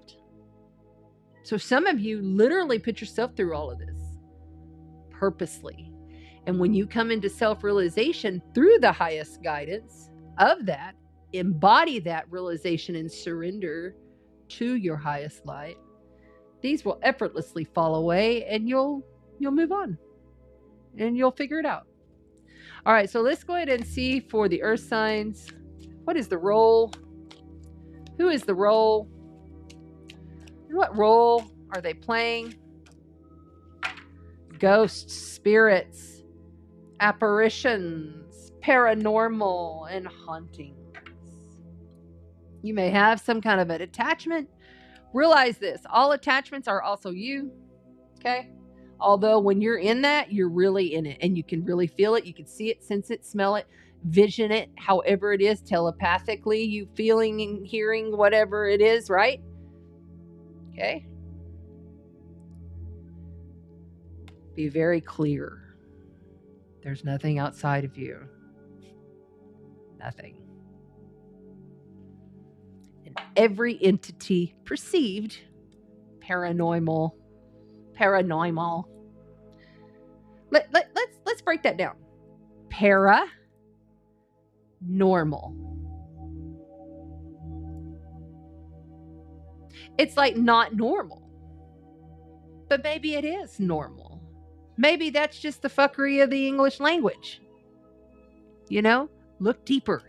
So some of you literally put yourself through all of this purposely. And when you come into self-realization through the highest guidance of that, embody that realization and surrender to your highest light, these will effortlessly fall away and you'll move on and you'll figure it out. All right, so let's go ahead and see for the earth signs. What is the role? Who is the role? What role are they playing? Ghosts, spirits, apparitions, paranormal, and hauntings. You may have some kind of an attachment. Realize this, all attachments are also you, okay? Although when you're in that, you're really in it and you can really feel it. You can see it, sense it, smell it, vision it, however it is, telepathically, you feeling and hearing whatever it is, right? Okay. Be very clear. There's nothing outside of you. Nothing. And every entity perceived, paranormal. Let's break that down. Paranormal. It's like not normal. But maybe it is normal. Maybe that's just the fuckery of the English language. You know, look deeper.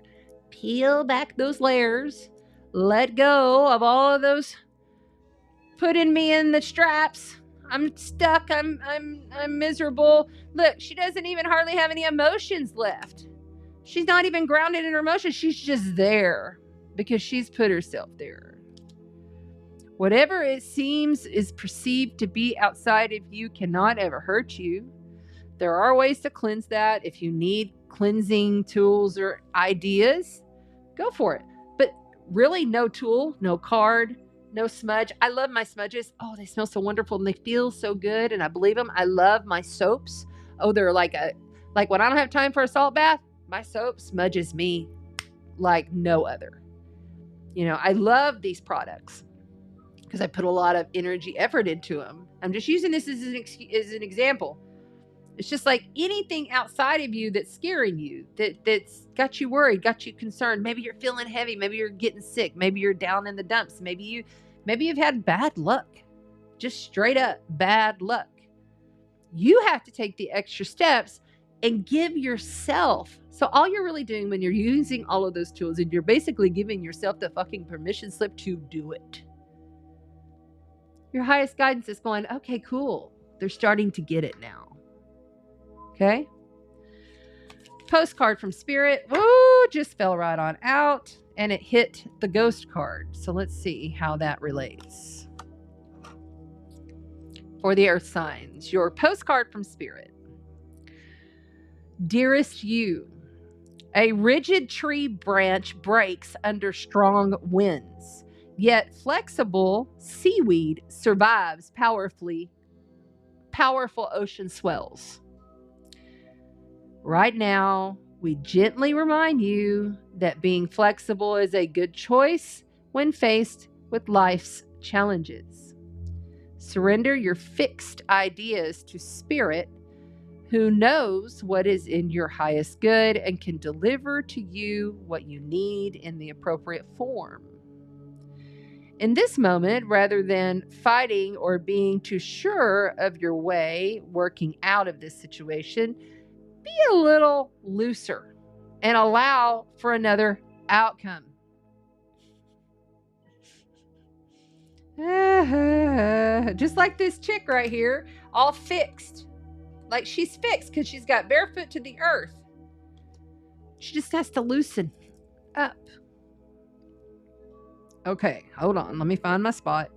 Peel back those layers. Let go of all of those putting me in the straps. I'm stuck. I'm miserable. Look, she doesn't even hardly have any emotions left. She's not even grounded in her emotions. She's just there because she's put herself there. Whatever it seems is perceived to be outside of you cannot ever hurt you. There are ways to cleanse that. If you need cleansing tools or ideas, go for it. But really no tool, no card, no smudge. I love my smudges. Oh, they smell so wonderful and they feel so good and I believe them. I love my soaps. Oh, they're like when I don't have time for a salt bath, my soap smudges me like no other. You know, I love these products because I put a lot of energy, effort into them. I'm just using this as an example. It's just like anything outside of you that's scaring you, that's got you worried, got you concerned. Maybe you're feeling heavy. Maybe you're getting sick. Maybe you're down in the dumps. Maybe you've had bad luck, just straight up bad luck. You have to take the extra steps and give yourself. So all you're really doing when you're using all of those tools, and you're basically giving yourself the fucking permission slip to do it. Your highest guidance is going, okay, cool. They're starting to get it now. Okay. Postcard from Spirit. Woo, just fell right on out. And it hit the ghost card. So let's see how that relates. For the earth signs, your postcard from Spirit. Dearest you, a rigid tree branch breaks under strong winds. Yet flexible seaweed survives powerfully powerful ocean swells. Right now, we gently remind you that being flexible is a good choice when faced with life's challenges. Surrender your fixed ideas to Spirit, who knows what is in your highest good and can deliver to you what you need in the appropriate form. In this moment, rather than fighting or being too sure of your way working out of this situation, be a little looser and allow for another outcome. Just like this chick right here, all fixed. Like she's fixed because she's got barefoot to the earth. She just has to loosen up. Okay, hold on. Let me find my spot.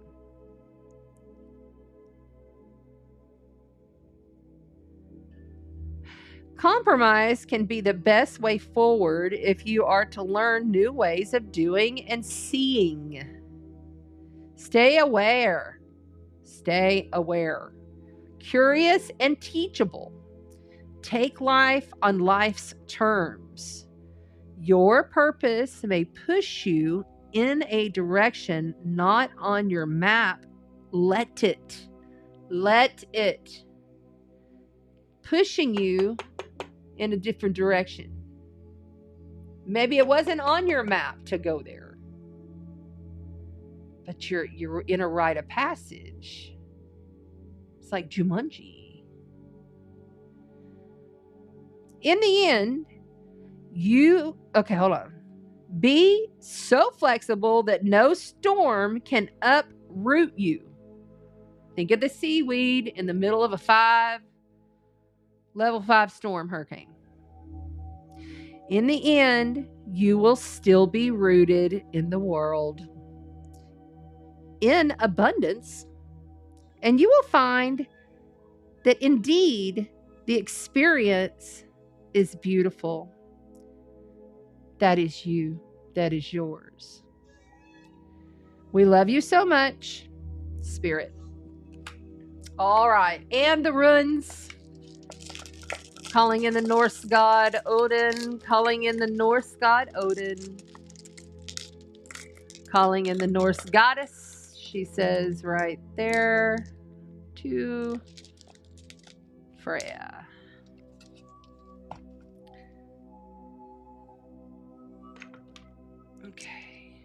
Compromise can be the best way forward if you are to learn new ways of doing and seeing. Stay aware. Stay aware. Curious and teachable. Take life on life's terms. Your purpose may push you in a direction not on your map. Let it. Let it. Pushing you in a different direction. Maybe it wasn't on your map to go there, but you're in a rite of passage. It's like Jumanji. In the end, okay, hold on. Be so flexible that no storm can uproot you. Think of the seaweed in the middle of a level 5 storm hurricane. In the end, you will still be rooted in the world in abundance, and you will find that indeed the experience is beautiful. That is you. That is yours. We love you so much, Spirit. All right, and the runes. Calling in the Norse god Odin. Calling in the Norse god Odin. Calling in the Norse goddess. She says right there to Freya. Okay.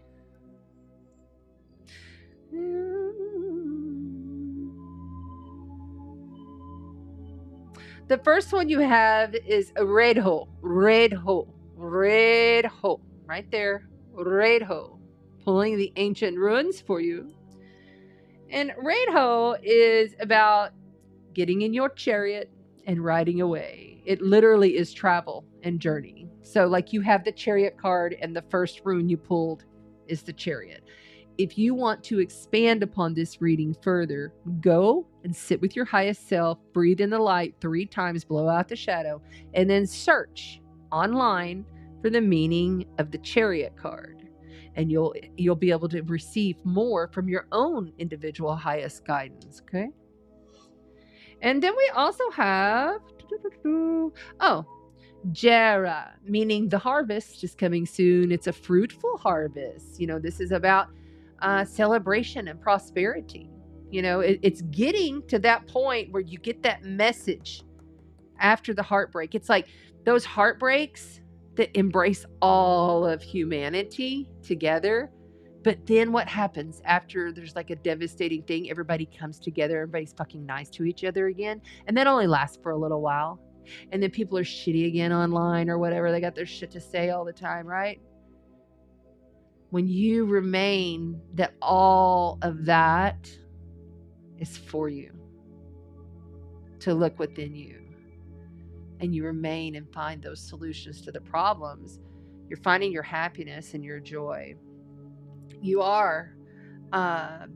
The first one you have is a red hole, right there, red hole, pulling the ancient runes for you. And red hole is about getting in your chariot and riding away. It literally is travel and journey. So like you have the chariot card and the first rune you pulled is the chariot. If you want to expand upon this reading further, go and sit with your highest self, breathe in the light 3 times, blow out the shadow, and then search online for the meaning of the chariot card. And you'll be able to receive more from your own individual highest guidance, okay? And then we also have, Jera, meaning the harvest is coming soon. It's a fruitful harvest. You know, this is about celebration and prosperity. You know, it's getting to that point where you get that message after the heartbreak. It's like those heartbreaks that embrace all of humanity together. But then what happens after there's like a devastating thing? Everybody comes together, everybody's fucking nice to each other again. And that only lasts for a little while. And then people are shitty again online or whatever. They got their shit to say all the time, right? When you remain that all of that is for you, to look within you, and you remain and find those solutions to the problems, you're finding your happiness and your joy. You are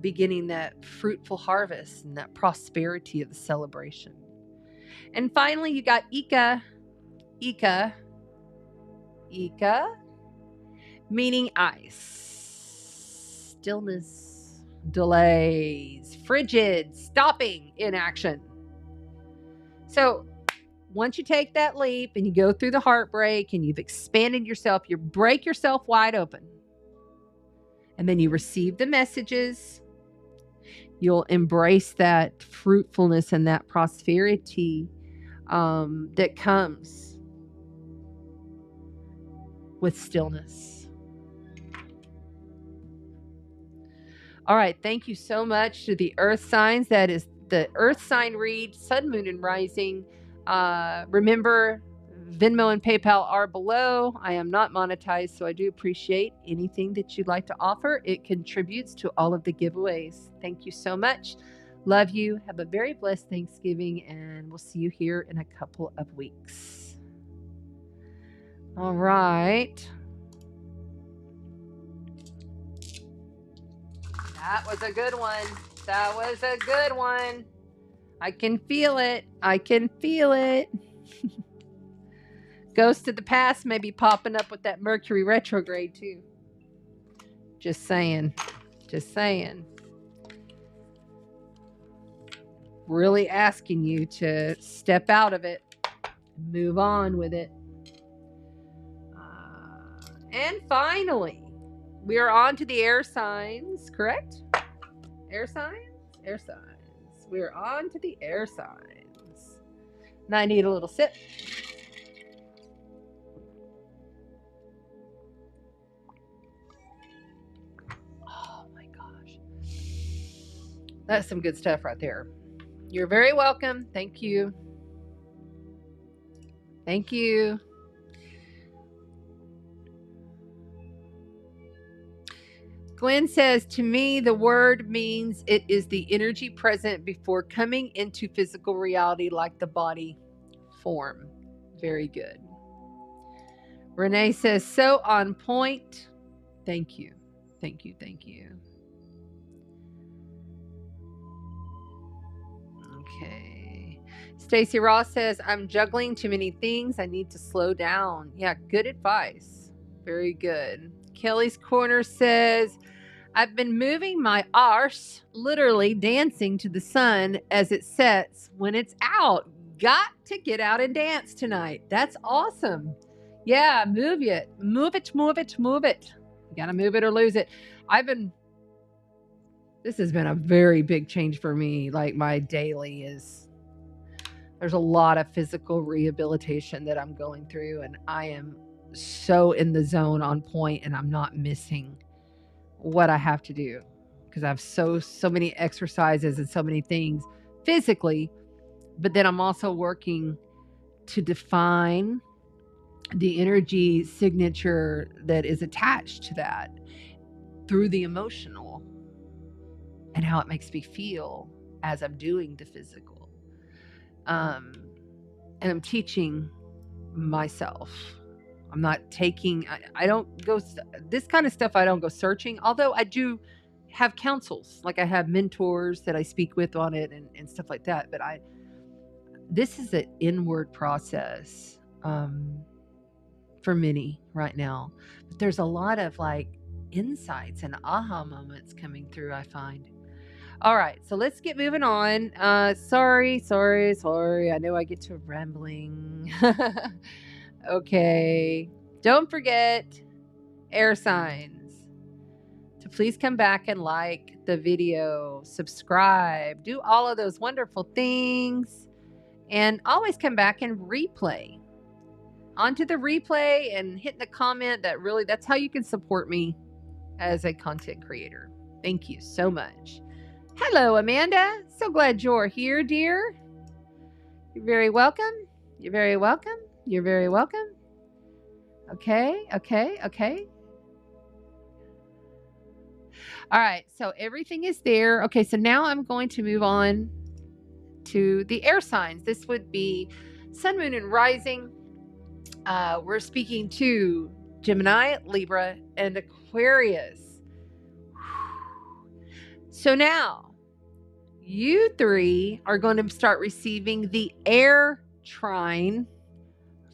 beginning that fruitful harvest and that prosperity of the celebration. And finally, you got Ika, meaning ice, stillness, delays, frigid, stopping inaction. So once you take that leap and you go through the heartbreak and you've expanded yourself, you break yourself wide open. And then you receive the messages. You'll embrace that fruitfulness and that prosperity that comes with stillness. All right. Thank you so much to the earth signs. That is the earth sign read, sun, moon, and rising. Remember, Venmo and PayPal are below. I am not monetized, so I do appreciate anything that you'd like to offer. It contributes to all of the giveaways. Thank you so much. Love you. Have a very blessed Thanksgiving, and we'll see you here in a couple of weeks. All right. That was a good one. That was a good one. I can feel it. I can feel it. Ghost of the past may be popping up with that Mercury retrograde too. Just saying. Just saying. Really asking you to step out of it. Move on with it. And finally, we are on to the air signs, correct? Air signs? Air signs. We're on to the air signs. Now I need a little sip. Oh my gosh. That's some good stuff right there. You're very welcome. Thank you. Thank you. Gwen says, to me, the word means it is the energy present before coming into physical reality like the body form. Very good. Renee says, so on point. Thank you. Thank you. Thank you. Okay. Stacy Ross says, I'm juggling too many things. I need to slow down. Yeah, good advice. Very good. Kelly's Corner says, I've been moving my arse, literally dancing to the sun as it sets when it's out. Got to get out and dance tonight. That's awesome. Yeah, move it. Move it, move it, move it. You got to move it or lose it. This has been a very big change for me. Like my daily is, there's a lot of physical rehabilitation that I'm going through, and I am so in the zone, on point, and I'm not missing what I have to do because I have so many exercises and so many things physically, but then I'm also working to define the energy signature that is attached to that through the emotional and how it makes me feel as I'm doing the physical. And I'm teaching myself. I'm not taking, I don't go, this kind of stuff I don't go searching, although I do have counsels, like I have mentors that I speak with on it and stuff like that. But this is an inward process for many right now. But there's a lot of like insights and aha moments coming through, I find. All right, so let's get moving on. Sorry. I know I get to rambling. Okay, don't forget, air signs, to please come back and like the video, subscribe, do all of those wonderful things, and always come back and replay. Onto the replay and hit the comment. That's how you can support me as a content creator. Thank you so much. Hello, Amanda. So glad you're here, dear. You're very welcome. You're very welcome. You're very welcome. Okay. All right, so everything is there. Okay, so now I'm going to move on to the air signs. This would be sun, moon, and rising. We're speaking to Gemini, Libra, and Aquarius. So now you three are going to start receiving the air trine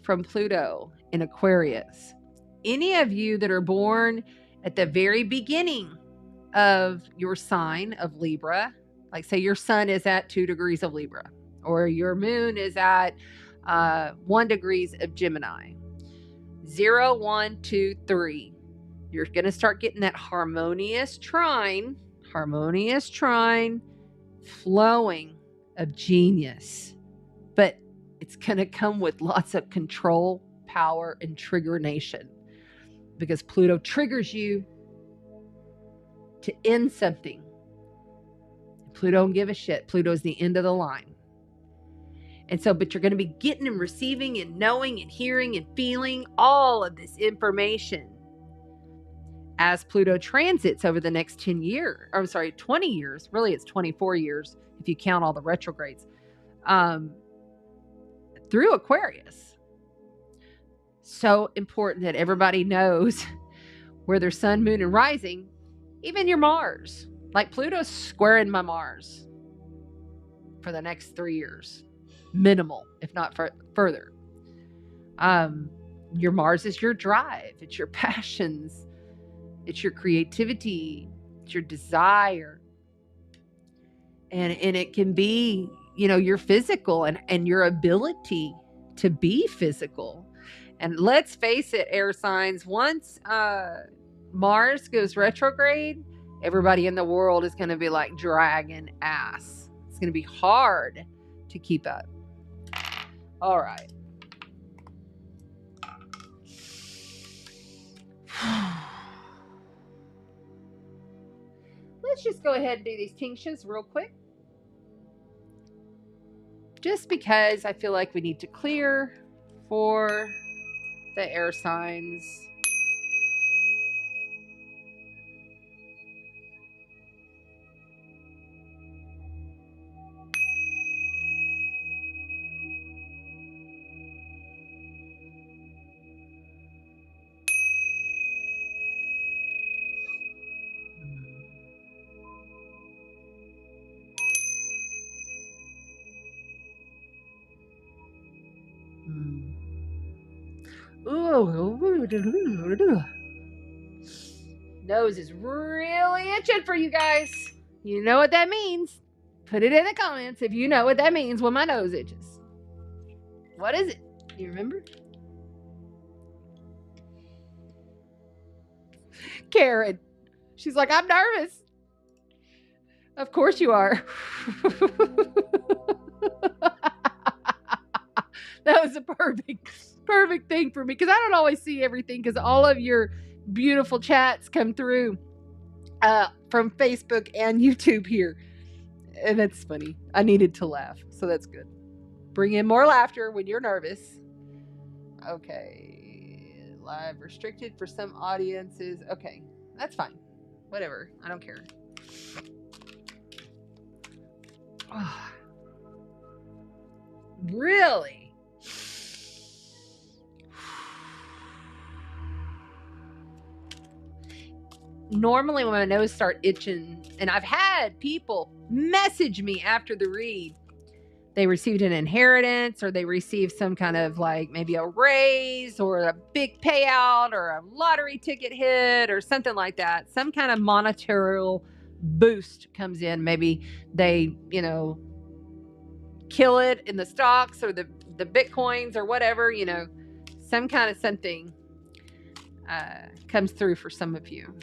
from Pluto in Aquarius. Any of you that are born at the very beginning of your sign of Libra, like say your sun is at 2 degrees of Libra, or your moon is at 1 degrees of Gemini. 0, 1, 2, 3. You're going to start getting that harmonious trine flowing of genius. But it's going to come with lots of control, power, and triggeration, because Pluto triggers you to end something. Pluto don't give a shit. Pluto's the end of the line. And so, but you're going to be getting and receiving and knowing and hearing and feeling all of this information as Pluto transits over the next 10 years, or I'm sorry, 20 years. Really, it's 24 years if you count all the retrogrades, through Aquarius. So important that everybody knows where their sun, moon, and rising, even your Mars. Like Pluto's squaring my Mars for the next 3 years. Minimal, if not further. Your Mars is your drive. It's your passions. It's your creativity. It's your desire. And it can be, you know, your physical and your ability to be physical. And let's face it, air signs, once Mars goes retrograde, everybody in the world is going to be like dragging ass. It's going to be hard to keep up. All right. Let's just go ahead and do these tinctures real quick. Just because I feel like we need to clear for the air signs. Nose is really itching for you guys. You know what that means. Put it in the comments if you know what that means when my nose itches. What is it? Do you remember? Karen. She's like, I'm nervous. Of course you are. That was a perfect thing for me, because I don't always see everything, because all of your beautiful chats come through from Facebook and YouTube here, and that's funny. I needed to laugh, so that's good. Bring in more laughter when you're nervous. Okay, live restricted for some audiences. Okay, that's fine. Whatever, I don't care. Oh, really? Normally when my nose starts itching, and I've had people message me after the read, they received an inheritance, or they received some kind of like maybe a raise or a big payout or a lottery ticket hit or something like that. Some kind of monetary boost comes in. Maybe they, you know, kill it in the stocks or the Bitcoins or whatever, you know, some kind of something comes through for some of you.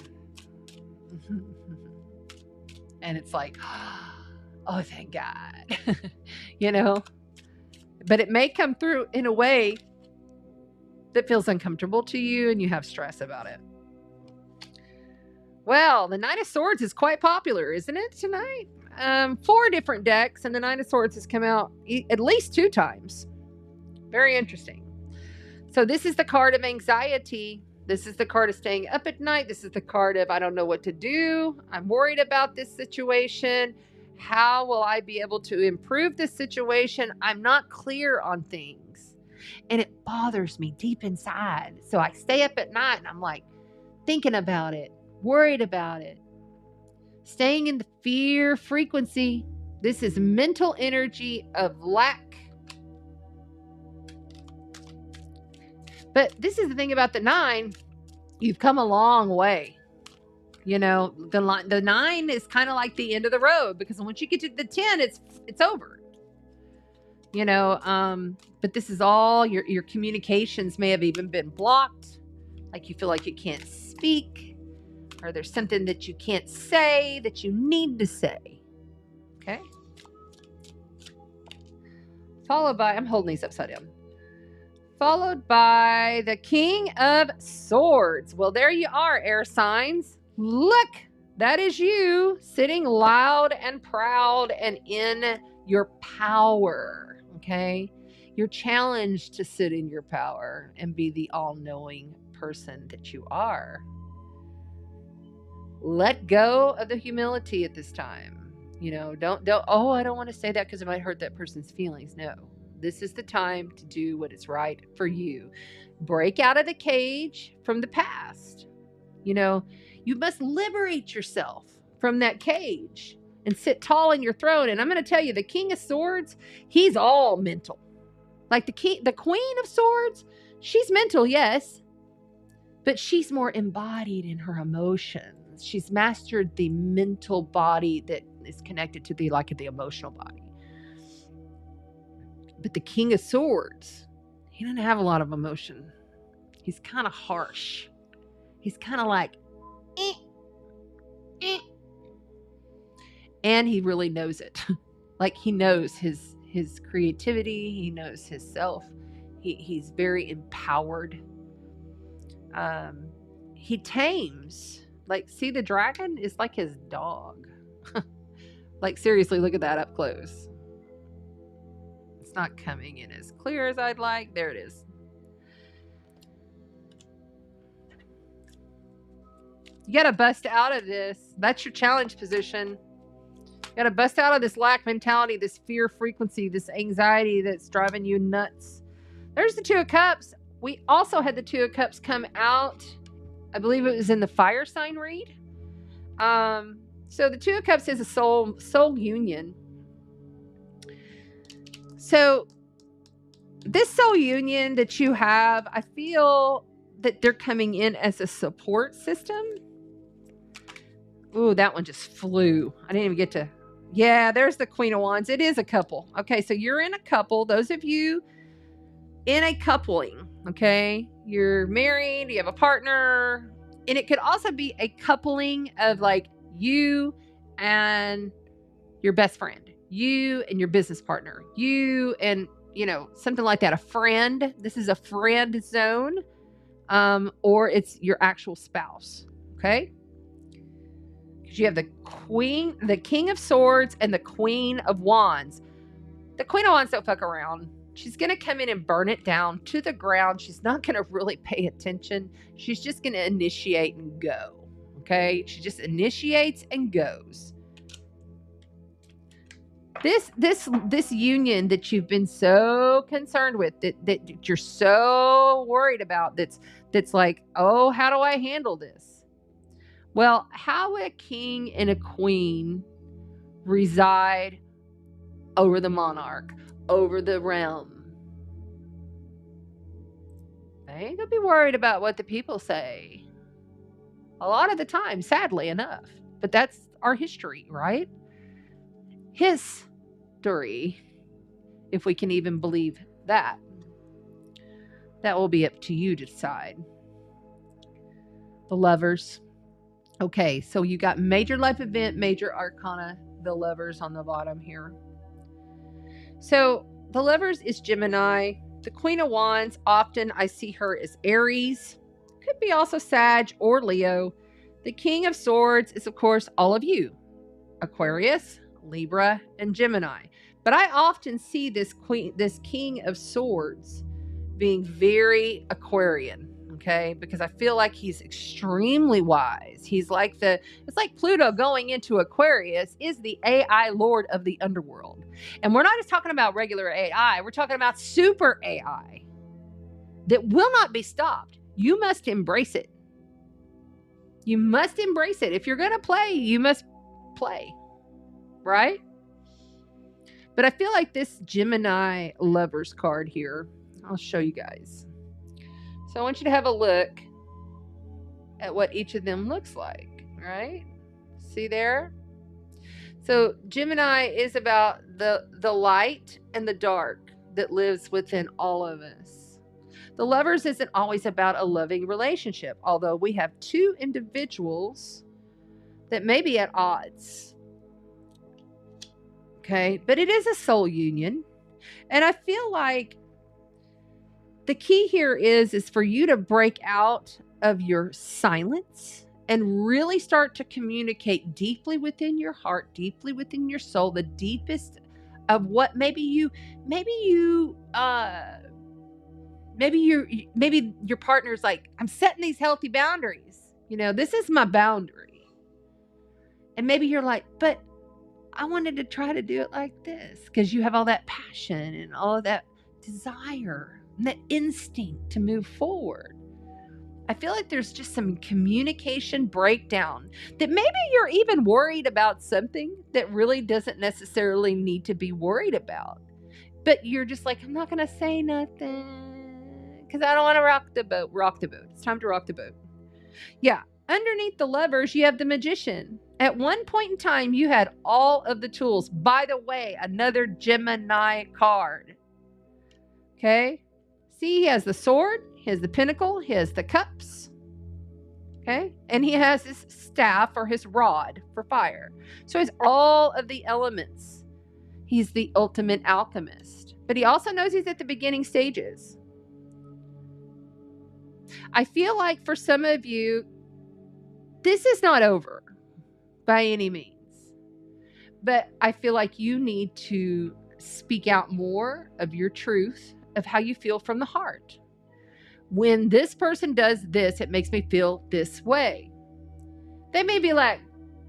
And it's like, oh, thank God. You know, but it may come through in a way that feels uncomfortable to you and you have stress about it. Well, the Knight of Swords is quite popular, isn't it, tonight? 4 different decks, and the Knight of Swords has come out at least 2 times. Very interesting. So this is the card of anxiety. This is the card of staying up at night. This is the card of, I don't know what to do. I'm worried about this situation. How will I be able to improve this situation? I'm not clear on things. And it bothers me deep inside. So I stay up at night and I'm like thinking about it, worried about it. Staying in the fear frequency. This is mental energy of lack. But this is the thing about the 9. You've come a long way. You know, the 9 is kind of like the end of the road, because once you get to the 10, it's over. you know, but this is all your communications may have even been blocked. Like you feel like you can't speak, or there's something that you can't say that you need to say. Okay. Followed by, I'm holding these upside down. Followed by the King of Swords. Well, there you are, air signs. Look, that is you sitting loud and proud and in your power. Okay. You're challenged to sit in your power and be the all-knowing person that you are. Let go of the humility at this time. You know, don't, oh, I don't want to say that because it might hurt that person's feelings. No, this is the time to do what is right for you. Break out of the cage from the past. You know, you must liberate yourself from that cage and sit tall in your throne. And I'm going to tell you, the King of Swords, he's all mental. Like the Queen of Swords, she's mental, yes, but she's more embodied in her emotions. She's mastered the mental body that is connected to the emotional body. But the King of Swords, he doesn't have a lot of emotion. He's kind of harsh. He's kind of like, and he really knows it. Like he knows his creativity. He knows his self. He's very empowered. He tames. Like, see, the dragon is like his dog. Like, seriously, look at that up close. It's not coming in as clear as I'd like. There it is. You got to bust out of this. That's your challenge position. You got to bust out of this lack mentality, this fear frequency, this anxiety that's driving you nuts. There's the Two of Cups. We also had the Two of Cups come out. I believe it was in the fire sign read. So the Two of Cups is a soul union. So this soul union that you have, I feel that they're coming in as a support system. Ooh, that one just flew. I didn't even get to... Yeah, there's the Queen of Wands. It is a couple. Okay, so you're in a couple. Those of you in a coupling, okay? You're married, you have a partner, and it could also be a coupling of like you and your best friend, you and your business partner, you and, you know, something like that, a friend. This is a friend zone, or it's your actual spouse, okay? Because you have the King of Swords and the Queen of Wands. The Queen of Wands don't fuck around. She's going to come in and burn it down to the ground. She's not going to really pay attention. She's just going to initiate and go. Okay? She just initiates and goes. This union that you've been so concerned with, that you're so worried about, that's like, oh, how do I handle this? Well, how would a king and a queen reside over the monarch, over the realm? They ain't gonna be worried about what the people say. A lot of the time, sadly enough. But that's our history, right? History, if we can even believe that. That will be up to you to decide. The Lovers. Okay, so you got major life event, major arcana, the Lovers on the bottom here. So the Lovers is Gemini. The Queen of Wands, often I see her as Aries. Could be also Sag or Leo. The King of Swords is, of course, all of you. Aquarius, Libra, and Gemini. But I often see this King of Swords being very Aquarian. Okay, because I feel like he's extremely wise. He's like it's like Pluto going into Aquarius is the AI lord of the underworld. And we're not just talking about regular AI. We're talking about super AI that will not be stopped. You must embrace it. You must embrace it. If you're going to play, you must play. Right? But I feel like this Gemini Lovers card here, I'll show you guys. So I want you to have a look at what each of them looks like, right? See there? So Gemini is about the light and the dark that lives within all of us. The Lovers isn't always about a loving relationship, although we have two individuals that may be at odds. Okay, but it is a soul union. And I feel like the key here is for you to break out of your silence and really start to communicate deeply within your heart, deeply within your soul, the deepest of what maybe your partner's like, I'm setting these healthy boundaries. You know, this is my boundary. And maybe you're like, but I wanted to try to do it like this, because you have all that passion and all of that desire and that instinct to move forward. I feel like there's just some communication breakdown, that maybe you're even worried about something that really doesn't necessarily need to be worried about. But you're just like, I'm not going to say nothing because I don't want to rock the boat. Rock the boat. It's time to rock the boat. Yeah. Underneath the Lovers, you have the Magician. At one point in time, you had all of the tools. By the way, another Gemini card. Okay. See, he has the sword, he has the pentacle, he has the cups. Okay. And he has his staff or his rod for fire. So he has all of the elements. He's the ultimate alchemist. But he also knows he's at the beginning stages. I feel like for some of you, this is not over by any means. But I feel like you need to speak out more of your truth, of how you feel from the heart. When this person does this, it makes me feel this way. They may be like,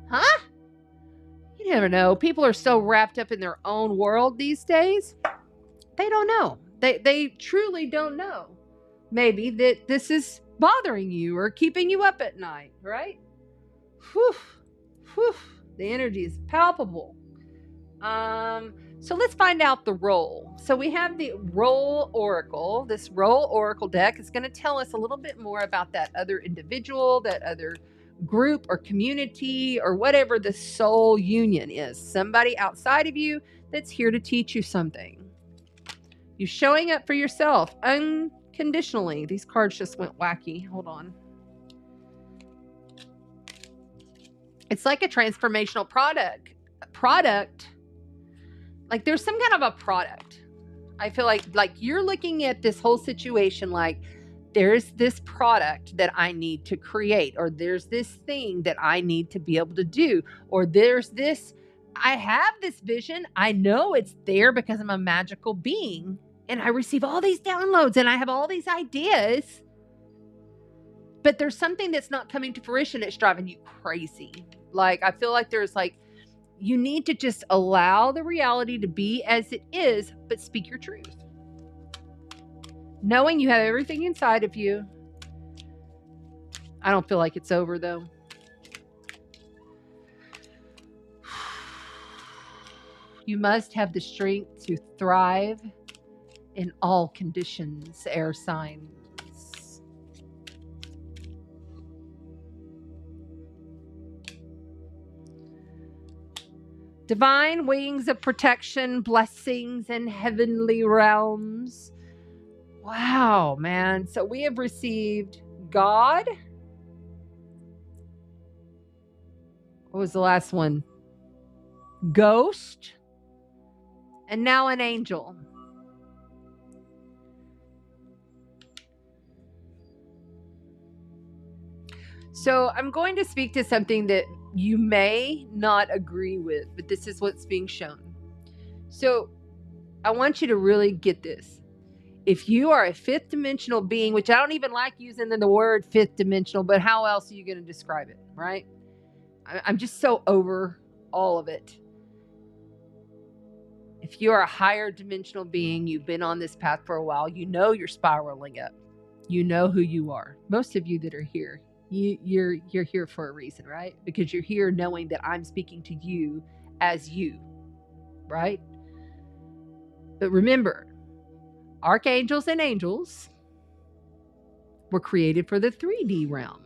huh? You never know. People are so wrapped up in their own world these days. They don't know. They truly don't know. Maybe that this is bothering you or keeping you up at night, right? Whew. Whew. The energy is palpable. So let's find out the role. So we have the role oracle. This role oracle deck is going to tell us a little bit more about that other individual, that other group or community, or whatever the soul union is. Somebody outside of you that's here to teach you something. You're showing up for yourself unconditionally. These cards just went wacky. Hold on. It's like a transformational product. Like there's some kind of a product. I feel like you're looking at this whole situation like there's this product that I need to create, or there's this thing that I need to be able to do, or there's this, I have this vision. I know it's there because I'm a magical being and I receive all these downloads and I have all these ideas, but there's something that's not coming to fruition. It's driving you crazy. Like, I feel like there's like, you need to just allow the reality to be as it is, but speak your truth. Knowing you have everything inside of you. I don't feel like it's over though. You must have the strength to thrive in all conditions, air signs. Divine wings of protection, blessings, and heavenly realms. Wow, man. So we have received God. What was the last one? Ghost. And now an angel. So I'm going to speak to something that you may not agree with, but this is what's being shown. So I want you to really get this. If you are a fifth dimensional being, which I don't even like using the word fifth dimensional, but how else are you going to describe it, right? I'm just so over all of it. If you are a higher dimensional being, you've been on this path for a while, you know you're spiraling up. You know who you are. Most of you that are here, you're here for a reason, right? Because you're here knowing that I'm speaking to you as you, right? But remember, archangels and angels were created for the 3D realm.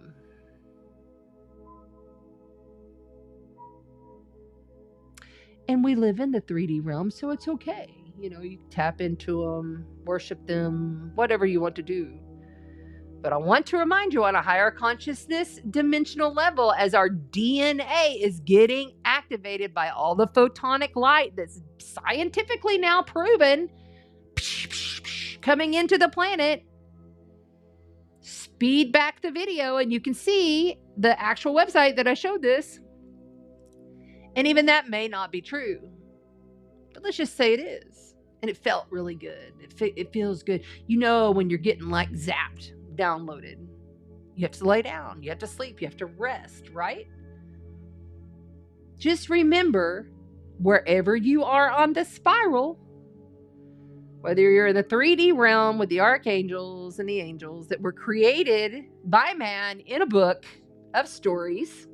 And we live in the 3D realm, so it's okay. You know, you tap into them, worship them, whatever you want to do. But I want to remind you, on a higher consciousness dimensional level, as our DNA is getting activated by all the photonic light that's scientifically now proven coming into the planet, speed back the video and you can see the actual website that I showed this. And even that may not be true, but let's just say it is. And it felt really good. It feels good. You know, when you're getting like zapped, downloaded, you have to lay down, you have to sleep, you have to rest, right? Just remember, wherever you are on the spiral, whether you're in the 3D realm with the archangels and the angels that were created by man in a book of stories,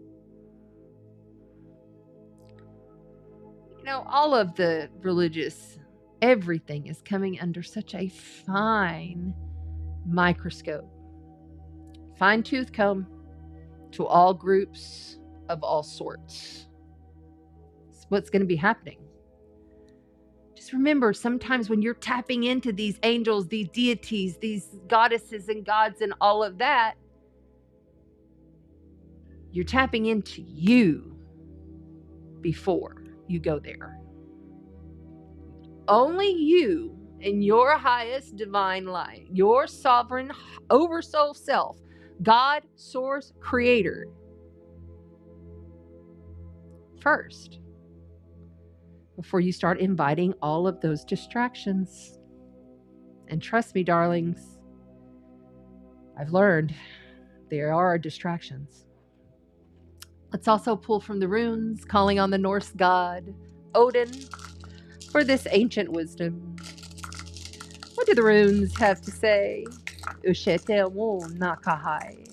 you know, all of the religious, everything is coming under such a fine microscope, fine tooth comb to all groups of all sorts. It's what's going to be happening. Just remember, sometimes when you're tapping into these angels, these deities, these goddesses and gods and all of that, you're tapping into you before you go there. Only you and your highest divine light, your sovereign oversoul self, God, source, creator, first, before you start inviting all of those distractions. And trust me, darlings, I've learned there are distractions. Let's also pull from the runes, calling on the Norse god Odin for this ancient wisdom. What do the runes have to say? Ushete wo nakahai.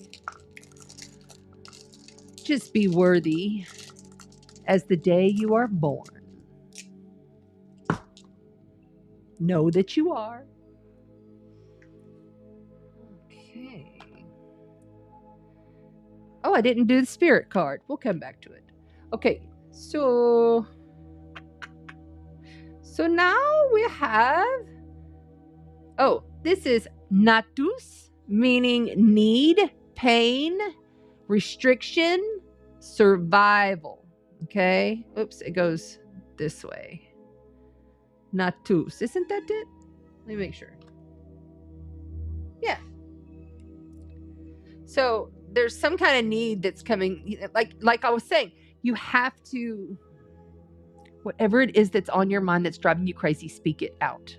Just be worthy as the day you are born. Know that you are. Okay. Oh, I didn't do the spirit card. We'll come back to it. Okay, so now we have, oh, this is natus, meaning need, pain, restriction, survival. Okay, oops, it goes this way. Natus, isn't that it? Let me make sure. Yeah. So there's some kind of need that's coming, like I was saying, you have to, whatever it is that's on your mind that's driving you crazy, speak it out.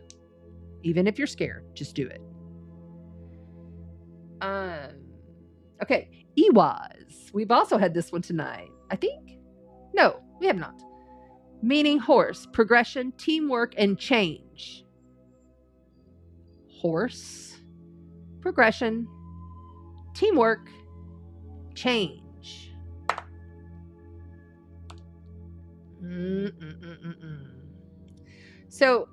Even if you're scared, just do it. Okay, Iwas. We've also had this one tonight, I think. No, we have not. Meaning horse, progression, teamwork, and change. Horse, progression, teamwork, change. So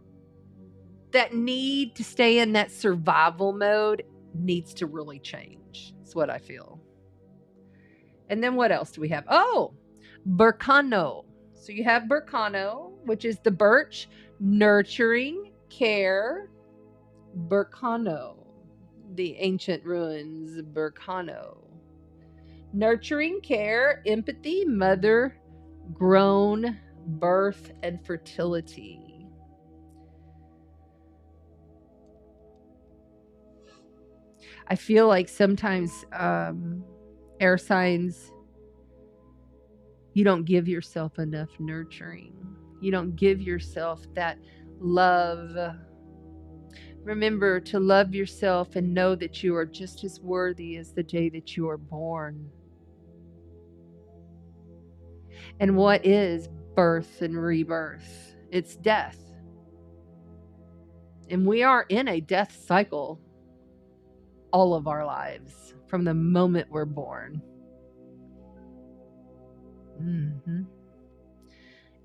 that need to stay in that survival mode needs to really change. That's what I feel. And then what else do we have? Oh, Burkano. So you have Burkano, which is the birch, nurturing, care. Burkano, the ancient ruins, Burkano. Nurturing, care, empathy, mother, grown, birth, and fertility. I feel like sometimes air signs, you don't give yourself enough nurturing. You don't give yourself that love. Remember to love yourself and know that you are just as worthy as the day that you are born. And what is birth and rebirth? It's death. And we are in a death cycle all of our lives from the moment we're born.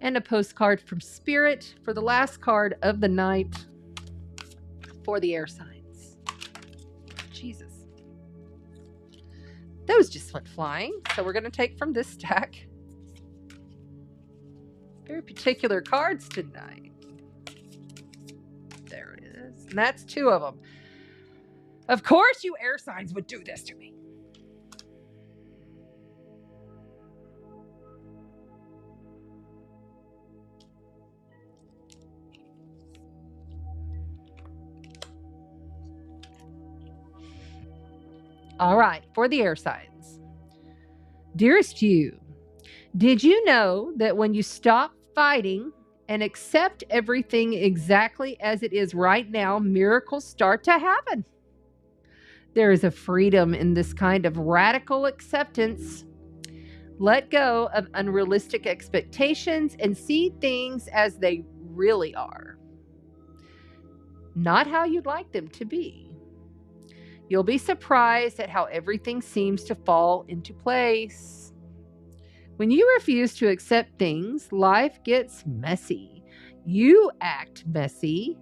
And a postcard from Spirit for the last card of the night for the air signs. Jesus. Those just went flying. So we're going to take from this stack. Very particular cards tonight. There it is. And that's 2 of them. Of course you air signs would do this to me. All right, for the air signs. Dearest you, did you know that when you stop fighting and accept everything exactly as it is right now, miracles start to happen? There is a freedom in this kind of radical acceptance. Let go of unrealistic expectations and see things as they really are, not how you'd like them to be. You'll be surprised at how everything seems to fall into place. When you refuse to accept things, life gets messy. You act messy,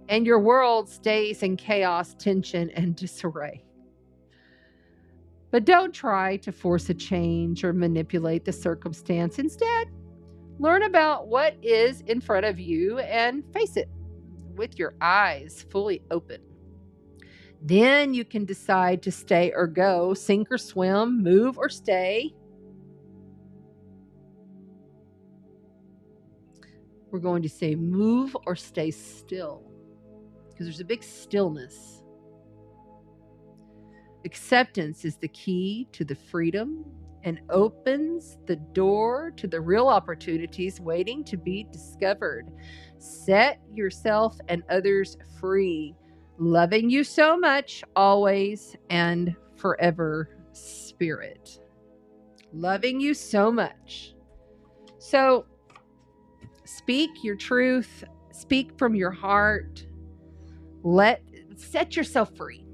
and your world stays in chaos, tension, and disarray. But don't try to force a change or manipulate the circumstance. Instead, learn about what is in front of you and face it with your eyes fully open. Then you can decide to stay or go, sink or swim, move or stay. We're going to say move or stay still, because there's a big stillness. Acceptance is the key to the freedom and opens the door to the real opportunities waiting to be discovered. Set yourself and others free. Loving you so much, always and forever, Spirit. Loving you so much. So, speak your truth. Speak from your heart. Set yourself free.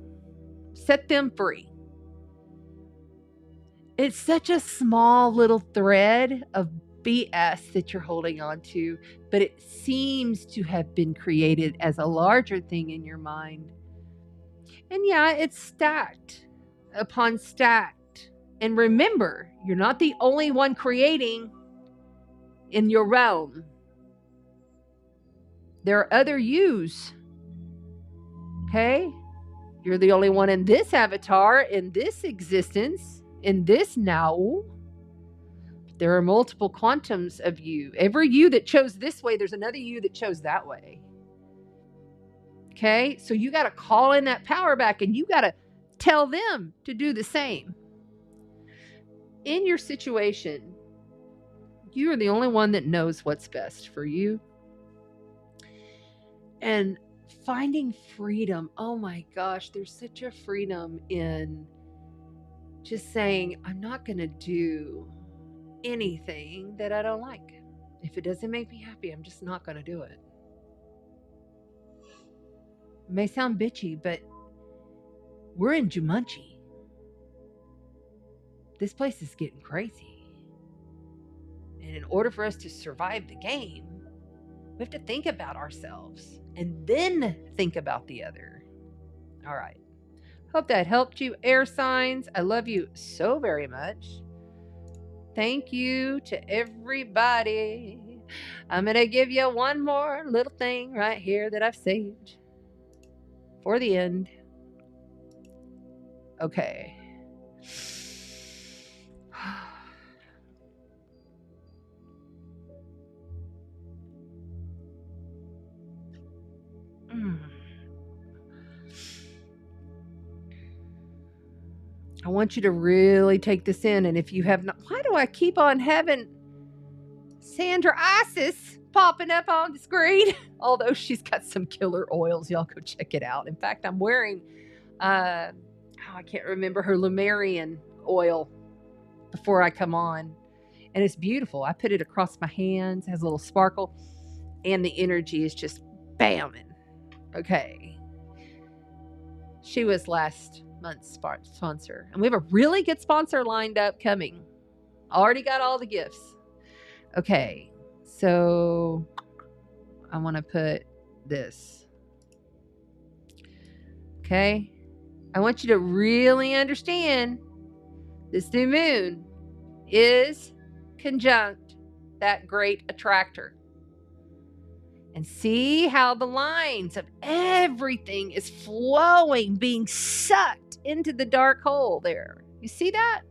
Set them free. It's such a small little thread of BS that you're holding on to, but it seems to have been created as a larger thing in your mind. And yeah, it's stacked upon stacked. And remember, you're not the only one creating in your realm. There are other yous. Okay? You're the only one in this avatar, in this existence, in this now. There are multiple quantums of you. Every you that chose this way, there's another you that chose that way. Okay? So you got to call in that power back, and you got to tell them to do the same. In your situation, you are the only one that knows what's best for you. And finding freedom, oh my gosh, there's such a freedom in just saying, I'm not going to do anything that I don't like. If it doesn't make me happy, I'm just not going to do it. It may sound bitchy, but we're in Jumanji. This place is getting crazy. And in order for us to survive the game, we have to think about ourselves and then think about the other. All right. Hope that helped you, air signs. I love you so very much. Thank you to everybody. I'm going to give you one more little thing right here that I've saved for the end. Okay. I want you to really take this in. And if you have not, why do I keep on having Sandra Isis popping up on the screen? Although she's got some killer oils. Y'all go check it out. In fact, I'm wearing, I can't remember her Lemurian oil before I come on. And it's beautiful. I put it across my hands, has a little sparkle, and the energy is just bamming. Okay. She was last month's sponsor. And we have a really good sponsor lined up coming. Already got all the gifts. Okay. So I want to put this. Okay. I want you to really understand this new moon is conjunct that great attractor. And see how the lines of everything is flowing, being sucked into the dark hole there. You see that?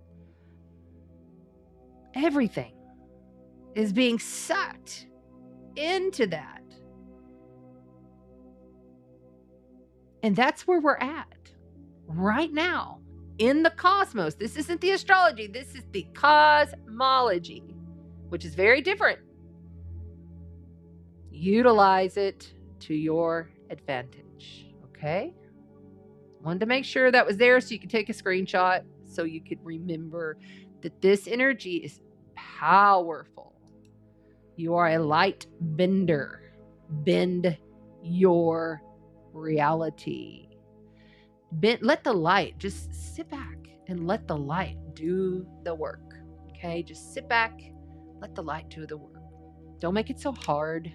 Everything is being sucked into that. And that's where we're at right now in the cosmos. This isn't the astrology. This is the cosmology, which is very different. Utilize it to your advantage, okay? Wanted to make sure that was there so you could take a screenshot so you could remember that this energy is powerful. You are a light bender. Bend your reality. Let the light, just sit back and let the light do the work, okay? Just sit back, let the light do the work. Don't make it so hard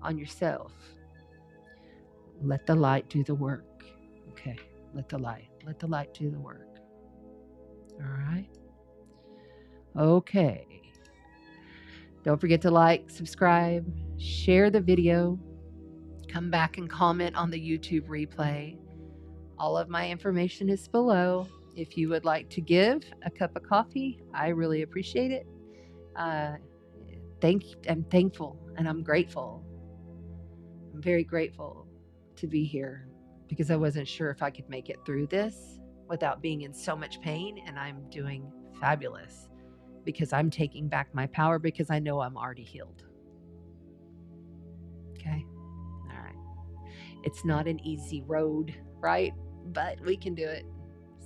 on yourself. Let the light do the work. Okay, let the light do the work. All right. Okay. Don't forget to like, subscribe, share the video, come back and comment on the YouTube replay. All of my information is below. If you would like to give a cup of coffee, I really appreciate it. I'm thankful and I'm grateful. I'm very grateful to be here because I wasn't sure if I could make it through this without being in so much pain, and I'm doing fabulous because I'm taking back my power because I know I'm already healed. Okay? All right. It's not an easy road, right? But we can do it.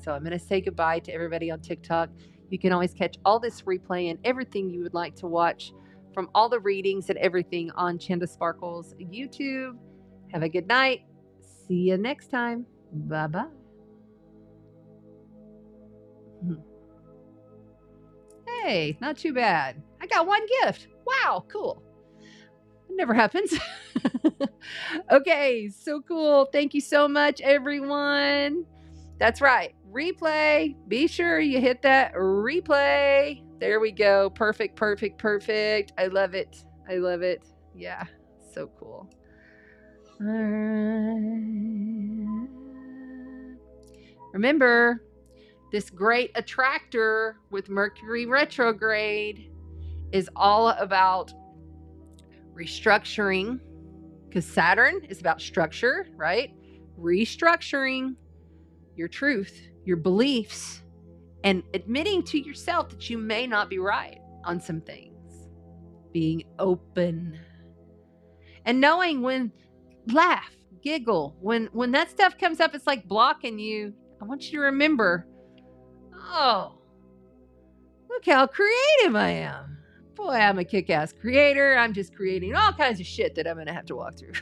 So I'm going to say goodbye to everybody on TikTok. You can always catch all this replay and everything you would like to watch from all the readings and everything on Chanda Sparkle's YouTube. Have a good night. See you next time. Bye-bye. Hey, not too bad. I got one gift. Wow, cool. It never happens. Okay, so cool. Thank you so much, everyone. That's right. Replay. Be sure you hit that replay. There we go. Perfect, perfect, perfect. I love it. I love it. Yeah, so cool. All right. Remember, this great attractor with Mercury retrograde is all about restructuring, because Saturn is about structure, right? Restructuring your truth, your beliefs, and admitting to yourself that you may not be right on some things. Being open. And knowing when, laugh, giggle. When that stuff comes up, it's like blocking you. I want you to remember, oh, look how creative I am. Boy, I'm a kick-ass creator. I'm just creating all kinds of shit that I'm going to have to walk through.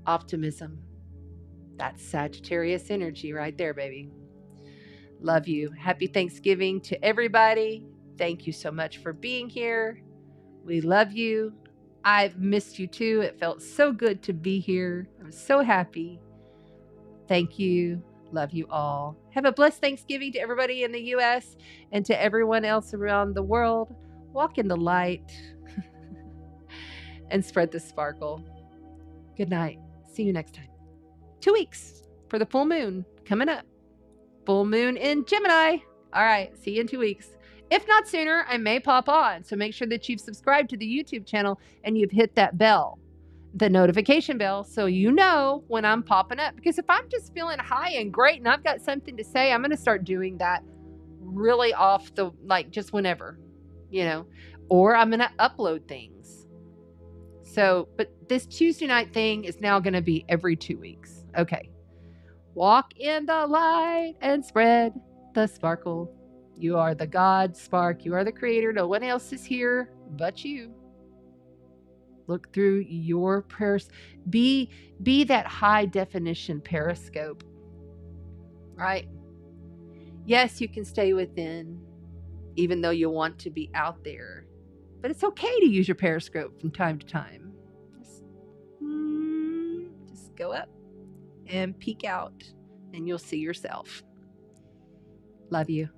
Optimism. That's Sagittarius energy right there, baby. Love you. Happy Thanksgiving to everybody. Thank you so much for being here. We love you. I've missed you too. It felt so good to be here. I'm so happy. Thank you. Love you all. Have a blessed Thanksgiving to everybody in the U.S. and to everyone else around the world. Walk in the light and spread the sparkle. Good night. See you next time. 2 weeks for the full moon coming up. Full moon in Gemini. All right. See you in 2 weeks. If not sooner, I may pop on. So make sure that you've subscribed to the YouTube channel and you've hit that bell, the notification bell, so you know when I'm popping up. Because if I'm just feeling high and great and I've got something to say, I'm going to start doing that really off the, like, just whenever, you know, or I'm going to upload things. So, but this Tuesday night thing is now going to be every 2 weeks. Okay. Walk in the light and spread the sparkle. You are the God spark. You are the creator. No one else is here but you. Look through your prayers. Be that high definition periscope. Right? Yes, you can stay within, even though you want to be out there. But it's okay to use your periscope from time to time. Just go up and peek out, and you'll see yourself. Love you.